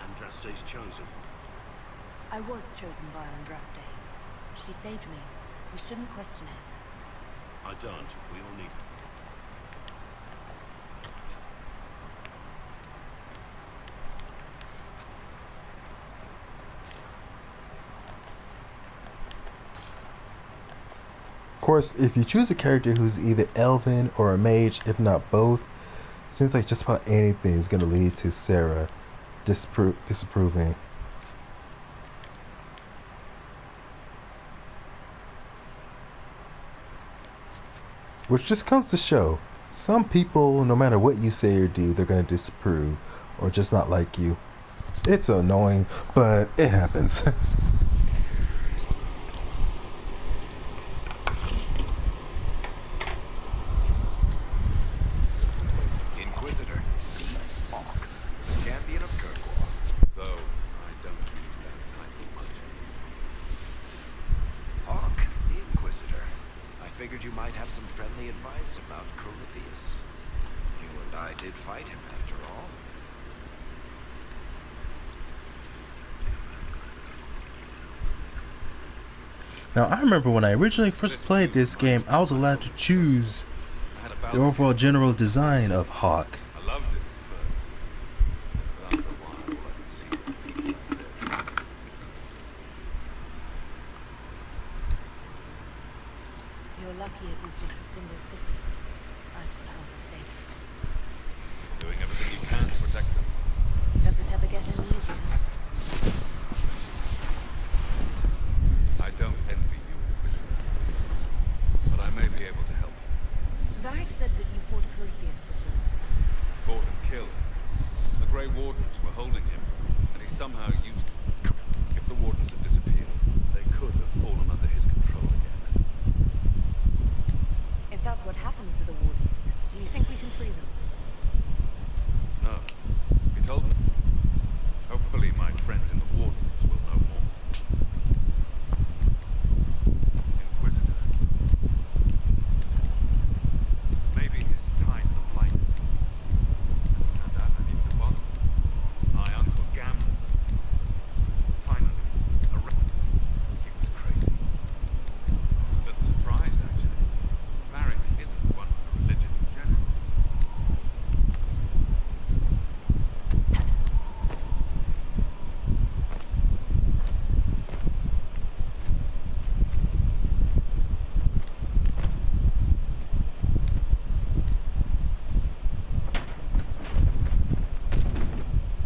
Andraste's chosen? I was chosen by Andraste. She saved me. We shouldn't question it. I don't. We all need her. Of course, if you choose a character who's either elven or a mage, if not both, seems like just about anything is going to lead to Sarah disapproving. Which just comes to show, some people, no matter what you say or do, they're going to disapprove or just not like you. It's annoying, but it happens. Inquisitor. Hawk. Champion of Kirkwall. Though, I don't use that title much. Hawk, the Inquisitor. I figured you might have some friendly advice about Corypheus. You and I did fight him, after all. Now, I remember when I originally first played this game, I was allowed to choose the overall general design of Hawk. I loved it at first. But after a while, I could see that people out there. You're lucky it was just a single that's what happened to the Wardens, do you think we can free them? No. He told me. Hopefully my friend in the Wardens will know more. Inquisitor. Maybe his tie to the blind is... As it turned out, I needed a bottle. My uncle gambled. Finally, he was crazy. I was a little surprised, actually. Varric isn't one for religion in general.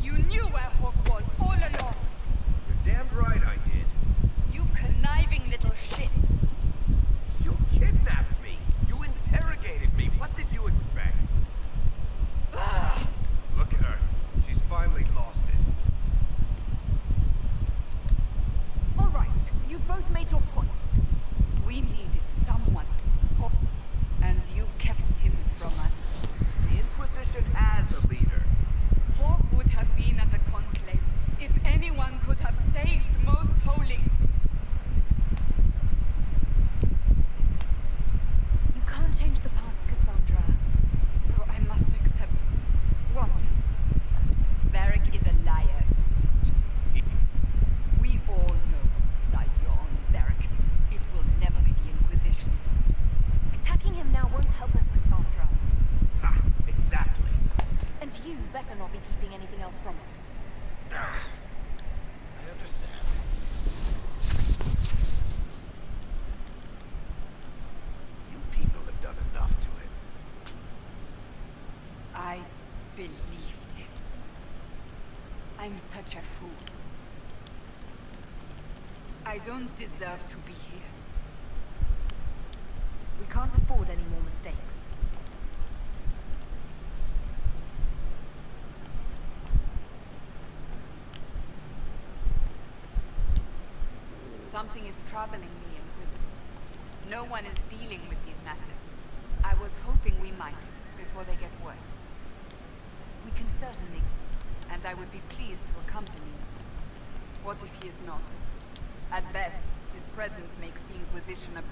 You knew where Hawk was all along. You're damned right I did. You conniving little shit. You kidnapped me. You interrogated me. What did you expect? Look at her. She's finally lost it. All right, you've both made your points. We needed someone. Hawk, and you kept him from us. The Inquisition has a leader. Hawk would have been at the Conclave if anyone could have saved Most Holy. You can't change the past, Cassandra. So I must accept... what? Varric is a liar. We all know whose side you're on, Varric. It will never be the Inquisition's. Attacking him now won't help us, Cassandra. Ah, exactly. And you better not be keeping anything else from us. I understand. You people have done enough to him. I believed him. I'm such a fool. I don't deserve to be here. We can't afford any more mistakes. Something is troubling me, Inquisitor. No one is dealing with these matters. I was hoping we might, before they get worse. We can certainly... And I would be pleased to accompany you. What if he is not? At best, his presence makes the Inquisition a...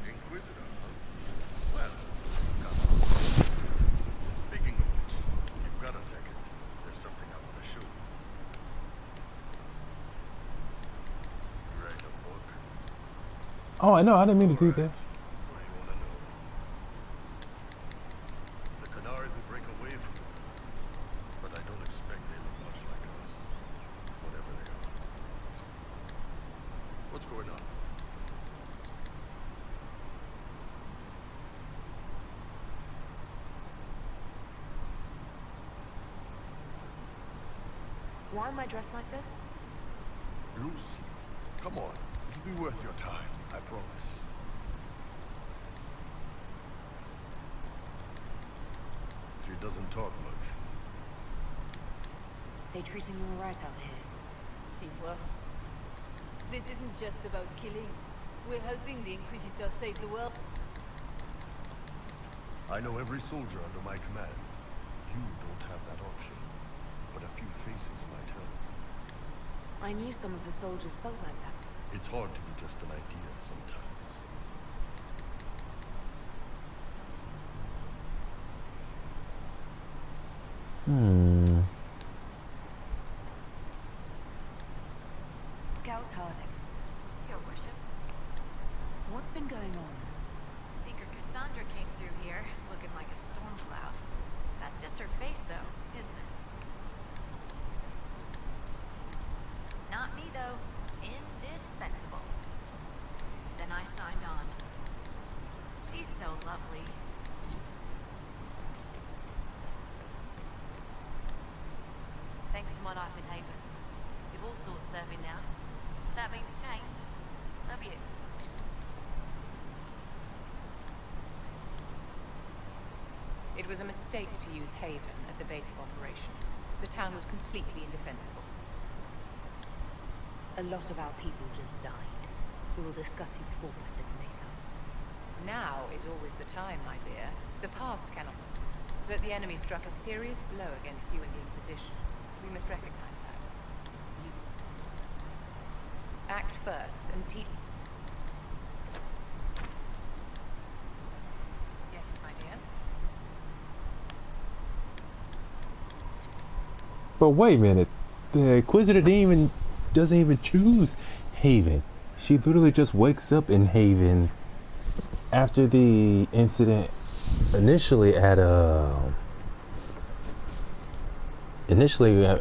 Inquisitor, huh? Well, speaking of which, you've got a second. There's something I want to show you. You write a book. Oh, I know. I didn't mean to do that. What do you want to know? The Qunari will break away from it, but I don't expect they look much like us, whatever they are. What's going on? Why am I dressed like this? Lucy, come on. It'll be worth your time, I promise. She doesn't talk much. They treating you all right out here? See worse. This isn't just about killing. We're helping the Inquisitor save the world. I know every soldier under my command. You don't have that option. But a few faces might help. I knew some of the soldiers felt like that. It's hard to be just an idea sometimes. Scout Harding. Your worship. What's been going on? Seeker Cassandra came through here, looking like a storm cloud. That's just her face, though, isn't it? Not me, though. Indispensable. Then I signed on. She's so lovely. Thanks from what I've been Haven. You've all sorts serving now. That means change. Love you. It was a mistake to use Haven as a base of operations. The town was completely indefensible. A lot of our people just died. We will discuss his full matters later. Now is always the time, my dear. The past cannot. But the enemy struck a serious blow against you in the Inquisition. We must recognize that. You act first and teach. Yes, my dear. But wait a minute. The Inquisitor doesn't even choose Haven. She literally just wakes up in Haven after the incident initially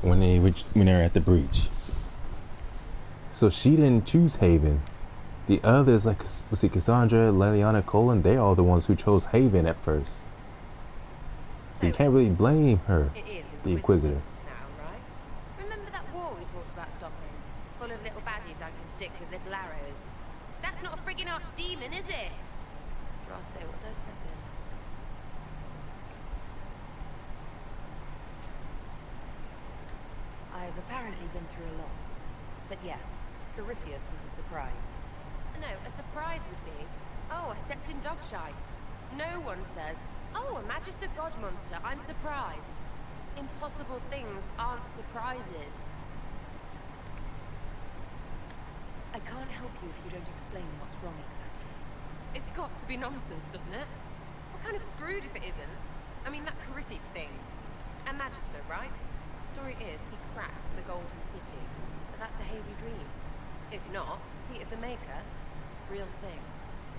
when they were at the breach. So she didn't choose Haven. The others, like was it Cassandra, Leliana, Colin, they're all the ones who chose Haven at first. So you can't really blame her, the Inquisitor. Now, right? Remember that war we talked about stopping? Full of little baddies I can stick with little arrows. That's not a friggin' archdemon, is it? Droste, what does step in? I've apparently been through a lot. But yes, Corypheus was a surprise. No, a surprise would be, oh, I stepped in dog shite. No one says, oh, a Magister God monster, I'm surprised. Impossible things aren't surprises. I can't help you if you don't explain what's wrong exactly. It's got to be nonsense, doesn't it? We're kind of screwed if it isn't. I mean, that Coryphic thing. A Magister, right? Story is, he cracked the Golden City. But that's a hazy dream. If not, Seat of the Maker, real thing.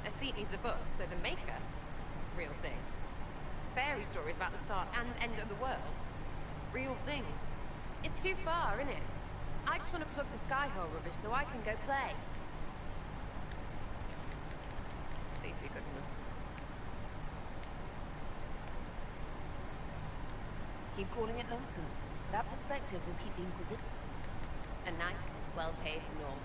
A seat needs a book, so the Maker, real thing. Fairy stories about the start and end of the world, real things. It's too far, innit? I just want to plug the Skyhole rubbish so I can go play. Please be good enough. Keep calling it nonsense. That perspective will keep the Inquisition. A nice, well-paid normal.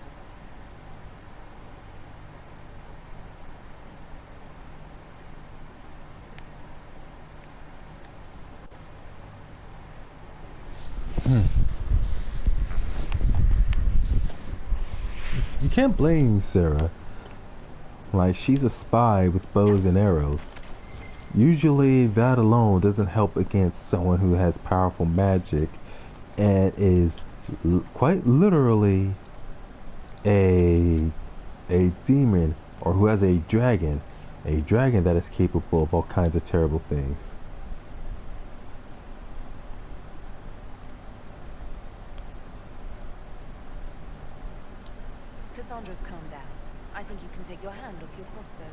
You can't blame Sarah. Like, she's a spy with bows and arrows. Usually that alone doesn't help against someone who has powerful magic and is quite literally a demon, or who has a dragon that is capable of all kinds of terrible things. Cassandra's calmed down. I think you can take your hand off your crossbow.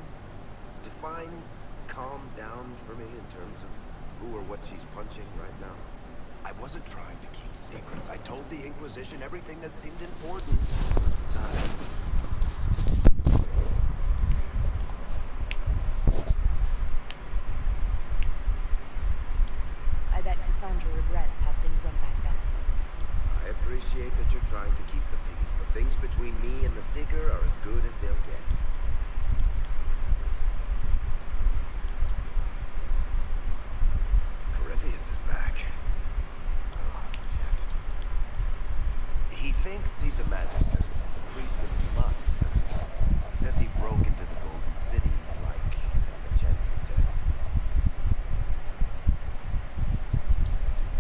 Define calm down for me in terms of who or what she's punching right now. I wasn't trying to keep secrets. I told the Inquisition everything that seemed important. I bet Cassandra regrets how things went back then. I appreciate that you're trying to keep the peace, but things between me and the Seeker are as good as they'll get. Corypheus is back. Oh, shit. He thinks he's a magister, a priest of his blood. Says he broke into the Golden City like the Magenta tale.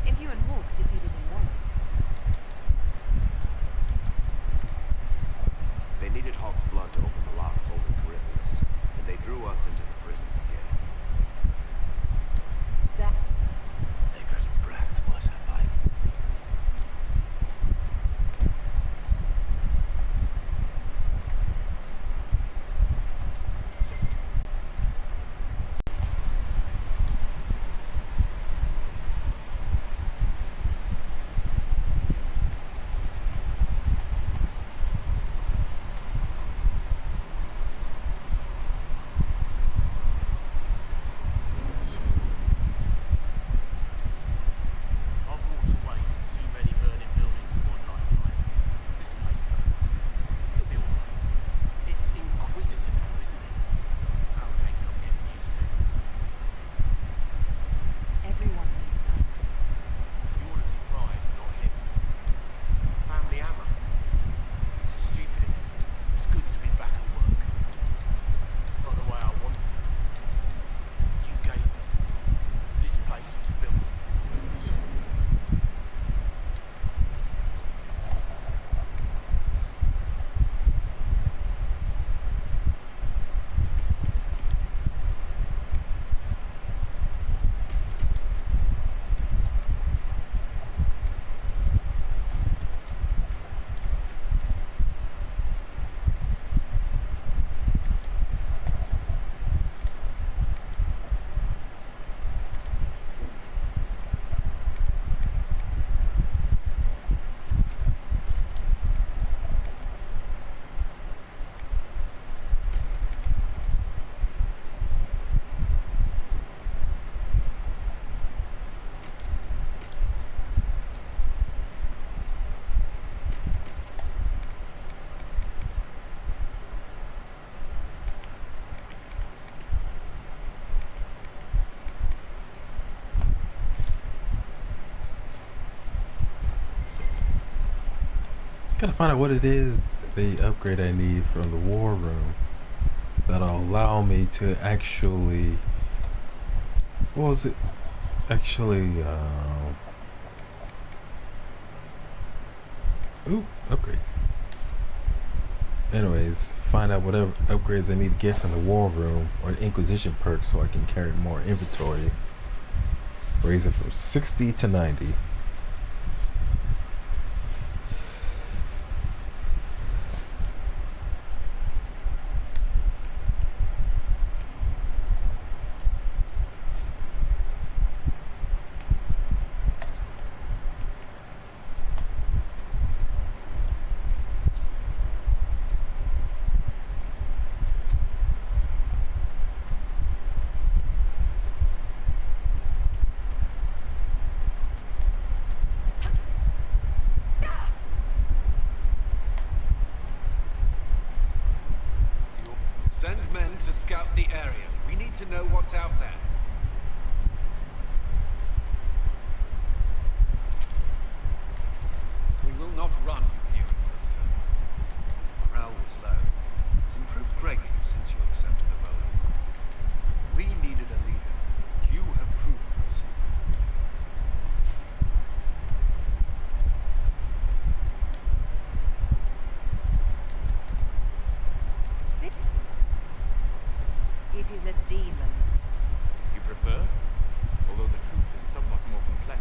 If you and Hawk defeated him once. They needed Hawk's blood to open the locks holding Corypheus, and they drew us into the prison to get it. That... Maker's breath, what have I... trying to find out what it is, the upgrade I need from the war room that'll allow me to actually, what was it? Actually, upgrades. Anyways, find out whatever upgrades I need to get from the war room or the Inquisition perk so I can carry more inventory. Raise it from 60 to 90. Send men to scout the area. We need to know what's out there. We will not run from you, Inquisitor. Morale was low. It's improved greatly since you accepted the role. We needed a leader. You have proven yourself. It is a demon. If you prefer, although the truth is somewhat more complex.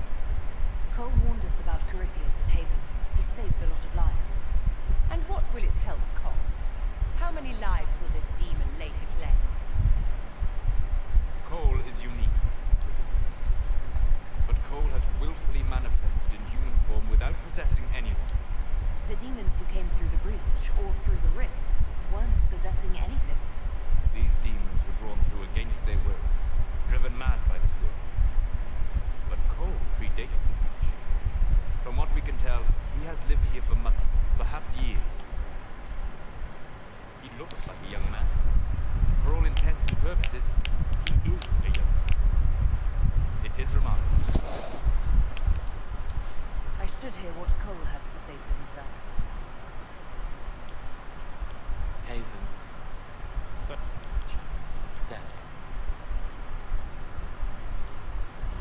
Cole warned us about Corypheus at Haven. He saved a lot of lives. And what will its help cost? How many lives will this demon later claim? Cole is unique, Inquisitor. But Cole has willfully manifested in human form without possessing anyone. The demons who came through the breach, or through the rifts, weren't possessing anything. These demons were drawn through against their will, driven mad by this world. But Cole predates the breach. From what we can tell, he has lived here for months, perhaps years. He looks like a young man. For all intents and purposes, he is a young man. It is remarkable. I should hear what Cole has to say for himself. Haven. So, dead.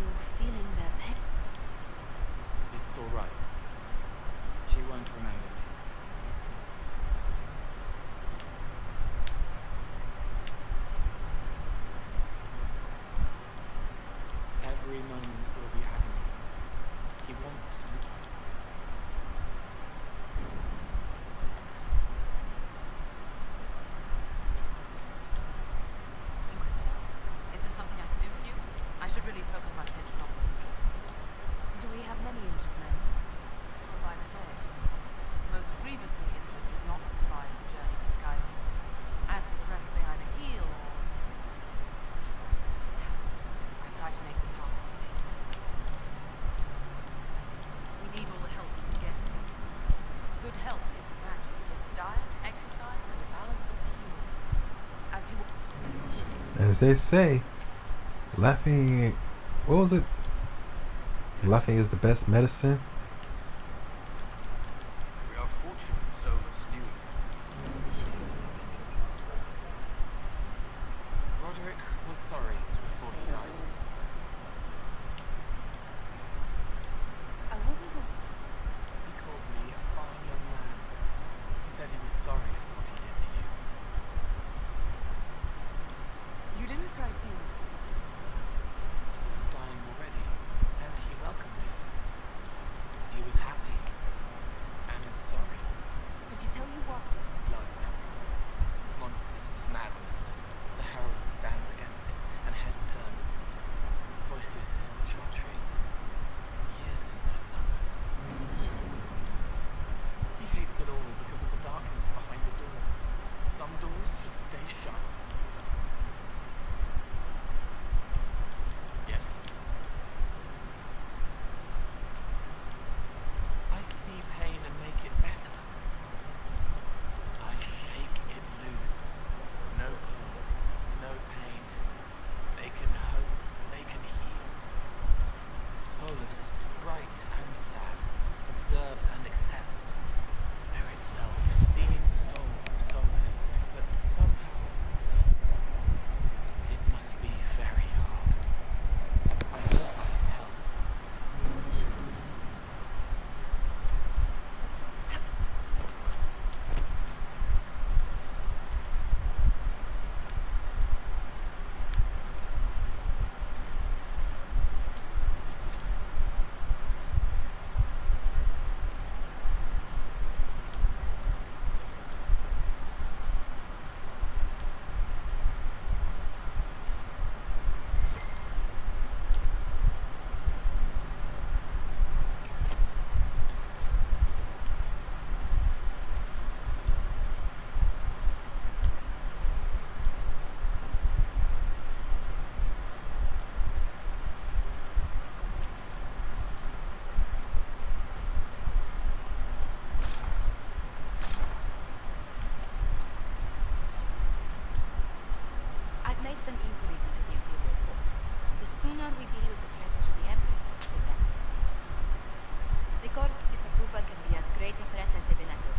You're feeling their pain? It's all right. She won't remember me. Every moment will be agony. He wants... Inquisitor, is there something I can do for you? I should really focus my attention on the injured. Do we have many injured men? Or by the day? Most grievously injured did not survive the journey to Skyrim. As for the rest, they either heal or... I try to make them pass on things. We need all the help we can get. Good health isn't magic. It's diet, exercise, and a balance of the humors. As you... As they say, laughing, what was it? Laughing is the best medicine. We are fortunate Solus knew of this. Roderick was sorry before he died. I wasn't a... He called me a fine young man. He said he was sorry for what he did to you. You didn't try to... He was dying already, and he welcomed it. He was happy. And sorry. Did he tell you what? Blood everywhere. Monsters, madness. The Herald stands against it, and heads turn. Voices in the chantry. Years since I'd sung the song. He hates it all because of the darkness behind the door. Some doors should stay shut. Yes. I see pain and make it better. I shake it loose. No pull, no pain. They can hope, they can heal. Solus, bright and sad, observes and accepts. Spirit send inquiries into the Imperial Court. The sooner we deal with the threat to the Empress, the better. The Court's disapproval can be as great a threat as the Venator.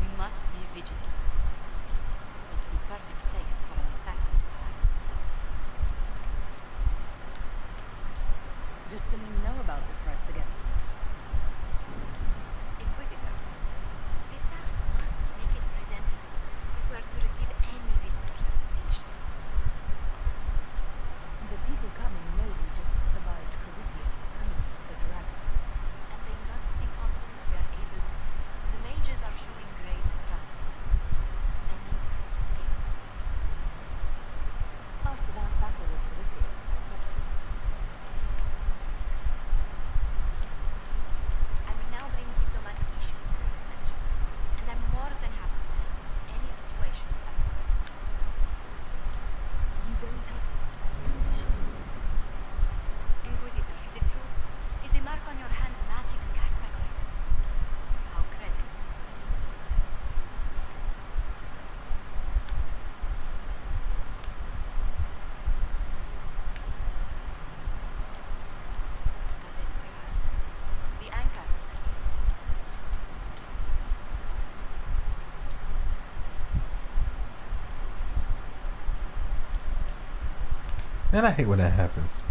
We must be vigilant. It's the perfect place for an assassin to hide. Does Celine know about the threats again? Inquisitor, the staff must make it presentable if we are to receive any visitors of distinction. The people coming know we just survived Corypheus and the dragon. And they must be confident we are able to. The mages are showing great trust. They need to feel safe. After that battle with Corypheus, I will now bring diplomatic issues to your attention, and I'm more than happy to help in any situations that arise. you don't have... Inquisitor, is it true? Is the mark on your hand magic cast by Corypheus? How credulous. Does it hurt? The anchor, that is. Man, I hate when that happens.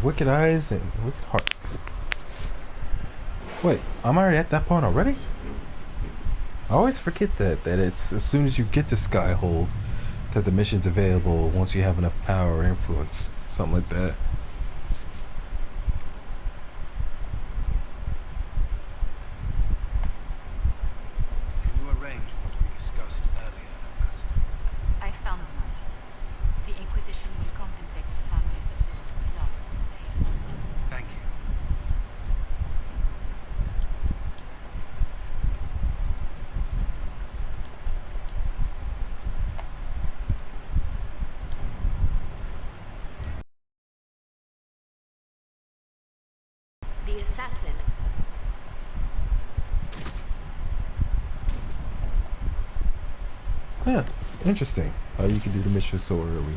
Wicked eyes and wicked hearts. Wait, I'm already at that point already? I always forget that it's as soon as you get to Skyhold that the mission's available once you have enough power or influence. Something like that. Can you arrange what we discussed earlier, Ambassador? I found the money. The Inquisition will compensate the families of those we lost at Haven. Thank you. The assassin. Yeah, interesting. How you can do the mission so early.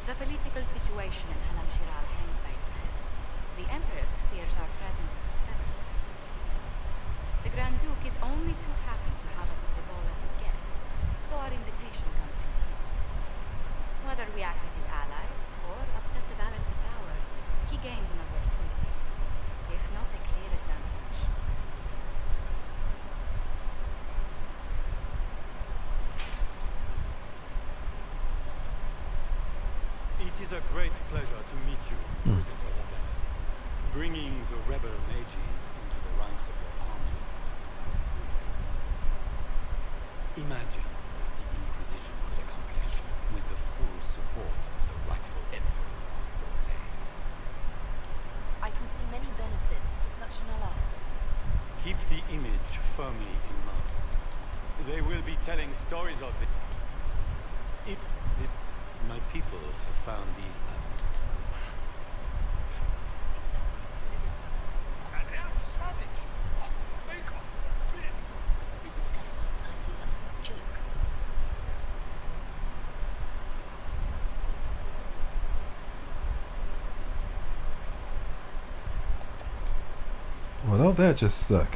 The political situation in Halam Shiral hangs by a thread. The Empress fears our presence could sever it. The Grand Duke is only too happy to have us at the ball as his guests, so our invitation comes from him. Whether we act as his allies or upset the balance of power, he gains an opportunity, if not a clear advantage. It is a great pleasure to meet you, Inquisitor Lagan. Bringing the rebel mages into the ranks of your army is important. Imagine what the Inquisition could accomplish with the full support of the rightful Emperor of Gorley. I can see many benefits to such an alliance. Keep the image firmly in mind. They will be telling stories of it. My people have found these An elf savage! Oh, make off! This is Gaspard's idea of a joke. Well, don't that just suck?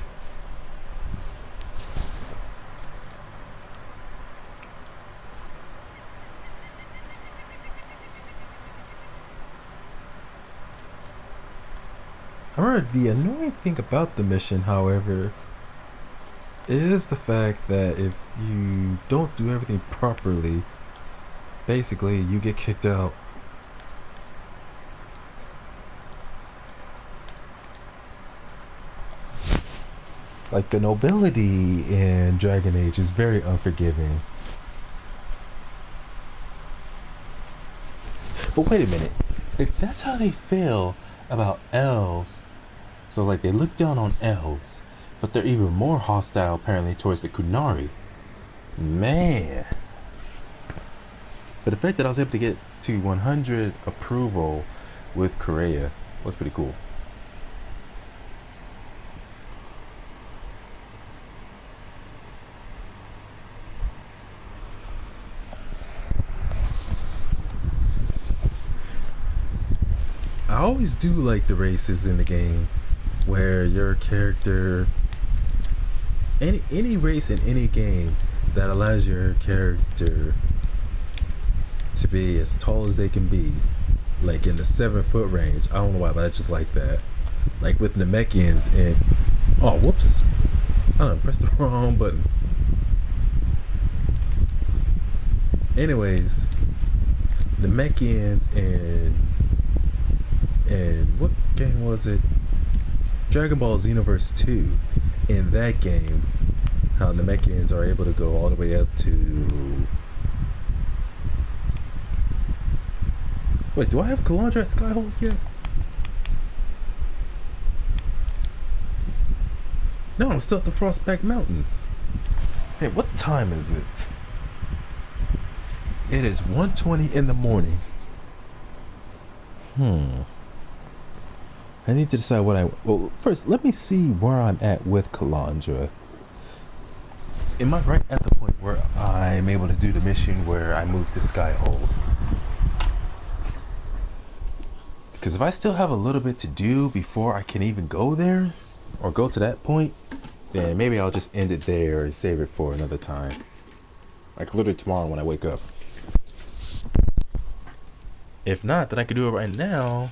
I remember the annoying thing about the mission, however, is the fact that if you don't do everything properly, basically you get kicked out. Like, the nobility in Dragon Age is very unforgiving. But wait a minute, if that's how they feel about elves, so like they look down on elves, but they're even more hostile apparently towards the Kunari. Man. But the fact that I was able to get to 100 approval with Korea was pretty cool. I always do like the races in the game where your character, any race in any game that allows your character to be as tall as they can be, like in the 7-foot range. I don't know why, but I just like that. Like with Namekians and oh, whoops, I done pressed the wrong button. Anyways, Namekians and what game was it? Dragon Ball Xenoverse 2. In that game, how Namekians are able to go all the way up to... Wait, do I have Kalandra at Skyhold yet? No, I'm still at the Frostback Mountains. Hey, what time is it? It is 1:20 in the morning. I need to decide what I... Well, first, let me see where I'm at with Kalandra. Am I right at the point where I'm able to do the mission where I move to Skyhold? Because if I still have a little bit to do before I can even go there, or go to that point, then maybe I'll just end it there and save it for another time. Like literally tomorrow when I wake up. If not, then I could do it right now,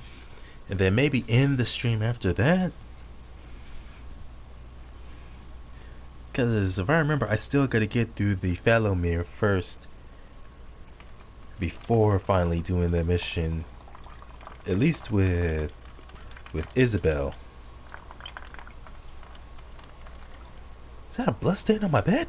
and then maybe end the stream after that. Because if I remember, I still gotta get through the Falomir first before finally doing the mission, at least with Isabel. Is that a blood stain on my bed?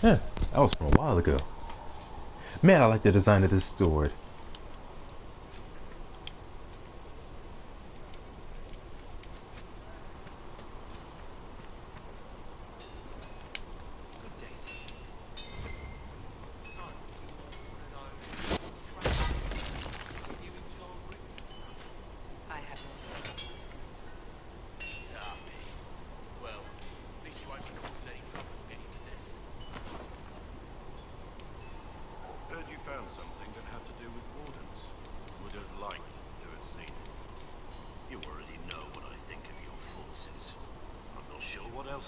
Yeah, that was from a while ago. Man, I like the design of this sword.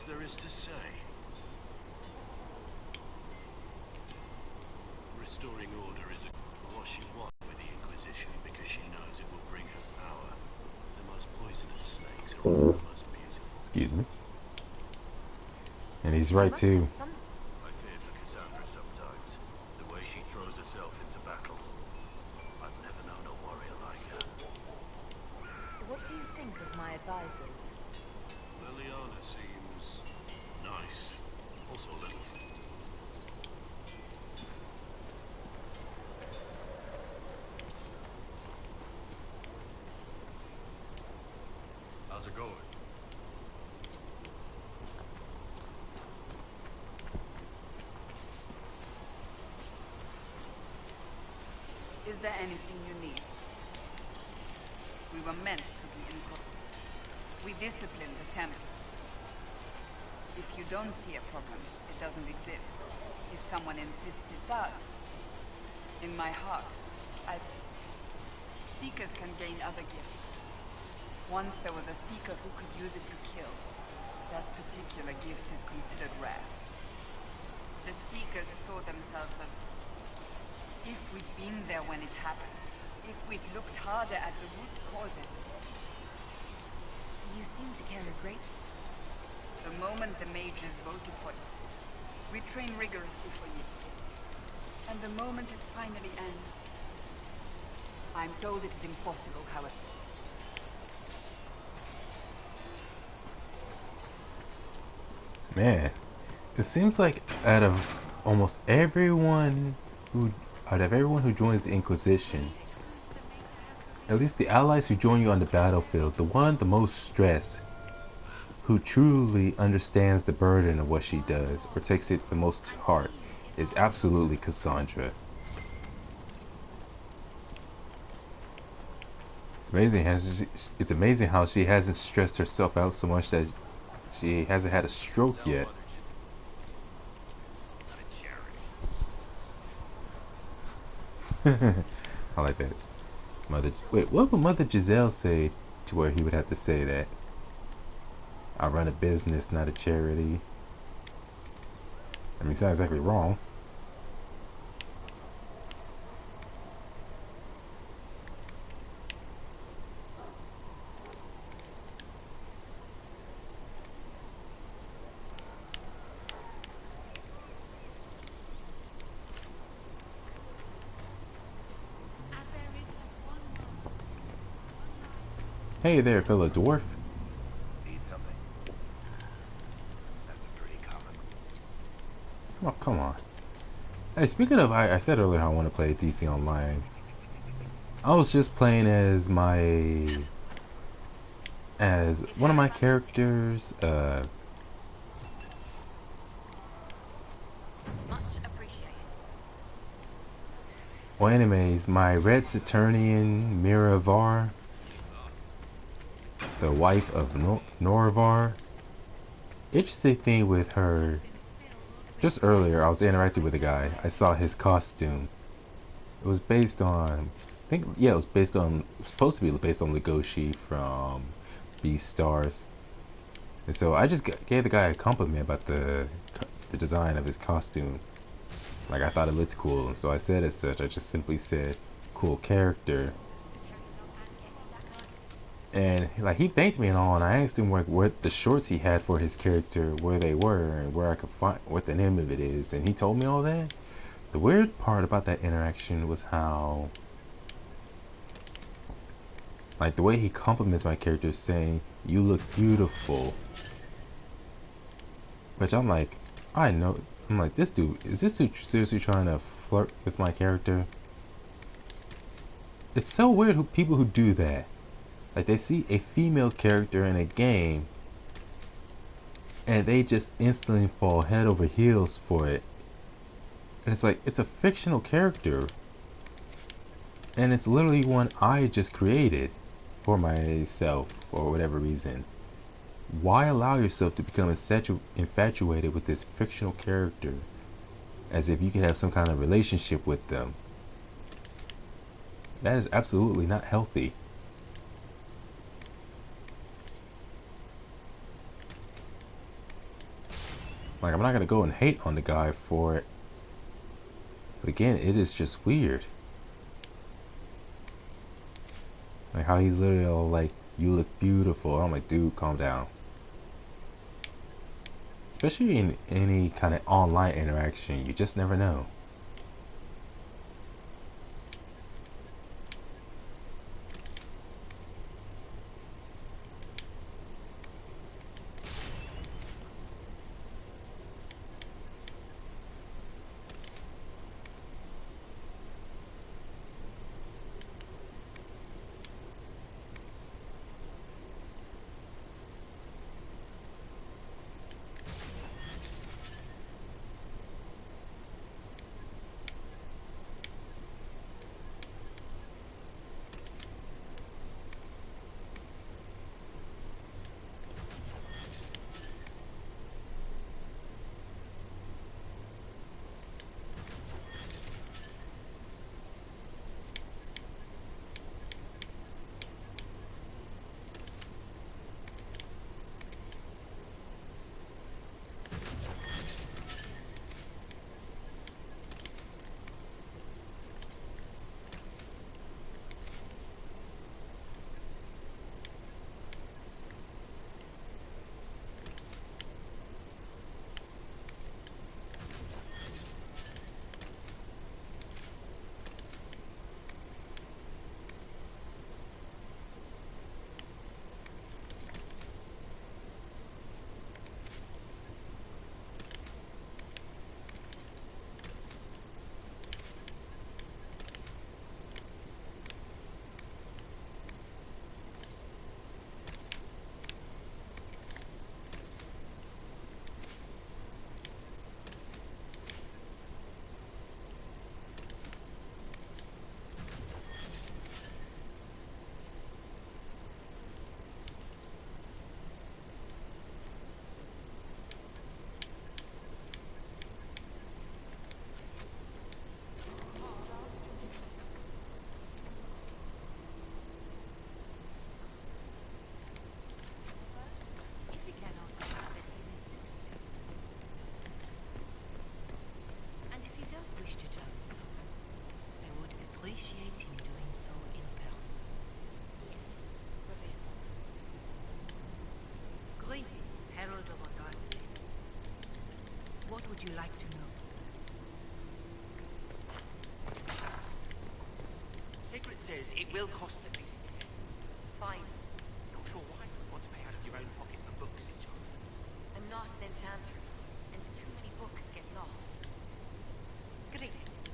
There is to say. Restoring order is what she wants with the Inquisition because she knows it will bring her power. The most poisonous snakes are often the most beautiful. Excuse me. And he's right too. I fear for Cassandra sometimes. The way she throws herself into battle. I've never known a warrior like her. What do you think of my advisors? Liliana seems nice. Also a little. How's it going? Is there anything you need? We were meant to be incorporated. We discipline the temple. If you don't see a problem, it doesn't exist. If someone insists it does, In my heart, Seekers can gain other gifts. Once there was a Seeker who could use it to kill. That particular gift is considered rare. The Seekers saw themselves as... if we'd been there when it happened, if we'd looked harder at the root causes... You seem to care a great... The moment the mages voted for it, we train rigorously for years. And the moment it finally ends, I'm told it is impossible, however. Man, it seems like out of everyone who joins the Inquisition, at least the allies who join you on the battlefield, the one the most stressed, who truly understands the burden of what she does or takes it the most to heart, is absolutely Cassandra. It's amazing how she hasn't stressed herself out so much that she hasn't had a stroke yet. I like that. What would Mother Giselle say to where he would have to say that? I run a business, not a charity. I mean, it's not exactly wrong. Hey there, fellow dwarf. Need something? That's a pretty common. Oh, come on. Hey, speaking of, I said earlier how I want to play DC Online. I was just playing as one of my characters, well, anyways, my Red Saturnian Miravar, the wife of Norvar. Interesting thing with her, just earlier I was interacting with a guy. I saw his costume. It was based on, it was supposed to be based on Legoshi from Beastars. And so I just gave the guy a compliment about the design of his costume. Like, I thought it looked cool, so I said as such. I just simply said, cool character. And like, he thanked me and all, and I asked him what the shorts he had for his character, where they were, and where I could find what the name of it is, and he told me all that. The weird part about that interaction was how, like, the way he compliments my character, saying, "You look beautiful," which I'm like, I know. I'm like, is this dude seriously trying to flirt with my character? It's so weird people who do that. Like, they see a female character in a game and they just instantly fall head over heels for it. And it's like, it's a fictional character. And it's literally one I just created for myself for whatever reason. Why allow yourself to become infatuated with this fictional character as if you could have some kind of relationship with them? That is absolutely not healthy. Like, I'm not gonna go and hate on the guy for it, but again, it is just weird. Like, how he's literally all like, "You look beautiful." I'm like, dude, calm down. Especially in any kind of online interaction, you just never know. What would you like to know? Sigrid says it will cost at least. Fine. Not sure why you want to pay out of your own pocket for books, Enchanter. I'm not an enchanter, and too many books get lost. Greetings.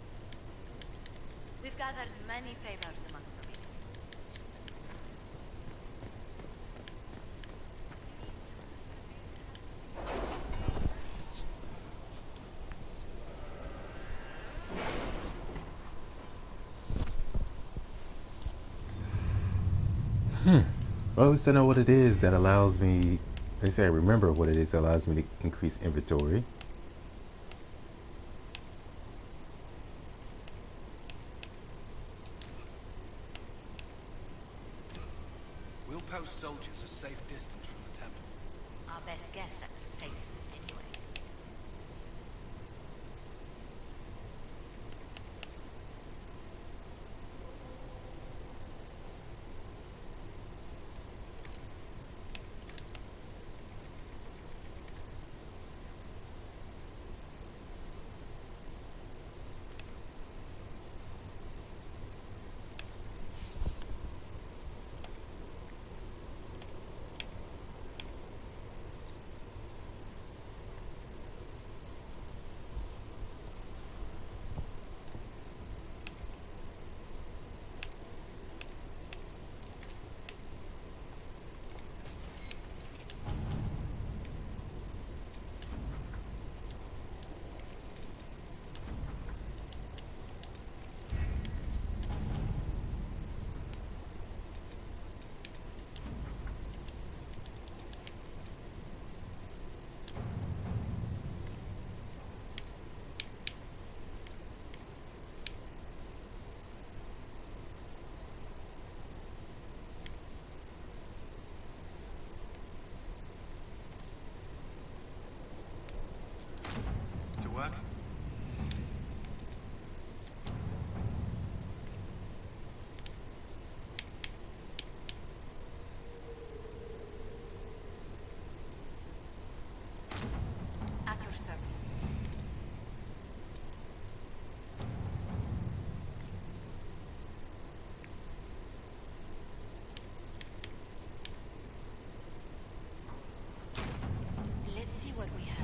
We've gathered many favors among the nobility. Well, at least I know what it is that allows me. They say I remember what it is that allows me to increase inventory. We'll post soldiers a safe distance from the temple. Our best guess at safe, anyway. Work? At your service. Let's see what we have.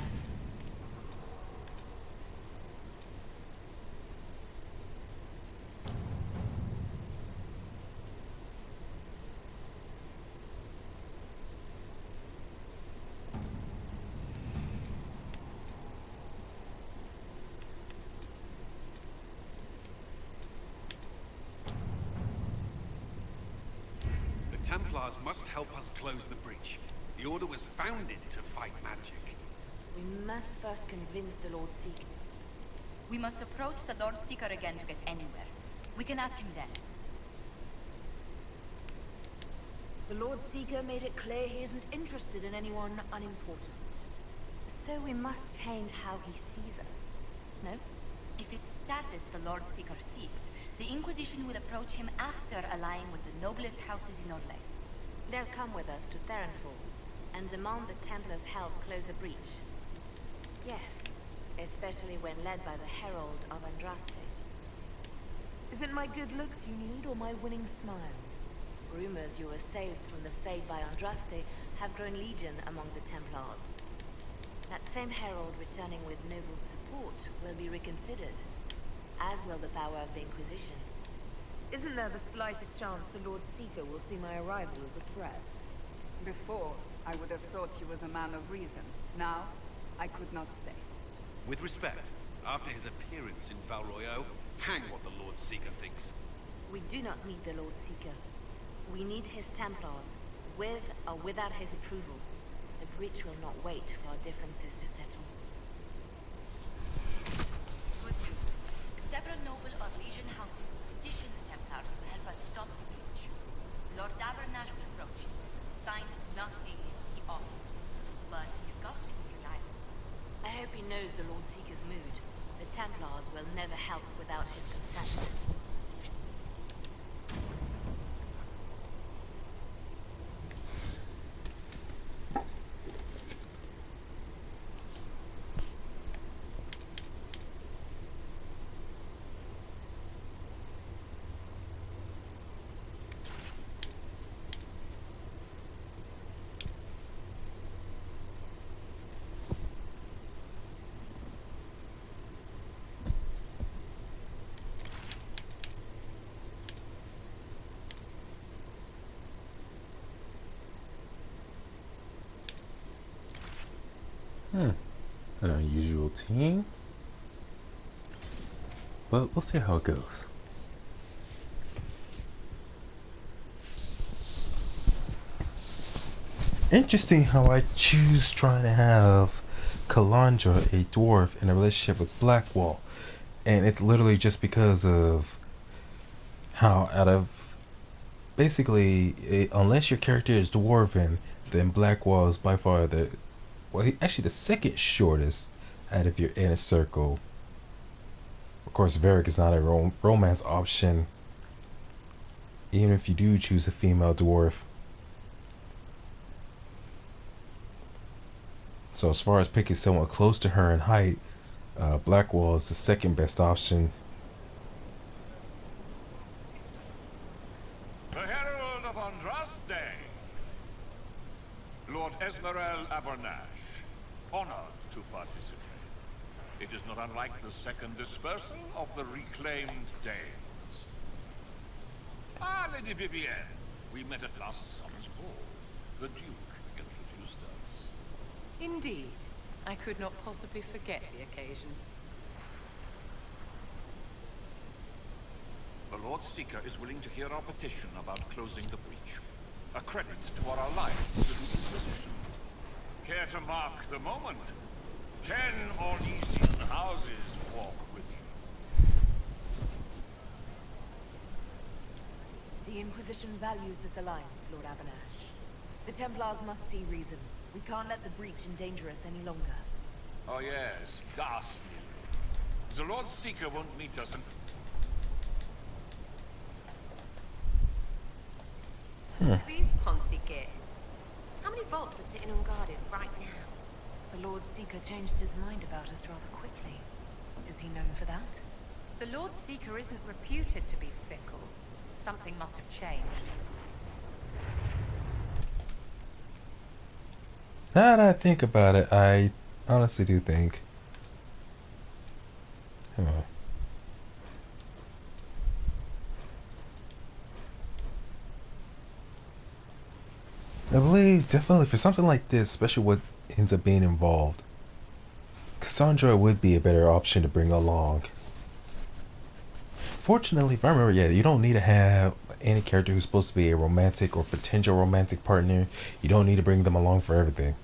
The Templars must help us close the breach. The Order was founded to fight magic. We must first convince the Lord Seeker. We must approach the Lord Seeker again to get anywhere. We can ask him then. The Lord Seeker made it clear he isn't interested in anyone unimportant. So we must change how he sees us, no? If it's status the Lord Seeker seeks, the Inquisition will approach him after allying with the noblest houses in Orlais. They'll come with us to Therenfall and demand the Templars' help close the breach. Yes, especially when led by the Herald of Andraste. Is it my good looks you need, or my winning smile? Rumors you were saved from the fate by Andraste have grown legion among the Templars. That same Herald returning with noble support will be reconsidered, as will the power of the Inquisition. Isn't there the slightest chance the Lord Seeker will see my arrival as a threat? Before, I would have thought he was a man of reason. Now, I could not say. With respect, after his appearance in Val Royeaux, hang what the Lord Seeker thinks. We do not need the Lord Seeker. We need his Templars, with or without his approval. The breach will not wait for our differences to settle. Good news. Several noble Orlesian houses will petition the Templars to help us stop the breach. Lord Dabernash will approach him. Sign nothing he offers, but his gut seems reliable. I hope he knows the Lord Seeker's mood. The Templars will never help without his consent. An unusual team, but we'll see how it goes. Interesting how I choose trying to have Kalandra, a dwarf, in a relationship with Blackwall, and it's literally just because of how out of basically, unless your character is dwarven, then Blackwall is by far the actually the second shortest out of your inner circle. Of course, Varric is not a romance option, even if you do choose a female dwarf. So as far as picking someone close to her in height, Blackwall is the second best option. The Herald of Andraste, Lord Esmerel Abernash, honored to participate. It is not unlike the second dispersal of the reclaimed Danes. Ah, Lady Vivienne, we met at last summer's ball. The Duke introduced us. Indeed. I could not possibly forget the occasion. The Lord Seeker is willing to hear our petition about closing the breach. A credit to our alliance with the Inquisition. Care to mark the moment? 10 Ornesian houses walk with you. The Inquisition values this alliance, Lord Abernash. The Templars must see reason. We can't let the breach endanger us any longer. Oh yes, ghastly. The Lord Seeker won't meet us until... These Ponzi gits. How many vaults are sitting unguarded right now? The Lord Seeker changed his mind about us rather quickly. Is he known for that? The Lord Seeker isn't reputed to be fickle. Something must have changed. Now that I think about it, I honestly do think. I believe definitely for something like this, especially what ends up being involved, Cassandra would be a better option to bring along. Fortunately, if I remember, yeah, you don't need to have any character who's supposed to be a romantic or potential romantic partner. You don't need to bring them along for everything.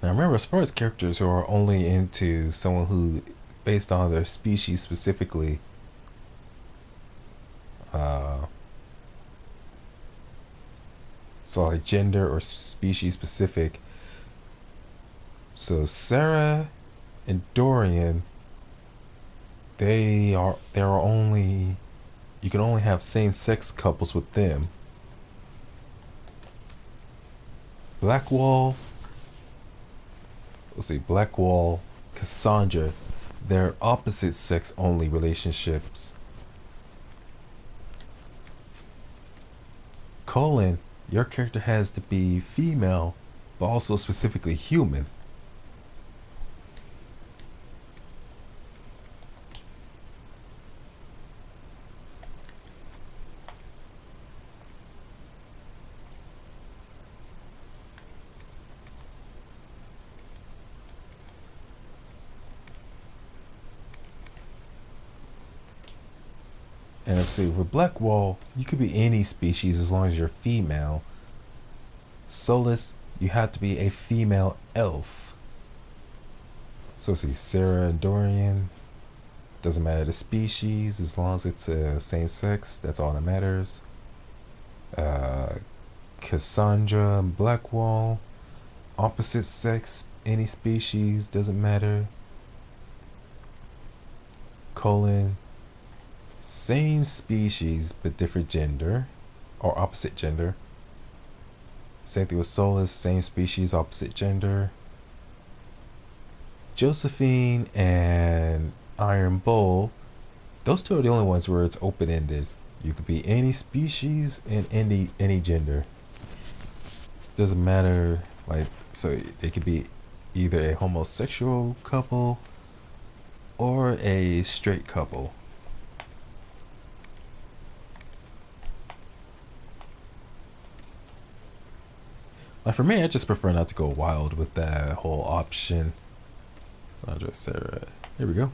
Now remember, as far as characters who are only into someone who, based on their species specifically, so like gender or species specific. So Sarah and Dorian, there are only, you can only have same-sex couples with them. Blackwall, let's see, Blackwall, Cassandra, they're opposite sex only relationships. Colin, your character has to be female, but also specifically human. And let's see, with Blackwall, you could be any species as long as you're female. Solus, you have to be a female elf. So let's see, Sarah and Dorian, doesn't matter the species, as long as it's same sex, that's all that matters. Cassandra and Blackwall, opposite sex, any species, doesn't matter. Colin, same species but different gender, or opposite gender. Same thing with Solus, same species, opposite gender. Josephine and Iron Bull, those two are the only ones where it's open-ended. You could be any species and any gender. Doesn't matter, like, so they could be either a homosexual couple or a straight couple. Like for me, I just prefer not to go wild with that whole option. So I'll just say, here we go.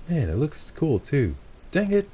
Man, it looks cool too. Dang it.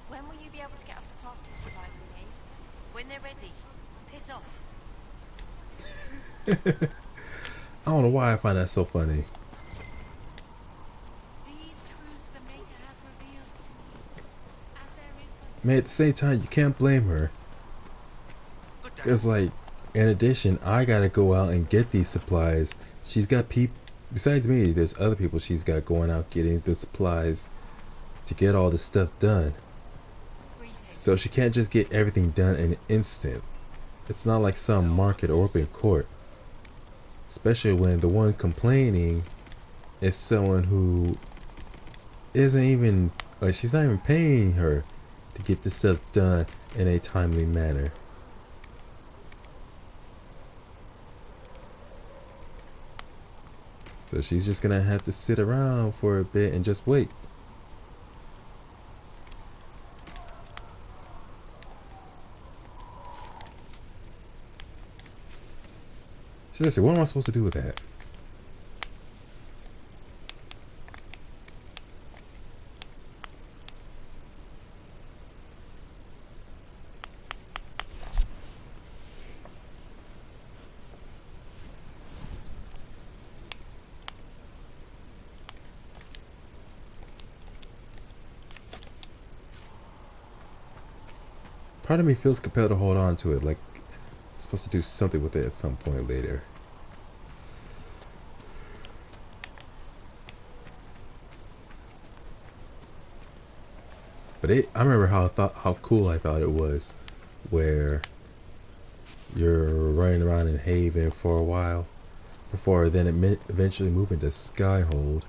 When will you be able to get us the crafting supplies we need? When they're ready. Piss off. I don't know why I find that so funny. These man, at the same time, you can't blame her. Because, like, in addition, I gotta go out and get these supplies. She's got people, besides me, there's other people she's got going out getting the supplies to get all this stuff done. So she can't just get everything done in an instant. It's not like some market or open court. Especially when the one complaining is someone who isn't even, like, she's not even paying her to get this stuff done in a timely manner. So she's just gonna have to sit around for a bit and just wait. Seriously, what am I supposed to do with that? Part of me feels compelled to hold on to it, like I'm supposed to do something with it at some point later. But I remember how cool I thought it was, where you're running around in Haven for a while, before then it eventually moving to Skyhold.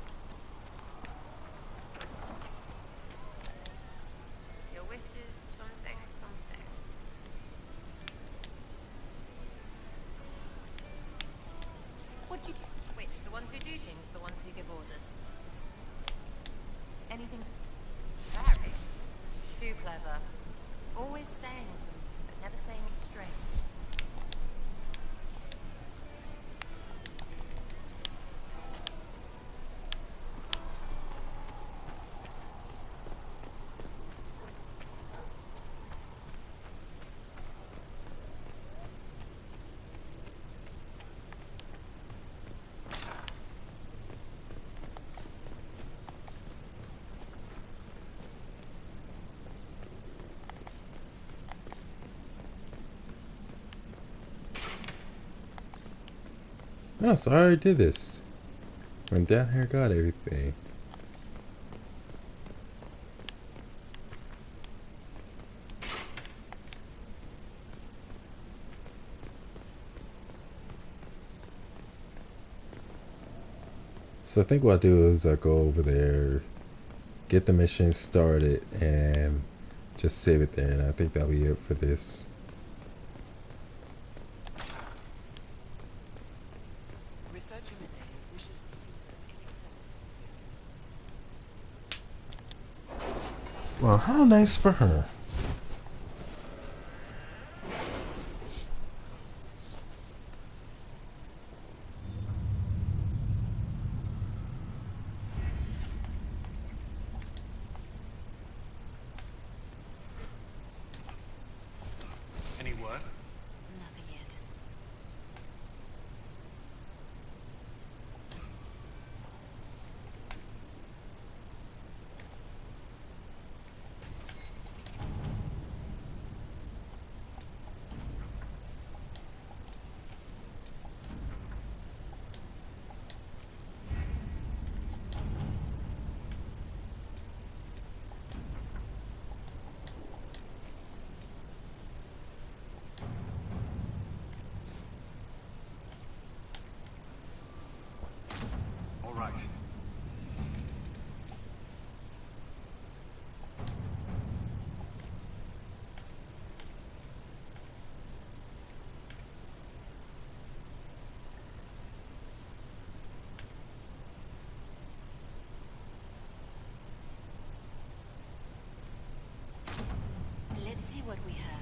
Oh, so I already did this. Went down here, got everything. So I think what I'll do is I'll go over there, get the mission started, and just save it there. And I think that'll be it for this. Well, how nice for her. Any word? Nothing yet. All right. Let's see what we have.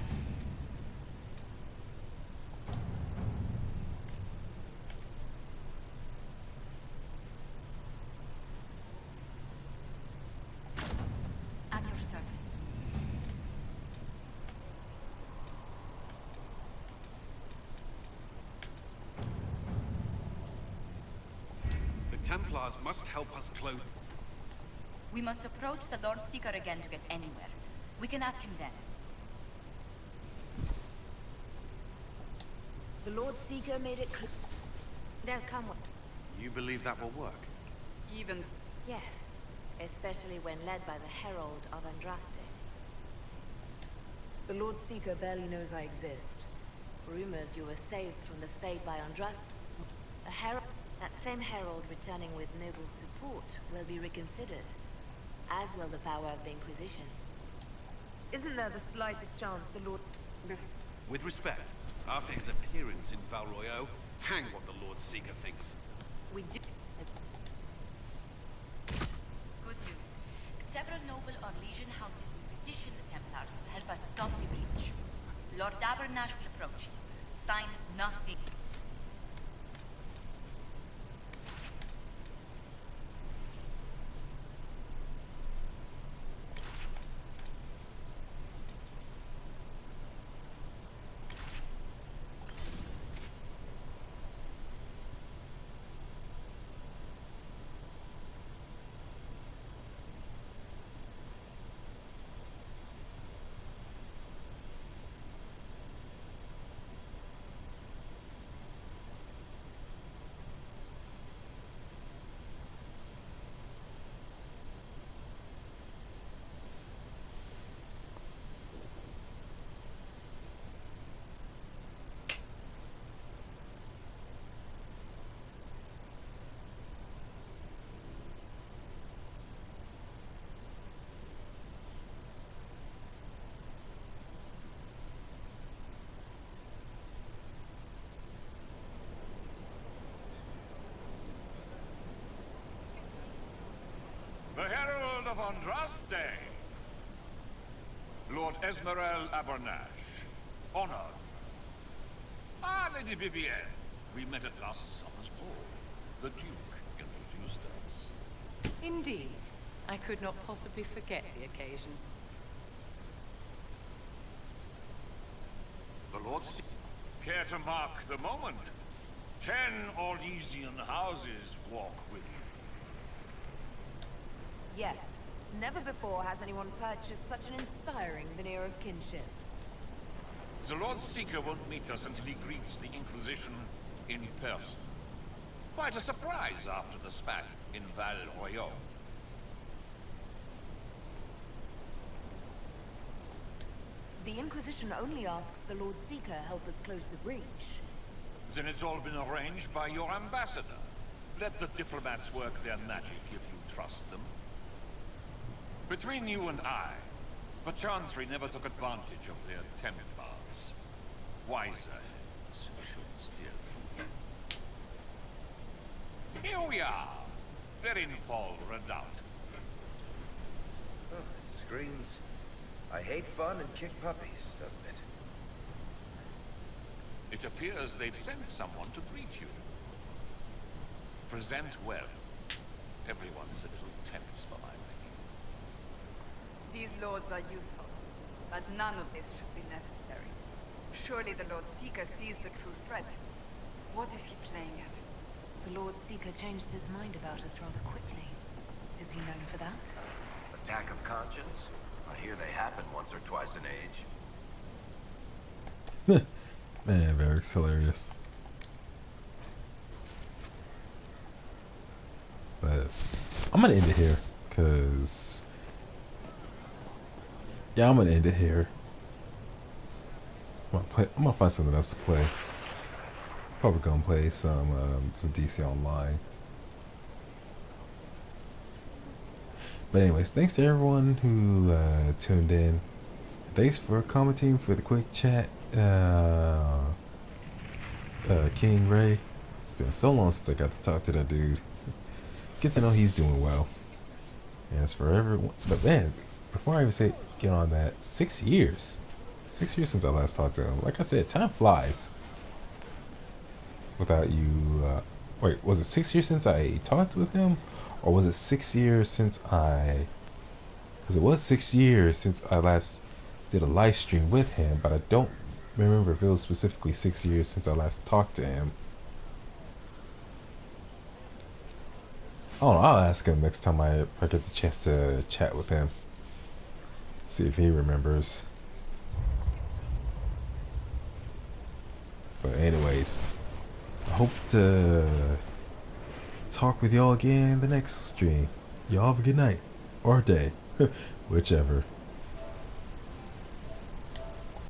At your service. The Templars must help us close. We must approach the Lord Seeker again to get anywhere. We can ask him then. The Lord Seeker made it clear. They'll come with... You believe that will work? Even... Yes, especially when led by the Herald of Andraste. The Lord Seeker barely knows I exist. Rumors you were saved from the fate by Andraste. A herald... That same herald returning with noble support will be reconsidered, as will the power of the Inquisition. Isn't there the slightest chance the Lord... With respect, after his appearance in Val Royeaux, hang what the Lord Seeker thinks. We do... Good news. Several noble Orlesian houses will petition the Templars to help us stop the breach. Lord Abernash will approach you. Sign nothing. The Herald of Andraste! Lord Esmerel Abernash. Honored. Ah, Lady Vivienne. We met at last summer's ball. The Duke introduced us. Indeed. I could not possibly forget the occasion. The Lord care to mark the moment? 10 Orlesian houses walk with you. Yes. Never before has anyone purchased such an inspiring veneer of kinship. The Lord Seeker won't meet us until he greets the Inquisition in person. Quite a surprise after the spat in Val Royeaux. The Inquisition only asks the Lord Seeker help us close the breach. Then it's all been arranged by your ambassador. Let the diplomats work their magic if you trust them. Between you and I, the Chantry never took advantage of their Templars. Wiser heads should steer them. Here we are. Verinfall Redoubt. Oh, it screams, I hate fun and kick puppies, doesn't it? It appears they've sent someone to greet you. Present well. Everyone is a little tense for my liking. These lords are useful, but none of this should be necessary. Surely the Lord Seeker sees the true threat. What is he playing at? The Lord Seeker changed his mind about us rather quickly. Is he known for that? Attack of conscience? I hear they happen once or twice in age. Man, Varric's hilarious. But I'm gonna end it here, cause yeah, I'm gonna end it here. I'm gonna find something else to play. Probably gonna play some DC Online. But anyways, thanks to everyone who tuned in. Thanks for commenting for the quick chat. King Ray. It's been so long since I got to talk to that dude. Get to know he's doing well. And as for everyone, but man, before I even get on that, 6 years. 6 years since I last talked to him. Like I said, time flies. Without you, wait, was it 6 years since I talked with him? Or was it 6 years since because it was 6 years since I last did a live stream with him, but I don't remember if it was specifically 6 years since I last talked to him. Oh, I'll ask him next time I get the chance to chat with him. See if he remembers. But anyways, I hope to talk with y'all again in the next stream. Y'all have a good night or day, whichever.